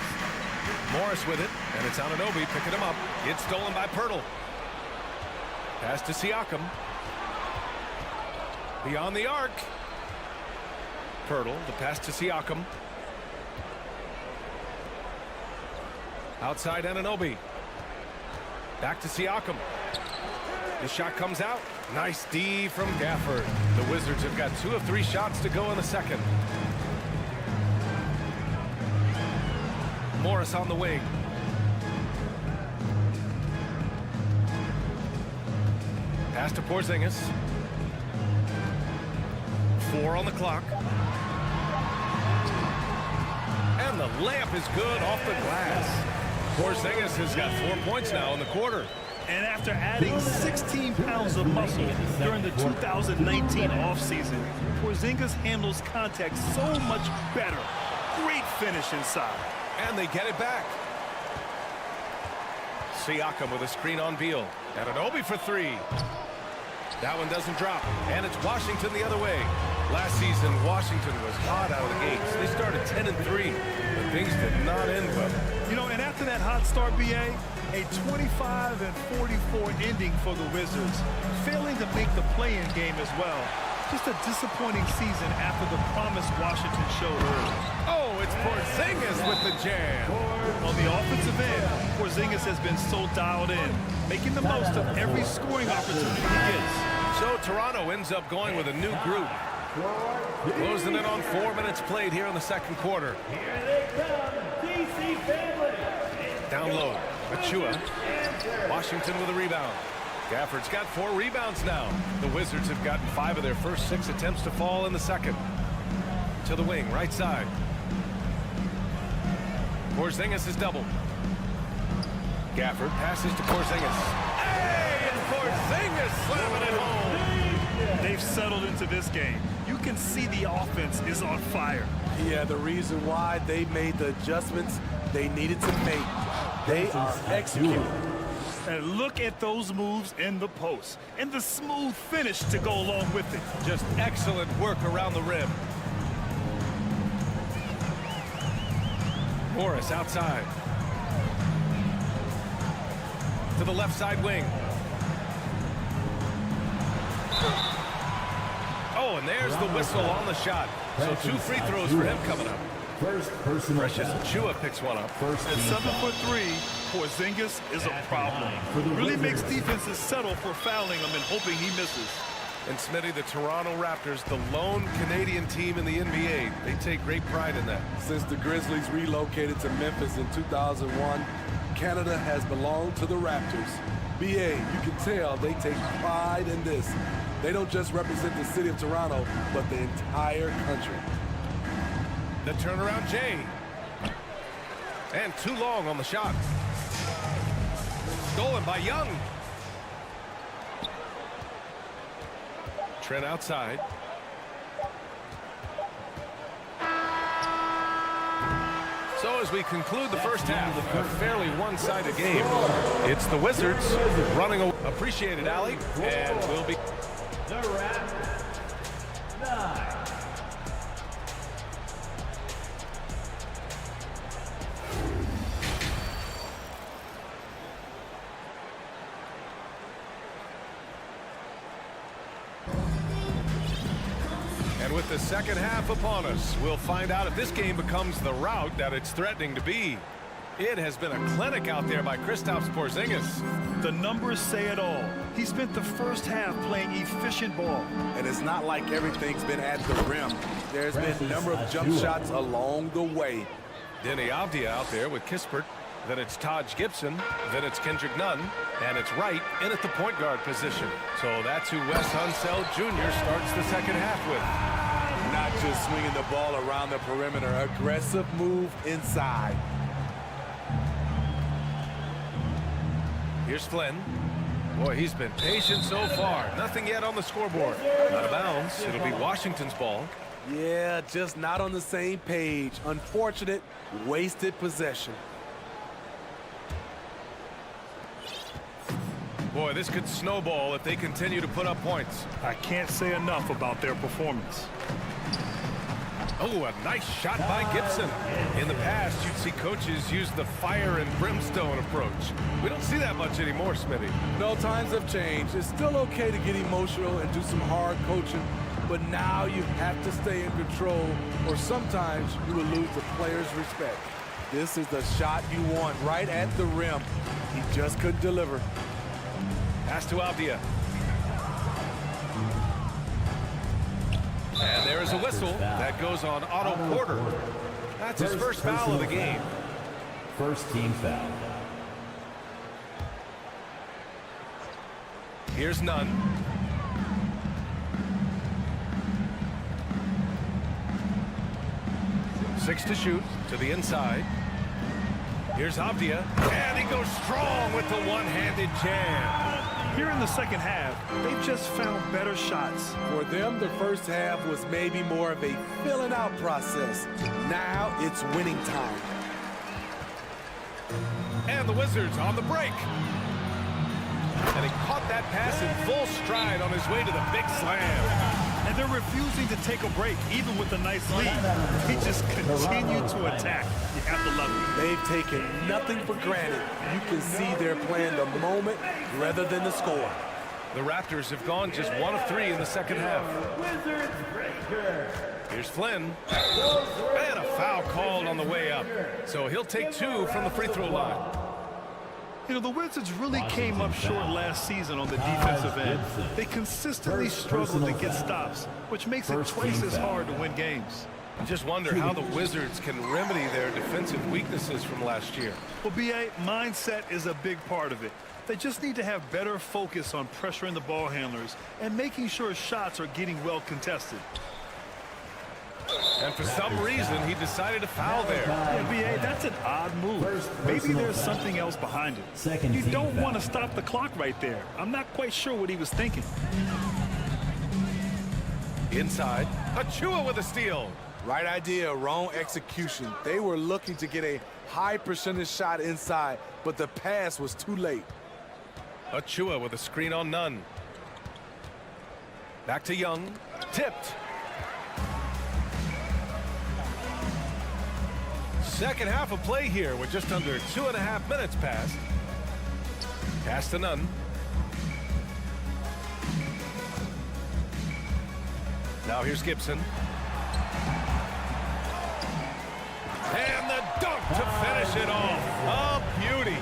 Morris with it, and it's Anunoby picking him up. It's stolen by Pirtle. Pass to Siakam. Beyond the arc. Pirtle, the pass to Siakam. Outside Anunoby. Back to Siakam. The shot comes out. Nice D from Gafford. The Wizards have got 2 of 3 shots to go in the second. Morris on the wing. Pass to Porzingis. 4 on the clock. And the layup is good off the glass. Porzingis has got 4 points now in the quarter. And after adding 16 pounds of muscle during the 2019 offseason, Porzingis handles contact so much better. Great finish inside. And they get it back. Siakam with a screen on Beal. And an Obi for 3. That one doesn't drop. And it's Washington the other way. Last season, Washington was hot out of the gates. They started 10-3, but things did not end well. You know, and after that hot start, B.A., a 25-44 ending for the Wizards, failing to make the play-in game as well. Just a disappointing season after the promise Washington showed early. Oh, it's Porzingis with the jam. On the offensive end, Porzingis has been so dialed in, making the most of every scoring opportunity he gets. So Toronto ends up going with a new group. Closing in on 4 minutes played here in the second quarter. Here they come, DC family. Down low, Achua. Washington with a rebound. Gafford's got 4 rebounds now. The Wizards have gotten 5 of their first 6 attempts to fall in the second. To the wing, right side. Porzingis is doubled. Gafford passes to Porzingis. Hey, and Porzingis slamming it home. They've settled into this game. You can see the offense is on fire. Yeah, the reason why they made the adjustments they needed to make. They are executing. And look at those moves in the post and the smooth finish to go along with it. Just excellent work around the rim. Morris outside. To the left side wing. Oh, and there's the whistle on the shot. So 2 free throws for him coming up. Precious Achua picks one up. At 7'3", Porzingis is a problem. Really makes defenses settle for fouling him and hoping he misses. And Smitty, the Toronto Raptors, the lone Canadian team in the NBA. They take great pride in that. Since the Grizzlies relocated to Memphis in 2001, Canada has belonged to the Raptors. B.A., you can tell they take pride in this. They don't just represent the city of Toronto, but the entire country. The turnaround Jay. And too long on the shot. Stolen by Young. Trent outside. So as we conclude the first half, a fairly one-sided game. It's the Wizards running away. Appreciate it, Allie. And we'll be... The Raptors, 9. And with the second half upon us, we'll find out if this game becomes the rout that it's threatening to be. It has been a clinic out there by Kristaps Porzingis. The numbers say it all. He spent the first half playing efficient ball. And it's not like everything's been at the rim. There's been a number of jump shots along the way. Denny Avdia out there with Kispert. Then it's Taj Gibson. Then it's Kendrick Nunn. And it's Wright in at the point guard position. So that's who Wes Unseld Jr. starts the second half with. Not just swinging the ball around the perimeter. Aggressive move inside. Here's Flynn. Boy, he's been patient so far. Nothing yet on the scoreboard. Out of bounds. It'll be Washington's ball. Yeah, just not on the same page. Unfortunate, wasted possession. Boy, this could snowball if they continue to put up points. I can't say enough about their performance. Oh, a nice shot by Gibson. In the past, you'd see coaches use the fire and brimstone approach. We don't see that much anymore, Smitty. No, times have changed. It's still okay to get emotional and do some hard coaching, but now you have to stay in control, or sometimes you will lose the player's respect. This is the shot you want right at the rim. He just couldn't deliver. Pass to Avdia. And there is a whistle that goes on Otto Porter. That's his first foul of the game. First team foul. Here's Nunn. Six to shoot to the inside. Here's Avdia, and he goes strong with the one-handed jam. Here in the second half, they've just found better shots. For them, the first half was maybe more of a filling out process. Now it's winning time. And the Wizards on the break. And he caught that pass in full stride on his way to the big slam. And they're refusing to take a break, even with a nice lead. They just continue to attack. You have to love it. They've taken nothing for granted. You can see they're playing the moment rather than the score. The Raptors have gone just 1 of 3 in the second half. Here's Flynn. And a foul called on the way up. So he'll take 2 from the free throw line. You know, the Wizards really came up short last season on the defensive end. They consistently struggle to get stops, which makes it twice as hard to win games. I just wonder how the Wizards can remedy their defensive weaknesses from last year. Well, B.I., mindset is a big part of it. They just need to have better focus on pressuring the ball handlers and making sure shots are getting well contested. And for some reason, he decided to foul there. Yeah, B.A., that's an odd move. Maybe there's something else behind it. You don't want to stop the clock right there. I'm not quite sure what he was thinking. Inside, Achua with a steal. Right idea, wrong execution. They were looking to get a high percentage shot inside, but the pass was too late. Achua with a screen on Nunn. Back to Young. Tipped. Second half of play here with just under 2.5 minutes passed. Pass to Nunn. Now here's Gibson. And the dunk to finish it off. A beauty.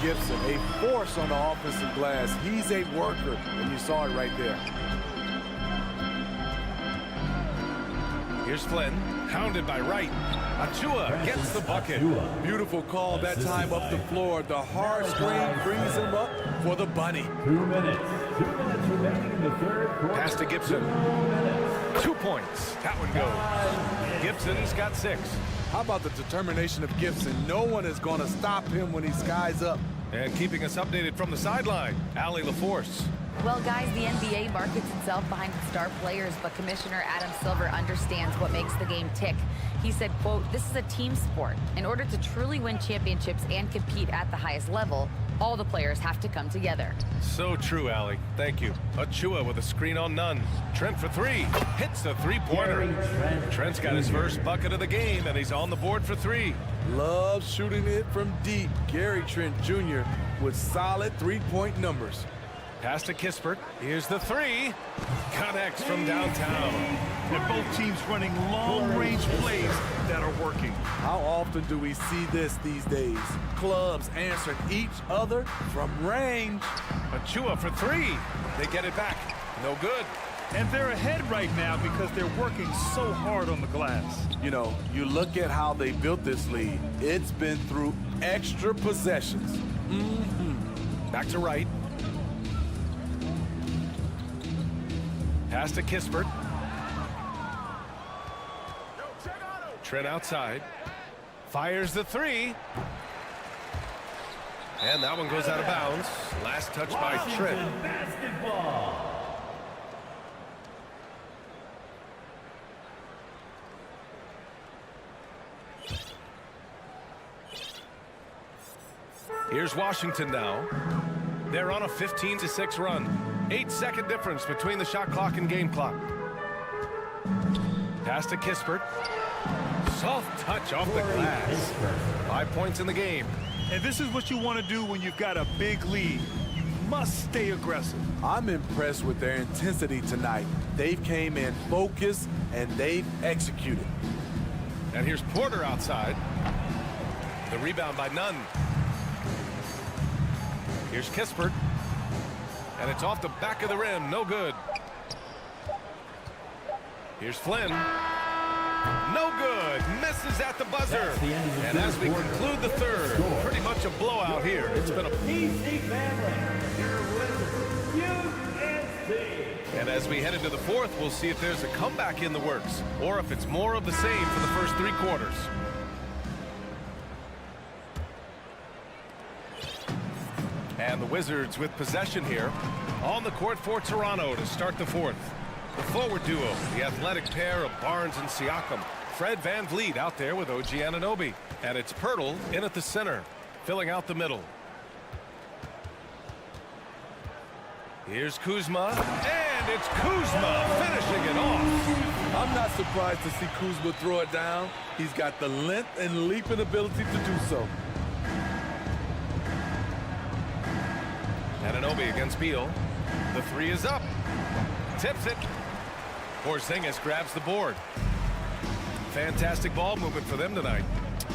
Gibson, a force on the offensive glass. He's a worker, and you saw it right there. Here's Flynn, hounded by Wright. Achua gets the bucket. Beautiful call that time up the floor. The hard screen frees him up for the bunny. 2 minutes. 2 minutes remaining in the third quarter. Pass to Gibson. 2 points. That one goes. Gibson's got 6. How about the determination of Gibson? No one is going to stop him when he skies up. And keeping us updated from the sideline, Allie LaForce. Well, guys, the NBA markets itself behind its star players, but Commissioner Adam Silver understands what makes the game tick. He said, quote, "This is a team sport. In order to truly win championships and compete at the highest level, all the players have to come together." So true, Allie. Thank you. Achua with a screen on Nunn. Trent for 3. Hits the three-pointer. Trent's got his first bucket of the game, and he's on the board for 3. Loves shooting it from deep. Gary Trent Jr. with solid three-point numbers. Pass to Kispert. Here's the 3. Connects from downtown. And both teams running long-range plays that are working. How often do we see this these days? Clubs answering each other from range. Achua for 3. They get it back. No good. And they're ahead right now because they're working so hard on the glass. You know, you look at how they built this lead. It's been through extra possessions. Back to Wright. Pass to Kispert. Trent outside. Fires the 3. And that one goes out of bounds. Last touch by Trent. Basketball. Here's Washington now. They're on a 15-6 run. 8-second difference between the shot clock and game clock. Pass to Kispert. Soft touch off the glass. 5 points in the game. And this is what you want to do when you've got a big lead. You must stay aggressive. I'm impressed with their intensity tonight. They've came in focused and they've executed. And here's Porter outside. The rebound by Nunn. Here's Kispert. And it's off the back of the rim. No good. Here's Flynn. No good. Misses at the buzzer. And as we conclude the third, pretty much a blowout here. It's been a... DC family, your Wizzards, And as we head into the fourth, we'll see if there's a comeback in the works or if it's more of the same for the first 3 quarters. And the Wizards with possession here on the court for Toronto to start the fourth. The forward duo, the athletic pair of Barnes and Siakam. Fred VanVleet out there with OG Anunoby. And it's Pirtle in at the center, filling out the middle. Here's Kuzma, and it's Kuzma finishing it off. I'm not surprised to see Kuzma throw it down. He's got the length and leaping ability to do so. Anunoby against Beal. The 3 is up. Tips it. Porzingis grabs the board. Fantastic ball movement for them tonight.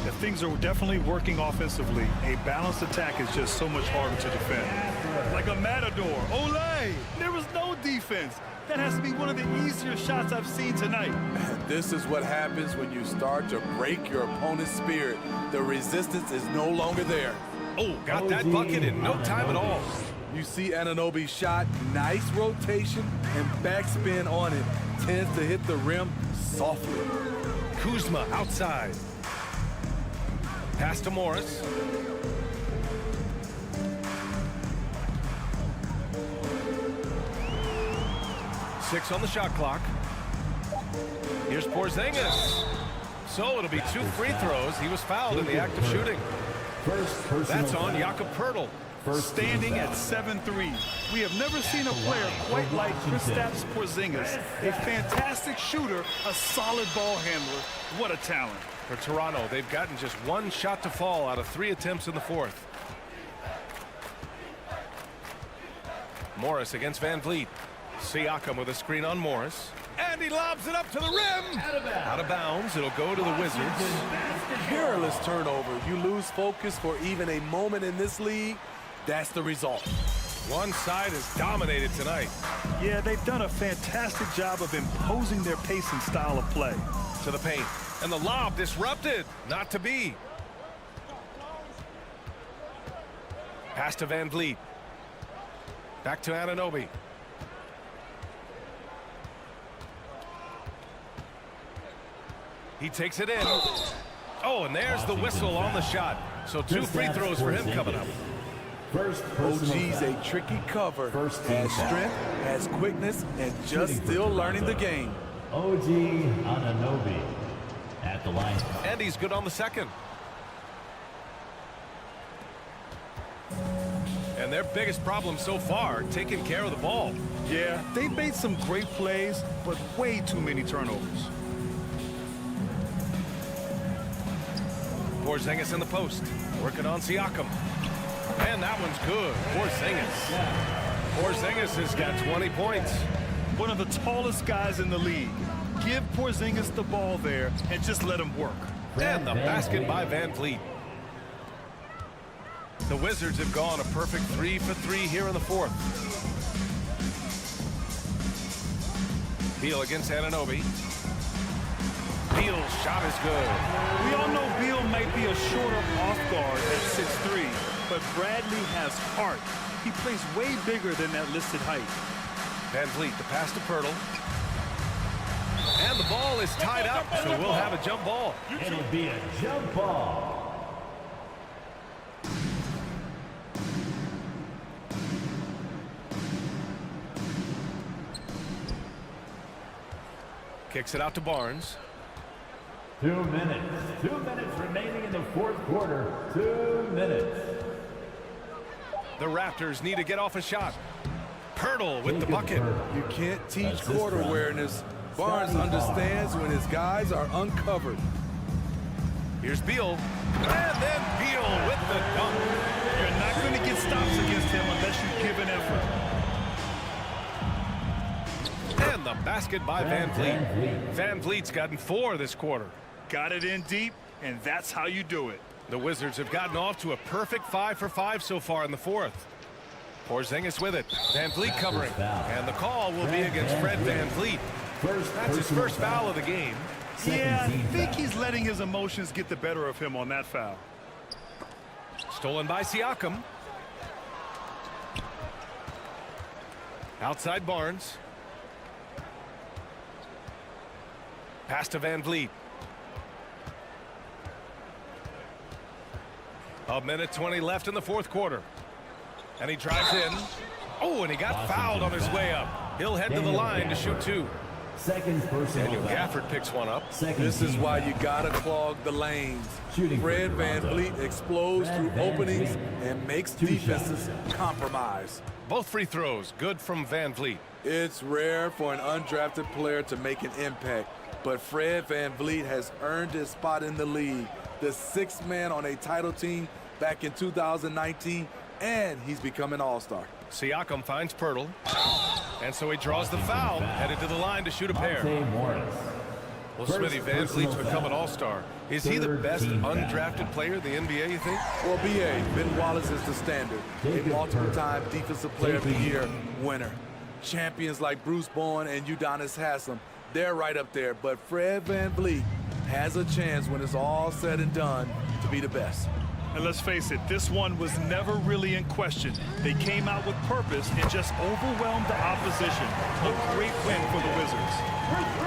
The things are definitely working offensively. A balanced attack is just so much harder to defend. Like a matador. Olay! There was no defense. That has to be one of the easier shots I've seen tonight. This is what happens when you start to break your opponent's spirit. The resistance is no longer there. Oh, got that bucket in no time at all. You see Anunoby's shot, nice rotation and backspin on it. Tends to hit the rim softly. Kuzma outside. Pass to Morris. Six on the shot clock. Here's Porzingis. So it'll be 2 free throws. He was fouled in the act of shooting. That's on Jakob Pirtle. Standing at 7'3". We have never seen a player quite like Kristaps Porzingis. A fantastic shooter, a solid ball handler. What a talent. For Toronto, they've gotten just 1 shot to fall out of 3 attempts in the fourth. Morris against VanVleet. Siakam with a screen on Morris. And he lobs it up to the rim. Out of bounds. It'll go to the Wizards. Careless turnover. You lose focus for even a moment in this league. That's the result. One side is dominated tonight. Yeah, they've done a fantastic job of imposing their pace and style of play. To the paint. And the lob disrupted. Not to be. Pass to VanVleet. Back to Anunoby. He takes it in. Oh, and there's the whistle on the shot. So 2 free throws for him coming up. OG's a tricky cover. Has strength, has quickness, and just still learning the game. OG Anunoby at the line. And he's good on the second. And their biggest problem so far, taking care of the ball. Yeah, they've made some great plays, but way too many turnovers. Porzingis in the post, working on Siakam. And that one's good. Porzingis has got 20 points. One of the tallest guys in the league. Give Porzingis the ball there and just let him work. And the basket by VanVleet. The Wizards have gone a perfect 3 for 3 here in the fourth. Beal against Anunoby. Beal's shot is good. We all know Beal might be a shorter off guard at 6'3", but Bradley has heart. He plays way bigger than that listed height. VanVleet, the pass to Pirtle. And the ball is tied up, so we'll have a jump ball. It'll be a jump ball. Kicks it out to Barnes. 2 minutes. 2 minutes remaining in the fourth quarter. 2 minutes. The Raptors need to get off a shot. Pirtle with the bucket. You can't teach court awareness. Barnes understands when his guys are uncovered. Here's Beal. And then Beal with the dunk. You're not going to get stops against him unless you give an effort. And the basket by VanVleet. VanVleet's gotten 4 this quarter. Got it in deep, and that's how you do it. The Wizards have gotten off to a perfect 5 for 5 so far in the fourth. Porzingis with it. Van Vliet covering. And the call will be against Fred Van Vliet. That's his first foul of the game. Yeah, I think he's letting his emotions get the better of him on that foul. Stolen by Siakam. Outside Barnes. Pass to Van Vliet. A minute 20 left in the fourth quarter. And he drives in. Oh, and he got fouled on his way up. He'll head to the line to shoot two. Daniel Gafford picks one up. This is why you gotta clog the lanes. Fred Van Vliet explodes through openings and makes defenses compromise. Both free throws good from Van Vliet. It's rare for an undrafted player to make an impact, but Fred Van Vliet has earned his spot in the league. The sixth man on a title team back in 2019, and he's become an all-star. Siakam finds Pirtle, and so he draws the foul, headed to the line to shoot a pair. Well, Smithy, Van Vliet's become an all-star. Is he the best undrafted player in the NBA, you think? Well, B.A., Ben Wallace is the standard. A multiple-time Defensive Player of the Year winner. Champions like Bruce Bowen and Udonis Haslem, they're right up there. But Fred Van Vliet has a chance when it's all said and done to be the best. And let's face it, this one was never really in question. They came out with purpose and just overwhelmed the opposition. A great win for the Wizards.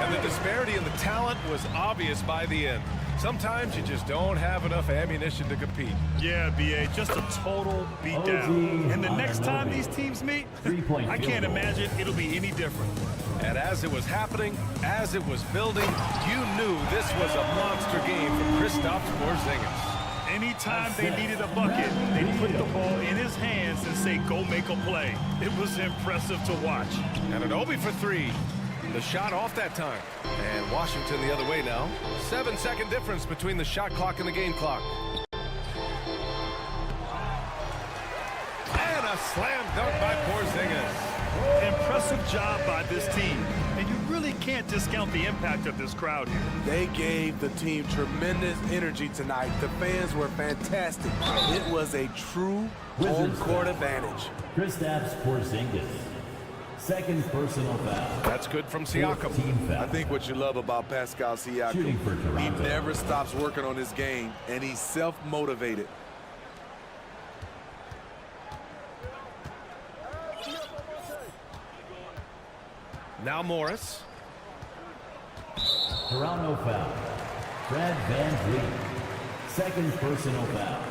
And the disparity in the talent was obvious by the end. Sometimes you just don't have enough ammunition to compete. Yeah, B.A., just a total beatdown. And the next time these teams meet, I can't imagine it'll be any different. And as it was happening, as it was building, you knew this was a monster game from Kristaps Porzingis. Anytime they needed a bucket, they put the ball in his hands and say, go make a play. It was impressive to watch. And an Obi for three. The shot off that time. And Washington the other way now. 7-second difference between the shot clock and the game clock. And a slam dunk by Porzingis. Impressive job by this team. And you really can't discount the impact of this crowd here. They gave the team tremendous energy tonight. The fans were fantastic. It was a true home court advantage. Kristaps Porzingis. Second personal foul. That's good from Siakam. I think what you love about Pascal Siakam, he never stops working on his game, and he's self-motivated. Now Morris. Toronto foul. Fred Van Vliet. Second personal foul.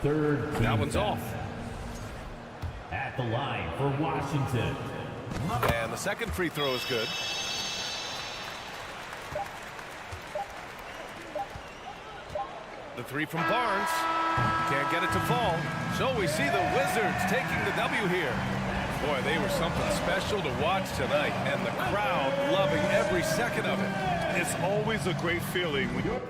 Third team That one's foul. off. At the line for Washington. And the second free throw is good. The three from Barnes. Can't get it to fall. So we see the Wizards taking the W here. Boy, they were something special to watch tonight, and the crowd loving every second of it. It's always a great feeling when you...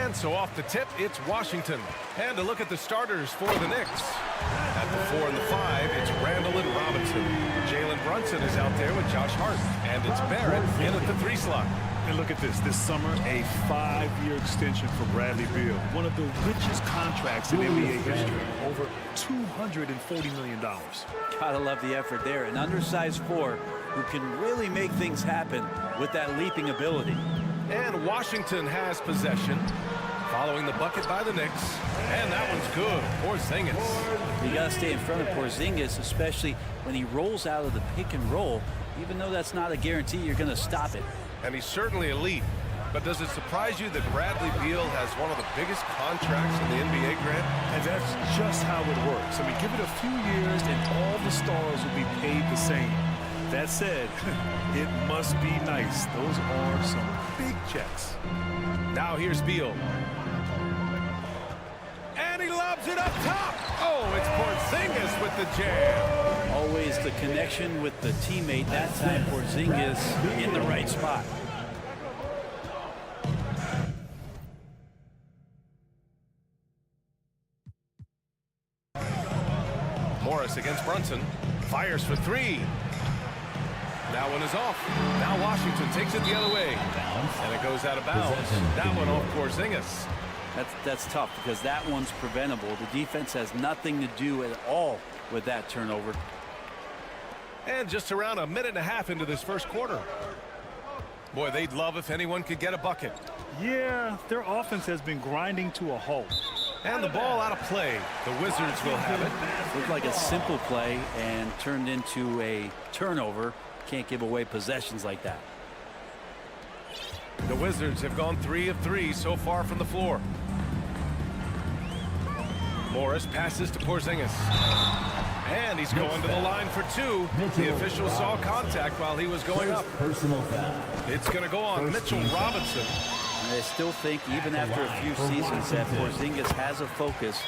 And so off the tip, it's Washington. And to look at the starters for the Knicks. At the 4 and the 5, it's Randall and Robinson. Jalen Brunson is out there with Josh Hart. And it's Barrett in at the 3 slot. And look at this summer, a 5-year extension for Bradley Beal. One of the richest contracts in NBA history, over $240 million. Gotta love the effort there. An undersized 4 who can really make things happen with that leaping ability. And Washington has possession, following the bucket by the Knicks. And that one's good. Porzingis. You gotta stay in front of Porzingis, especially when he rolls out of the pick and roll. Even though that's not a guarantee, you're gonna stop it. And he's certainly elite. But does it surprise you that Bradley Beal has one of the biggest contracts in the NBA, Grant? And that's just how it works. I mean, give it a few years and all the stars will be paid the same. That said, it must be nice. Those are some big checks. Now here's Beal. And he lobs it up top. Oh, it's Porzingis with the jam. Always the connection with the teammate. That time Porzingis in the right spot. Morris against Brunson. Fires for 3. That one is off. Now Washington takes it the other way. And it goes out of bounds. That one off Porzingis. That's tough because that one's preventable. The defense has nothing to do at all with that turnover. And just around a minute and a half into this first quarter. Boy, they'd love if anyone could get a bucket. Yeah, their offense has been grinding to a halt. And the ball out of play. The Wizards will have it. Looked like a simple play and turned into a turnover. Can't give away possessions like that. The Wizards have gone 3 of 3 so far from the floor. Morris passes to Porzingis. And he's going to the line for 2. The official saw contact while he was going up. Personal foul. It's going to go on Mitchell Robinson. I still think even after a few seasons that Porzingis has a focus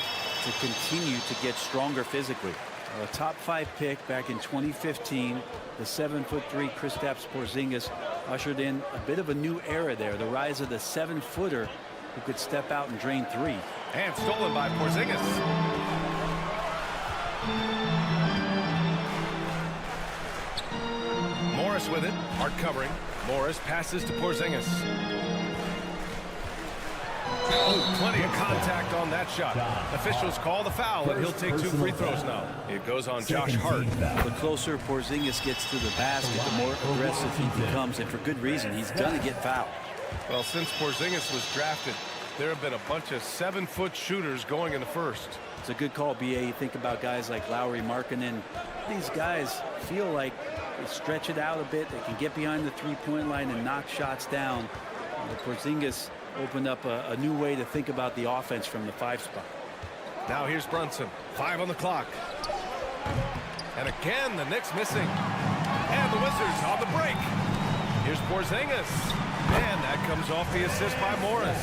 to continue to get stronger physically. A top 5 pick back in 2015, the 7'3" Kristaps Porzingis ushered in a bit of a new era there. The rise of the 7-footer who could step out and drain 3. And stolen by Porzingis. Morris with it. Hart covering. Morris passes to Porzingis. Oh, plenty of contact on that shot. Officials call the foul, and he'll take 2 free throws now. It goes on Josh Hart. The closer Porzingis gets to the basket, the more aggressive he becomes, and for good reason. He's going to get fouled. Well, since Porzingis was drafted, there have been a bunch of 7-foot shooters going in the first. It's a good call, B.A. You think about guys like Lowry, Markkanen. These guys feel like they stretch it out a bit. They can get behind the three-point line and knock shots down. Porzingis opened up a new way to think about the offense from the 5 spot. Now here's Brunson. 5 on the clock. And again, the Knicks missing. And the Wizards on the break. Here's Porzingis. And that comes off the assist by Morris.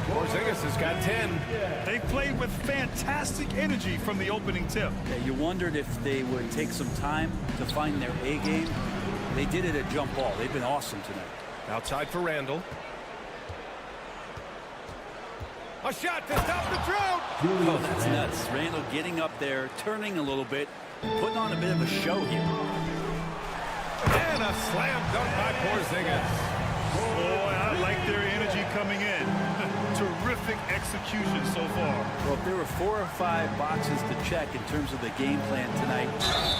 Porzingis has got 10. They played with fantastic energy from the opening tip. Yeah, you wondered if they would take some time to find their A game. They did it at jump ball. They've been awesome tonight. Outside for Randall. A shot to stop the drought. Oh, that's nuts. Randall getting up there, turning a little bit, putting on a bit of a show here. And a slam dunk by Porzingis. Boy, I like their energy coming in. Terrific execution so far. Well, if there were 4 or 5 boxes to check in terms of the game plan tonight,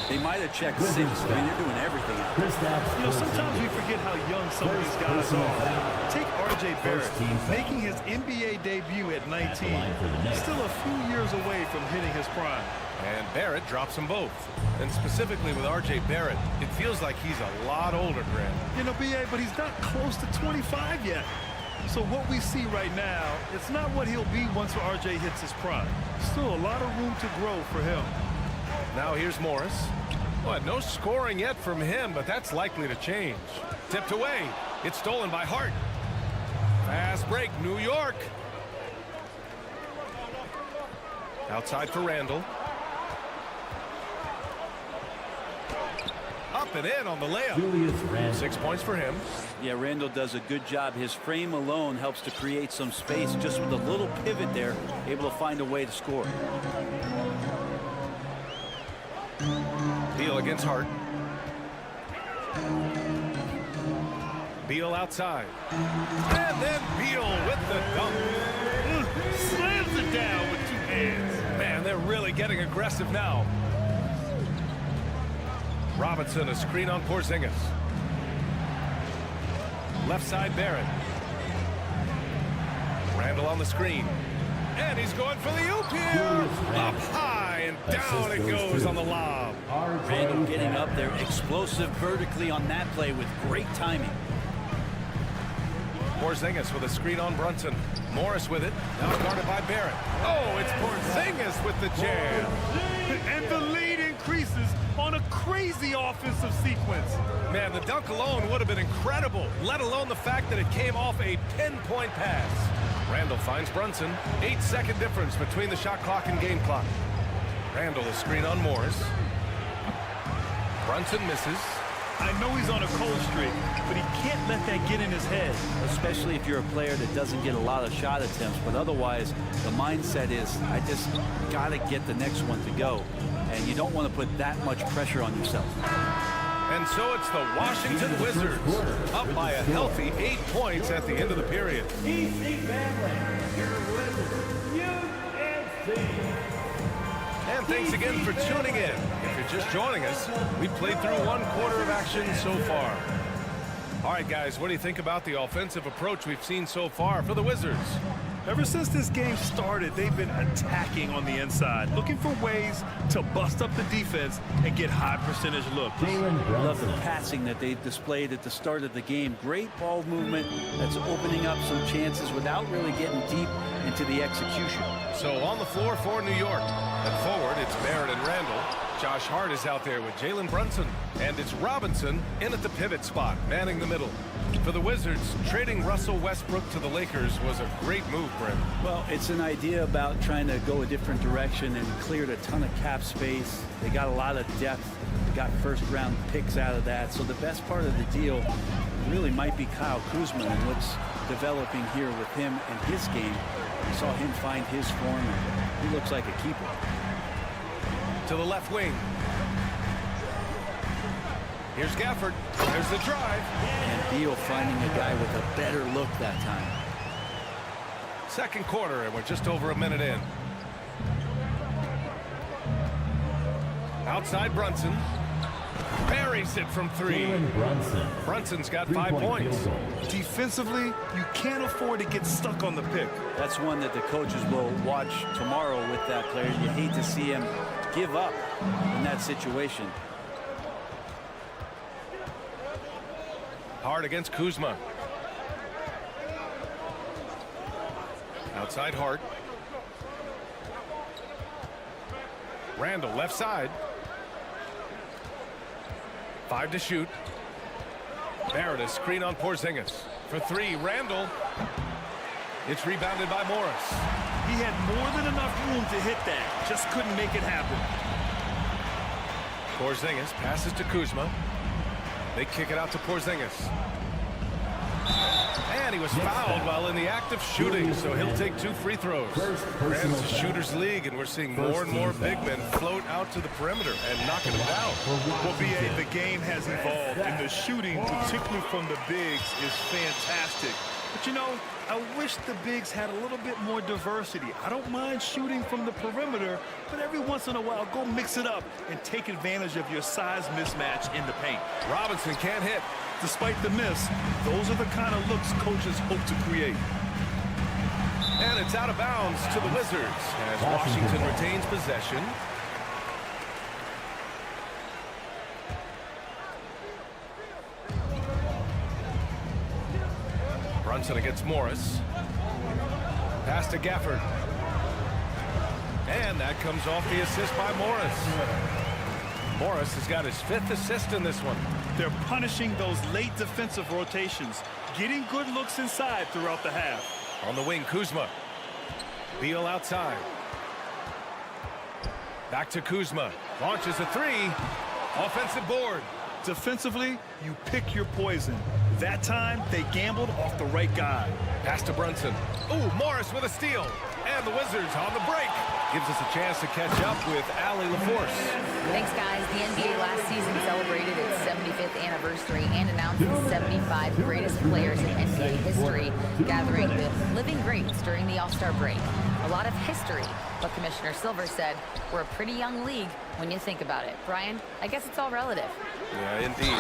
they might have checked 6. I mean, they're doing everything out there. You know, sometimes we forget how young some of these guys are. Take R.J. Barrett, making his NBA debut at 19. Still a few years away from hitting his prime. And Barrett drops them both. And specifically with R.J. Barrett, it feels like he's a lot older, Grant. You know, B.A., but he's not close to 25 yet. So what we see right now, it's not what he'll be once R.J. hits his prime. Still a lot of room to grow for him. Now here's Morris. Well, no scoring yet from him, but that's likely to change. Tipped away. It's stolen by Hart. Fast break, New York. Outside for Randall. Up and in on the layup. 6 points for him. Yeah, Randall does a good job. His frame alone helps to create some space. Just with a little pivot there, able to find a way to score. Beal against Hart. Beal outside. And then Beal with the dunk. Slams it down with 2 hands. Man, they're really getting aggressive now. Robinson, a screen on Porzingis. Left side, Barrett. Randall on the screen. And he's going for the oop here. Up high and down it goes on the lob. Randall getting up there, explosive vertically on that play with great timing. Porzingis with a screen on Brunson. Morris with it. Now guarded by Barrett. Oh, it's Porzingis with the jam. And the lead increases on a crazy offensive sequence. Man, the dunk alone would have been incredible, let alone the fact that it came off a pinpoint pass. Randall finds Brunson. 8-second difference between the shot clock and game clock. Randall a screen on Morris. Brunson misses. I know he's on a cold streak, but he can't let that get in his head. Especially if you're a player that doesn't get a lot of shot attempts, but otherwise the mindset is, I just got to get the next one to go. And you don't want to put that much pressure on yourself. And so it's the Washington Wizards up by a healthy 8 points at the end of the period. DC family, your Wizards, UNC. And thanks again for tuning in. If you're just joining us, we played through 1 quarter of action so far. All right, guys, what do you think about the offensive approach we've seen so far for the Wizards? Ever since this game started, they've been attacking on the inside, looking for ways to bust up the defense and get high percentage looks. I love the passing that they displayed at the start of the game. Great ball movement that's opening up some chances without really getting deep into the execution. So on the floor for New York. At forward, it's Barrett and Randall. Josh Hart is out there with Jalen Brunson. And it's Robinson in at the pivot spot, manning the middle. For the Wizards, trading Russell Westbrook to the Lakers was a great move, Brent. Well, it's an idea about trying to go a different direction and cleared a ton of cap space. They got a lot of depth. They got first-round picks out of that. So the best part of the deal really might be Kyle Kuzma and what's developing here with him and his game. We saw him find his form, and he looks like a keeper. To the left wing. Here's Gafford. There's the drive. And Beal finding a guy with a better look that time. Second quarter, and we're just over a minute in. Outside Brunson. Buries it from 3. Brunson's got 5 points. Defensively, you can't afford to get stuck on the pick. That's one that the coaches will watch tomorrow with that player. You hate to see him give up in that situation. Hart against Kuzma. Outside Hart. Randall left side. 5 to shoot. Barrett a screen on Porzingis. For 3, Randall. It's rebounded by Morris. He had more than enough room to hit that. Just couldn't make it happen. Porzingis passes to Kuzma. They kick it out to Porzingis. And he was fouled while in the act of shooting, so he'll take 2 free throws. Rams a shooters league, and we're seeing more and more big men float out to the perimeter and knocking them down. Well, B.A., the game has evolved, and the shooting, particularly from the bigs, is fantastic. But, you know, I wish the bigs had a little bit more diversity. I don't mind shooting from the perimeter, but every once in a while, go mix it up and take advantage of your size mismatch in the paint. Robinson can't hit. Despite the miss, those are the kind of looks coaches hope to create. And it's out of bounds to the Wizards as Washington retains possession. Brunson against Morris. Pass to Gafford. And that comes off the assist by Morris. Morris has got his 5th assist in this one. They're punishing those late defensive rotations, getting good looks inside throughout the half. On the wing, Kuzma. Beal outside. Back to Kuzma. Launches a 3. Offensive board. Defensively, you pick your poison. That time, they gambled off the right guy. Pass to Brunson. Ooh, Morris with a steal. And the Wizards on the break. Gives us a chance to catch up with Allie LaForce. Thanks, guys. The NBA last season celebrated its 75th anniversary and announced the 75 greatest players in NBA history, gathering the living greats during the All-Star break. A lot of history, but Commissioner Silver said we're a pretty young league when you think about it. Brian, I guess it's all relative. Yeah, indeed.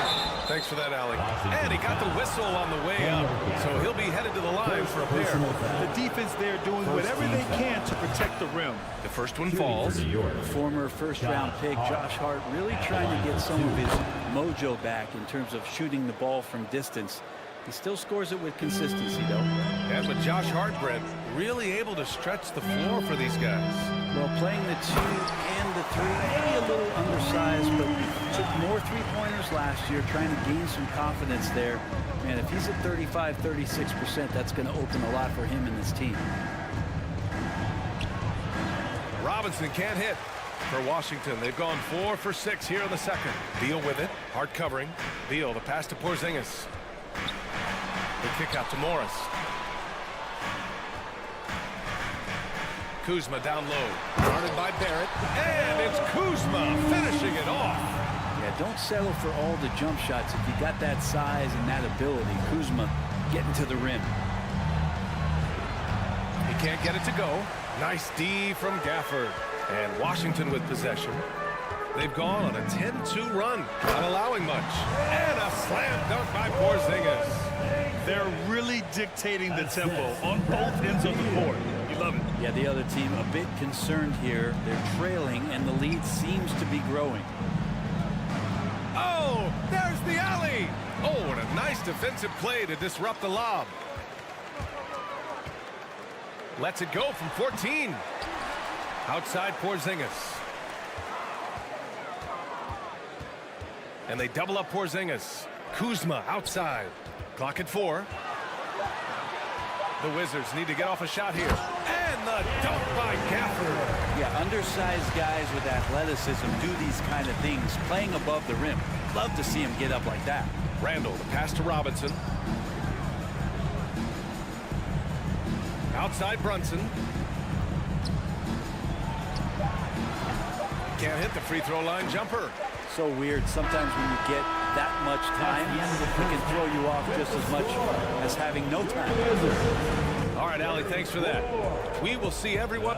Thanks for that, Allie. And he got the whistle on the way up, so he'll be headed to the line for a pair. The defense there doing whatever they can to protect the rim. The first one falls. Former first-round pick Josh Hart really trying to get some of his mojo back in terms of shooting the ball from distance. He still scores it with consistency, though. Yeah, but Josh Hart, Brent, really able to stretch the floor for these guys. Well, playing the 2 and the 3, maybe a little undersized, but took more three-pointers last year, trying to gain some confidence there. Man, if he's at 35, 36%, that's going to open a lot for him and this team. Robinson can't hit for Washington. They've gone 4 for 6 here in the second. Beal with it. Hart covering. Beal, the pass to Porzingis. The kick out to Morris. Kuzma down low. Guarded by Barrett. And it's Kuzma finishing it off. Yeah, don't settle for all the jump shots if you got that size and that ability. Kuzma getting to the rim. He can't get it to go. Nice D from Gafford. And Washington with possession. They've gone on a 10-2 run, not allowing much. And a slam dunk by Porzingis. They're really dictating the tempo on both ends of the court. You love it. Yeah, the other team a bit concerned here. They're trailing, and the lead seems to be growing. Oh, there's the alley. Oh, and a nice defensive play to disrupt the lob. Lets it go from 14. Outside Porzingis. And they double up Porzingis. Kuzma outside. Clock at 4. The Wizards need to get off a shot here. And the dunk by Gafford. Yeah, undersized guys with athleticism do these kind of things, playing above the rim. Love to see him get up like that. Randall, the pass to Robinson. Outside Brunson. Can't hit the free throw line jumper. So weird. Sometimes when you get that much time, it can throw you off just as much as having no time. All right, Allie, thanks for that. We will see everyone.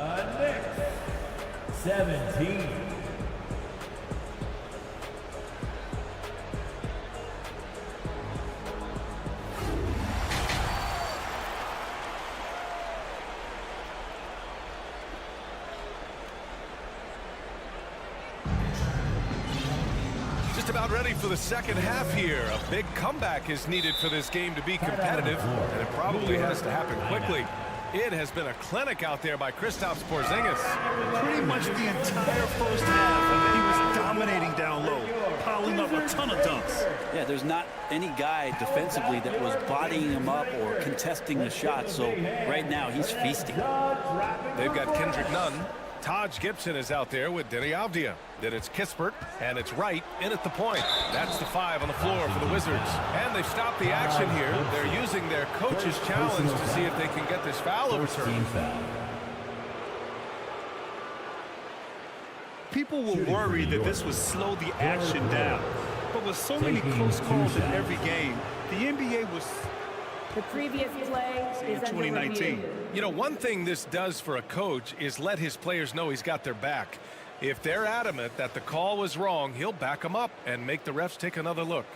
17. Just about ready for the second half here. A big comeback is needed for this game to be competitive, and it probably has to happen quickly. It has been a clinic out there by Kristaps Porzingis. Pretty much the entire first half, he was dominating down low, piling up a ton of dunks. Yeah, there's not any guy defensively that was bodying him up or contesting the shot, so right now he's feasting. They've got Kendrick Nunn. Taj Gibson is out there with Denny Avdia. Then it's Kispert, and it's Wright in at the point. That's the 5 on the floor for the Wizards. And they've stopped the action here. They're using their coach's challenge to see if they can get this foul overturned. People were worried that this would slow the action down. But with so many close calls in every game, the NBA was... The previous play is under 2019. review. You know, one thing this does for a coach is let his players know he's got their back. If they're adamant that the call was wrong, he'll back them up and make the refs take another look.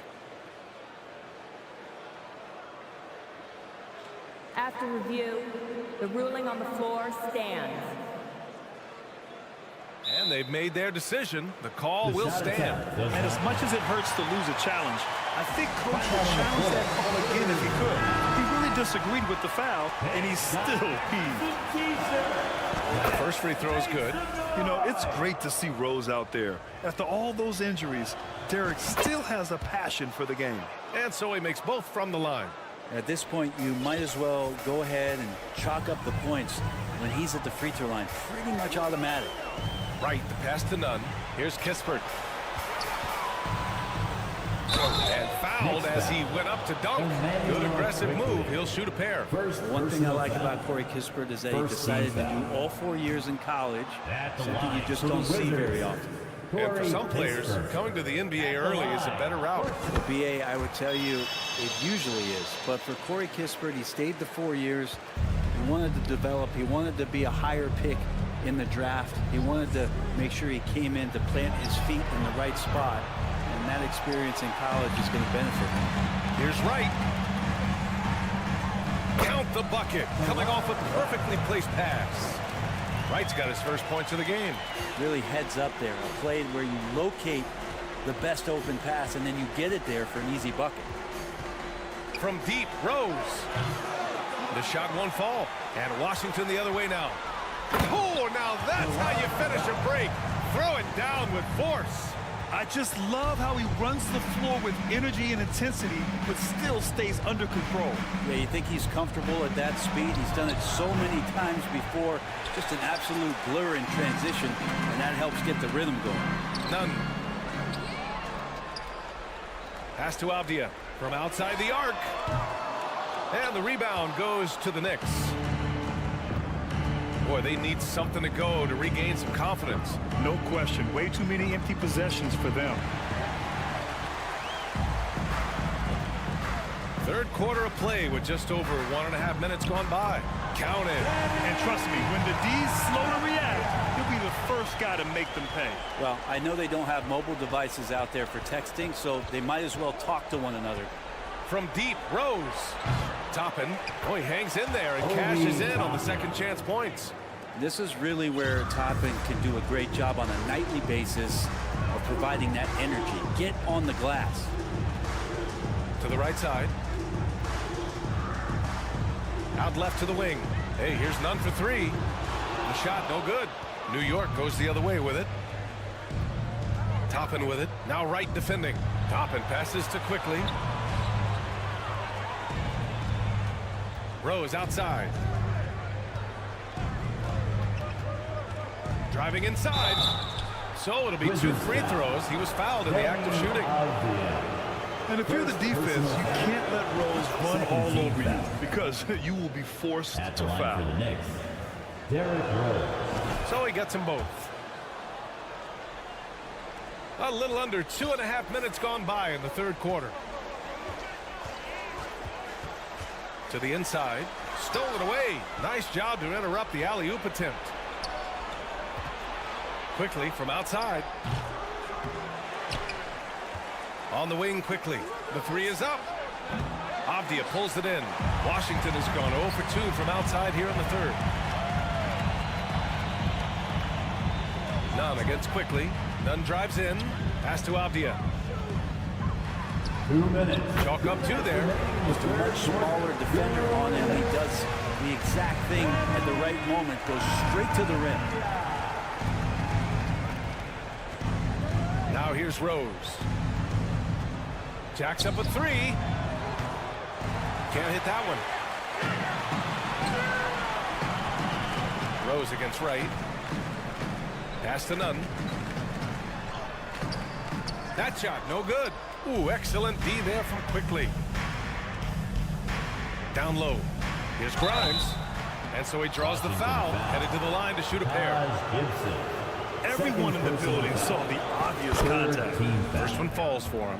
After review, the ruling on the floor stands. And they've made their decision. The call will stand. And as much as it hurts to lose a challenge, I think Coach would challenge that call again if he could. He really disagreed with the foul, and he's still heaved. The first free throw is good. You know, it's great to see Rose out there. After all those injuries, Derek still has a passion for the game. And so he makes both from the line. At this point, you might as well go ahead and chalk up the points when he's at the free throw line. Pretty much automatic. Right, the pass to Nunn. Here's Kispert. And fouled as he went up to dunk. Good aggressive move. He'll shoot a pair. One thing I like about Corey Kispert is that he decided to do all 4 years in college, something you just don't see very often. And for some players, coming to the NBA early is a better route. For BA, I would tell you, it usually is. But for Corey Kispert, he stayed the 4 years. He wanted to develop. He wanted to be a higher pick in the draft. He wanted to make sure he came in to plant his feet in the right spot. And that experience in college is going to benefit him. Here's Wright. Count the bucket. Coming off a perfectly placed pass. Wright's got his first points of the game. Really heads up there. A play where you locate the best open pass and then you get it there for an easy bucket. From deep, Rose. The shot won't fall. And Washington the other way now. Oh, now that's how you finish a break. Throw it down with force. I just love how he runs the floor with energy and intensity, but still stays under control. Yeah, you think he's comfortable at that speed? He's done it so many times before. Just an absolute blur in transition, and that helps get the rhythm going. None. Pass to Avdia from outside the arc. And the rebound goes to the Knicks. Boy, they need something to go to regain some confidence. No question. Way too many empty possessions for them. Third quarter of play with just over 1.5 minutes gone by. Count it. And trust me, when the D's slow to react, he'll be the first guy to make them pay. Well, I know they don't have mobile devices out there for texting, so they might as well talk to one another. From deep, Rose. Toppin. Oh, he hangs in there and cashes in on the second chance points. This is really where Toppin can do a great job on a nightly basis of providing that energy. Get on the glass. To the right side. Out left to the wing. Hey, here's none for three. The shot, no good. New York goes the other way with it. Toppin with it. Now Wright defending. Toppin passes to Quickly. Rose outside. Driving inside. So it'll be 2 free throws. He was fouled in the act of shooting. And if you're the defense, you can't let Rose run all over you because you will be forced to foul. So he gets them both. A little under 2.5 minutes gone by in the third quarter. To the inside. Stolen away. Nice job to interrupt the alley-oop attempt. Quickly from outside. On the wing quickly. The three is up. Avdia pulls it in. Washington has gone 0 for 2 from outside here in the third. Nunn against Quickly. Nunn drives in. Pass to Avdia. 2 minutes. Chalk up 2 there. Just a much smaller defender on him. He does the exact thing at the right moment. Goes straight to the rim. Now here's Rose. Jacks up a 3. Can't hit that one. Rose against Wright. Pass to Nunn. That shot, no good. Ooh, excellent D there from Quickly. Down low. Here's Grimes. And so he draws the foul. Headed to the line to shoot a pair. Everyone in the building saw the obvious contact. First one falls for him.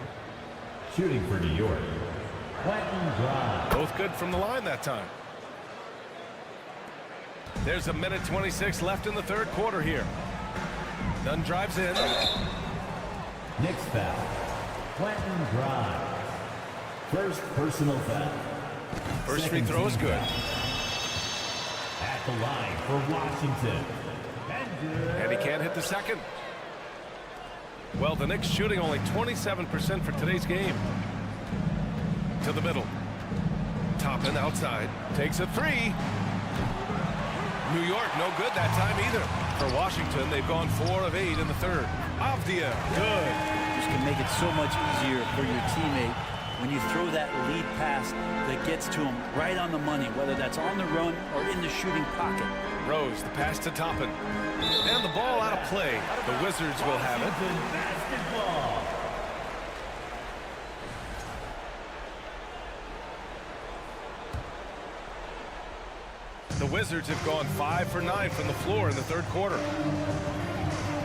Shooting for New York. Both good from the line that time. There's a minute 26 left in the third quarter here. Nunn drives in. Knicks foul. Quentin Grimes. First personal foul. First free throw is good. At the line for Washington. And he can't hit the second. Well, the Knicks shooting only 27% for today's game. To the middle. Toppin outside. Takes a 3. New York no good that time either. For Washington, they've gone 4 of 8 in the third. Avdia, good. Just can make it so much easier for your teammate when you throw that lead pass that gets to him right on the money, whether that's on the run or in the shooting pocket. Rose, the pass to Toppin. And the ball out of play. The Wizards will have it. The Wizards have gone 5 for 9 from the floor in the third quarter.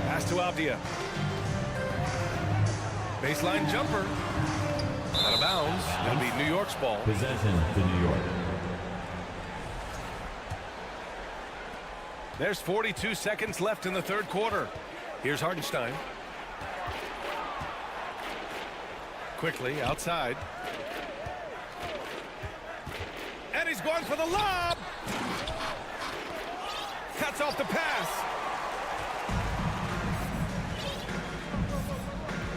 Pass to Avdia. Baseline jumper. Out of bounds. It'll be New York's ball. Possession to New York. There's 42 seconds left in the third quarter. Here's Hartenstein. Quickly outside. And he's going for the lob. Cuts off the pass.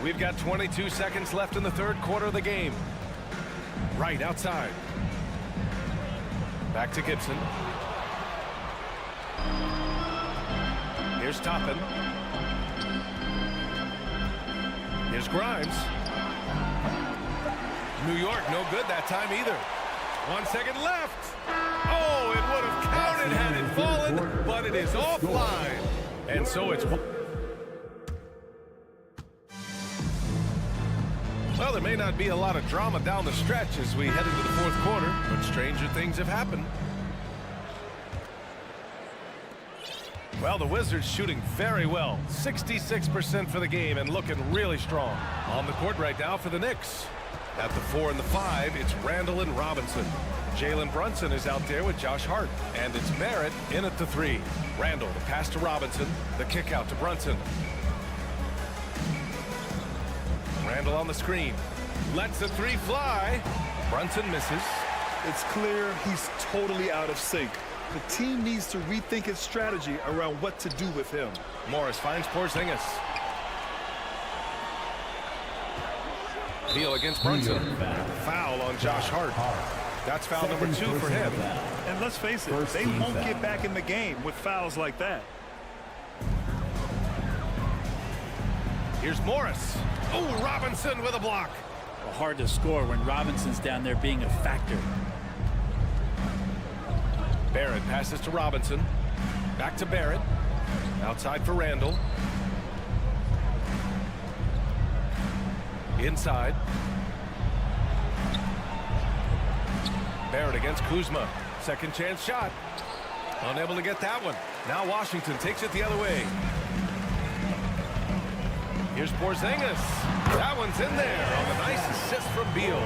We've got 22 seconds left in the third quarter of the game. Right outside. Back to Gibson. Here's Toppin. Here's Grimes. New York no good that time either. 1 second left. Oh, it would have counted had it fallen, but it is offline. And so it's... Well, there may not be a lot of drama down the stretch as we head into the fourth quarter, but stranger things have happened. Well, the Wizards shooting very well. 66% for the game and looking really strong. On the court right now for the Knicks. At the 4 and the 5, it's Randall and Robinson. Jalen Brunson is out there with Josh Hart. And it's Barrett in at the 3. Randall, the pass to Robinson. The kick out to Brunson. Randall on the screen. Lets the 3 fly. Brunson misses. It's clear he's totally out of sync. The team needs to rethink its strategy around what to do with him. Morris finds Porzingis. Beal against Brunson. Foul on Josh Hart. That's foul number 2 for him. And let's face it, they won't get back in the game with fouls like that. Here's Morris. Oh, Robinson with a block. Well, hard to score when Robinson's down there being a factor. Barrett passes to Robinson. Back to Barrett. Outside for Randall. Inside. Barrett against Kuzma. Second chance shot. Unable to get that one. Now Washington takes it the other way. Here's Porzingis. That one's in there on the nice assist from Beal.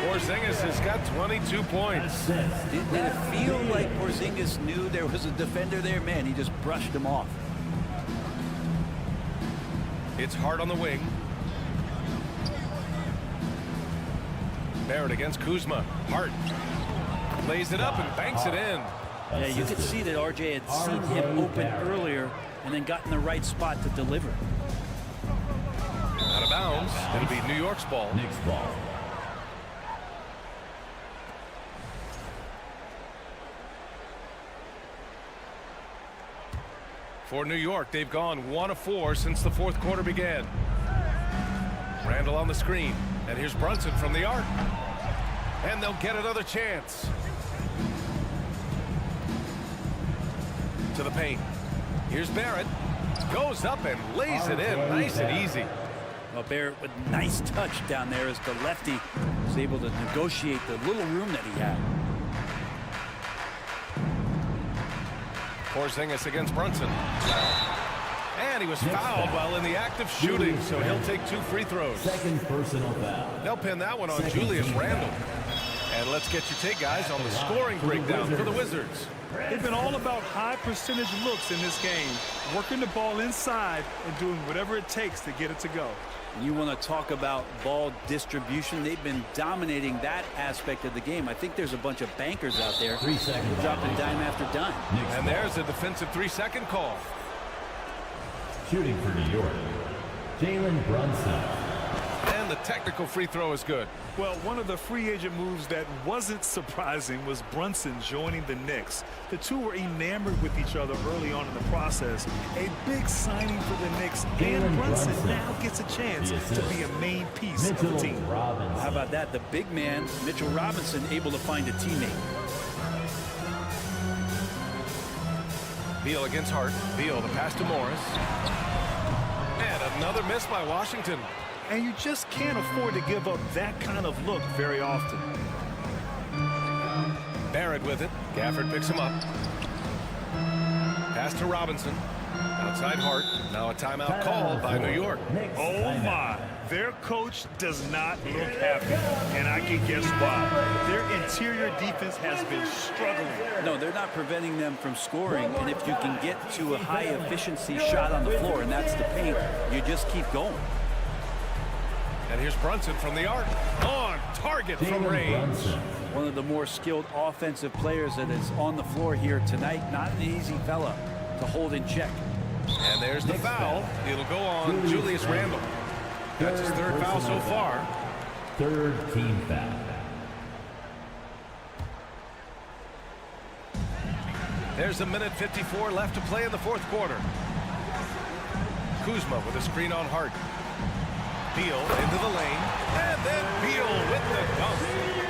Porzingis has got 22 points. Did it feel like Porzingis knew there was a defender there? Man, he just brushed him off. It's Hart on the wing. Barrett against Kuzma. Hart lays it up and banks it in. Yeah, you could see that RJ had seen him open earlier and then got in the right spot to deliver. Out of bounds. It'll be New York's ball. Knicks ball. For New York, they've gone 1 of 4 since the fourth quarter began. Randall on the screen. And here's Brunson from the arc. And they'll get another chance. To the paint. Here's Barrett. Goes up and lays it in nice and easy. Well, Barrett with nice touch down there as the lefty was able to negotiate the little room that he had. Porzingis against Brunson. And he was fouled while in the act of shooting, so he'll take 2 free throws. Second personal foul. They'll pin that one on Julius Randle. And let's get your take, guys, on the scoring breakdown for the Wizards. They've been all about high percentage looks in this game, working the ball inside and doing whatever it takes to get it to go. You want to talk about ball distribution. They've been dominating that aspect of the game. I think there's a bunch of bankers out there 3 seconds dropping dime after dime. And there's a defensive 3-second call. Shooting for New York, Jalen Brunson. And the technical free throw is good. Well, one of the free agent moves that wasn't surprising was Brunson joining the Knicks. The two were enamored with each other early on in the process. A big signing for the Knicks, and Brunson now gets a chance to be a main piece of the team. How about that? The big man, Mitchell Robinson, able to find a teammate. Beal against Hart. Beal, the pass to Morris. And another miss by Washington. And you just can't afford to give up that kind of look very often. Barrett with it. Gafford picks him up. Pass to Robinson. Outside Hart. Now a timeout called by New York. Oh my, their coach does not look happy, and I can guess why. Their interior defense has been struggling. No, they're not preventing them from scoring, and if you can get to a high efficiency shot on the floor, and that's the paint, you just keep going. And here's Brunson from the arc. On target from range. One of the more skilled offensive players that is on the floor here tonight. Not an easy fella to hold in check. And there's the foul. It'll go on Julius Randle. That's his third foul so far. Third team foul. There's a minute 54 left to play in the fourth quarter. Kuzma with a screen on Hart. Beal into the lane. And then Beal with the dunk.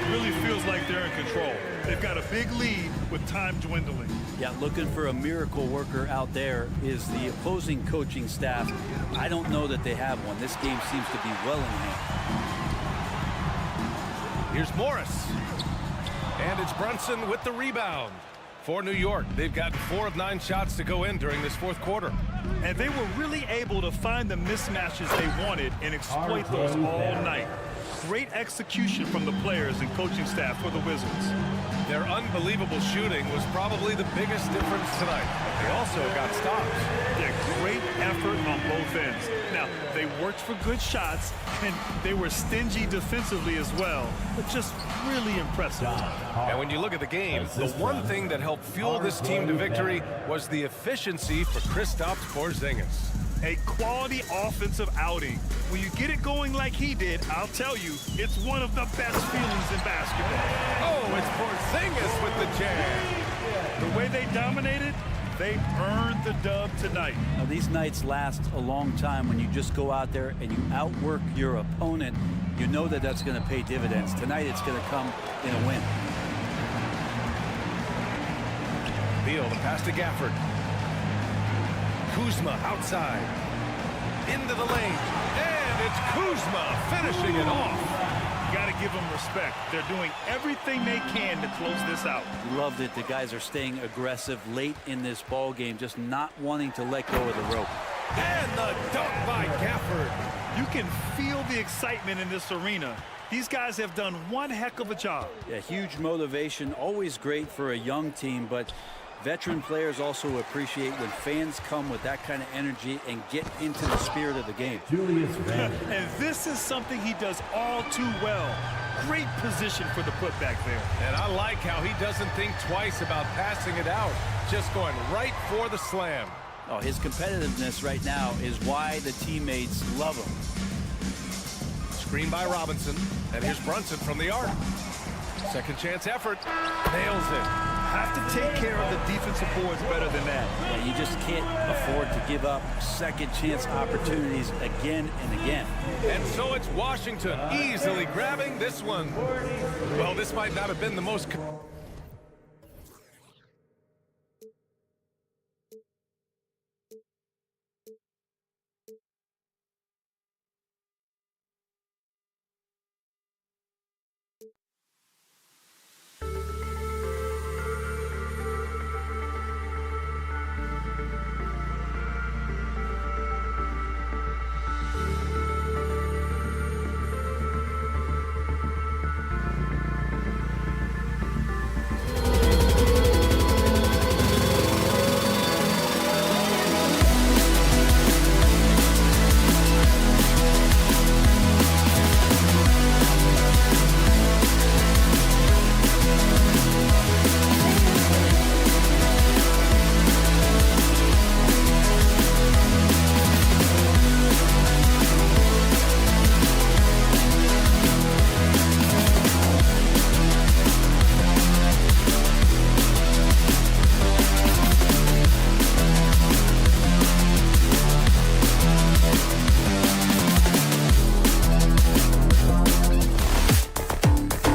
It really feels like they're in control. They've got a big lead with time dwindling. Yeah, looking for a miracle worker out there is the opposing coaching staff. I don't know that they have one. This game seems to be well in hand. Here's Morris. And it's Brunson with the rebound. For New York, they've gotten 4 of 9 shots to go in during this fourth quarter. And they were really able to find the mismatches they wanted and exploit those all night. Great execution from the players and coaching staff for the Wizards. Their unbelievable shooting was probably the biggest difference tonight. But they also got stops. Yeah, great effort on both ends. Now, they worked for good shots, and they were stingy defensively as well, but just really impressive. And when you look at the game, the one thing that helped fuel this team to victory was the efficiency for Kristaps Porzingis. A quality offensive outing. When you get it going like he did, I'll tell you, it's one of the best feelings in basketball. Oh, it's Porzingis with the jam. The way they dominated, they earned the dub tonight. Now, these nights last a long time when you just go out there and you outwork your opponent. You know that that's going to pay dividends. Tonight it's going to come in a win. Beal, the pass to Gafford. Kuzma outside. Into the lane. And it's Kuzma finishing it off. Got to give them respect. They're doing everything they can to close this out. Loved it. The guys are staying aggressive late in this ball game, just not wanting to let go of the rope. And the dunk by Gafford. You can feel the excitement in this arena. These guys have done one heck of a job. Yeah, huge motivation. Always great for a young team, but veteran players also appreciate when fans come with that kind of energy and get into the spirit of the game. And this is something he does all too well. Great position for the putback there. And I like how he doesn't think twice about passing it out. Just going right for the slam. Oh, his competitiveness right now is why the teammates love him. Screen by Robinson. And here's Brunson from the arc. Second chance effort. Nails it. Have to take care of the defensive boards better than that. Yeah, you just can't afford to give up second chance opportunities again and again. And so it's Washington easily grabbing this one. Well, this might not have been the most...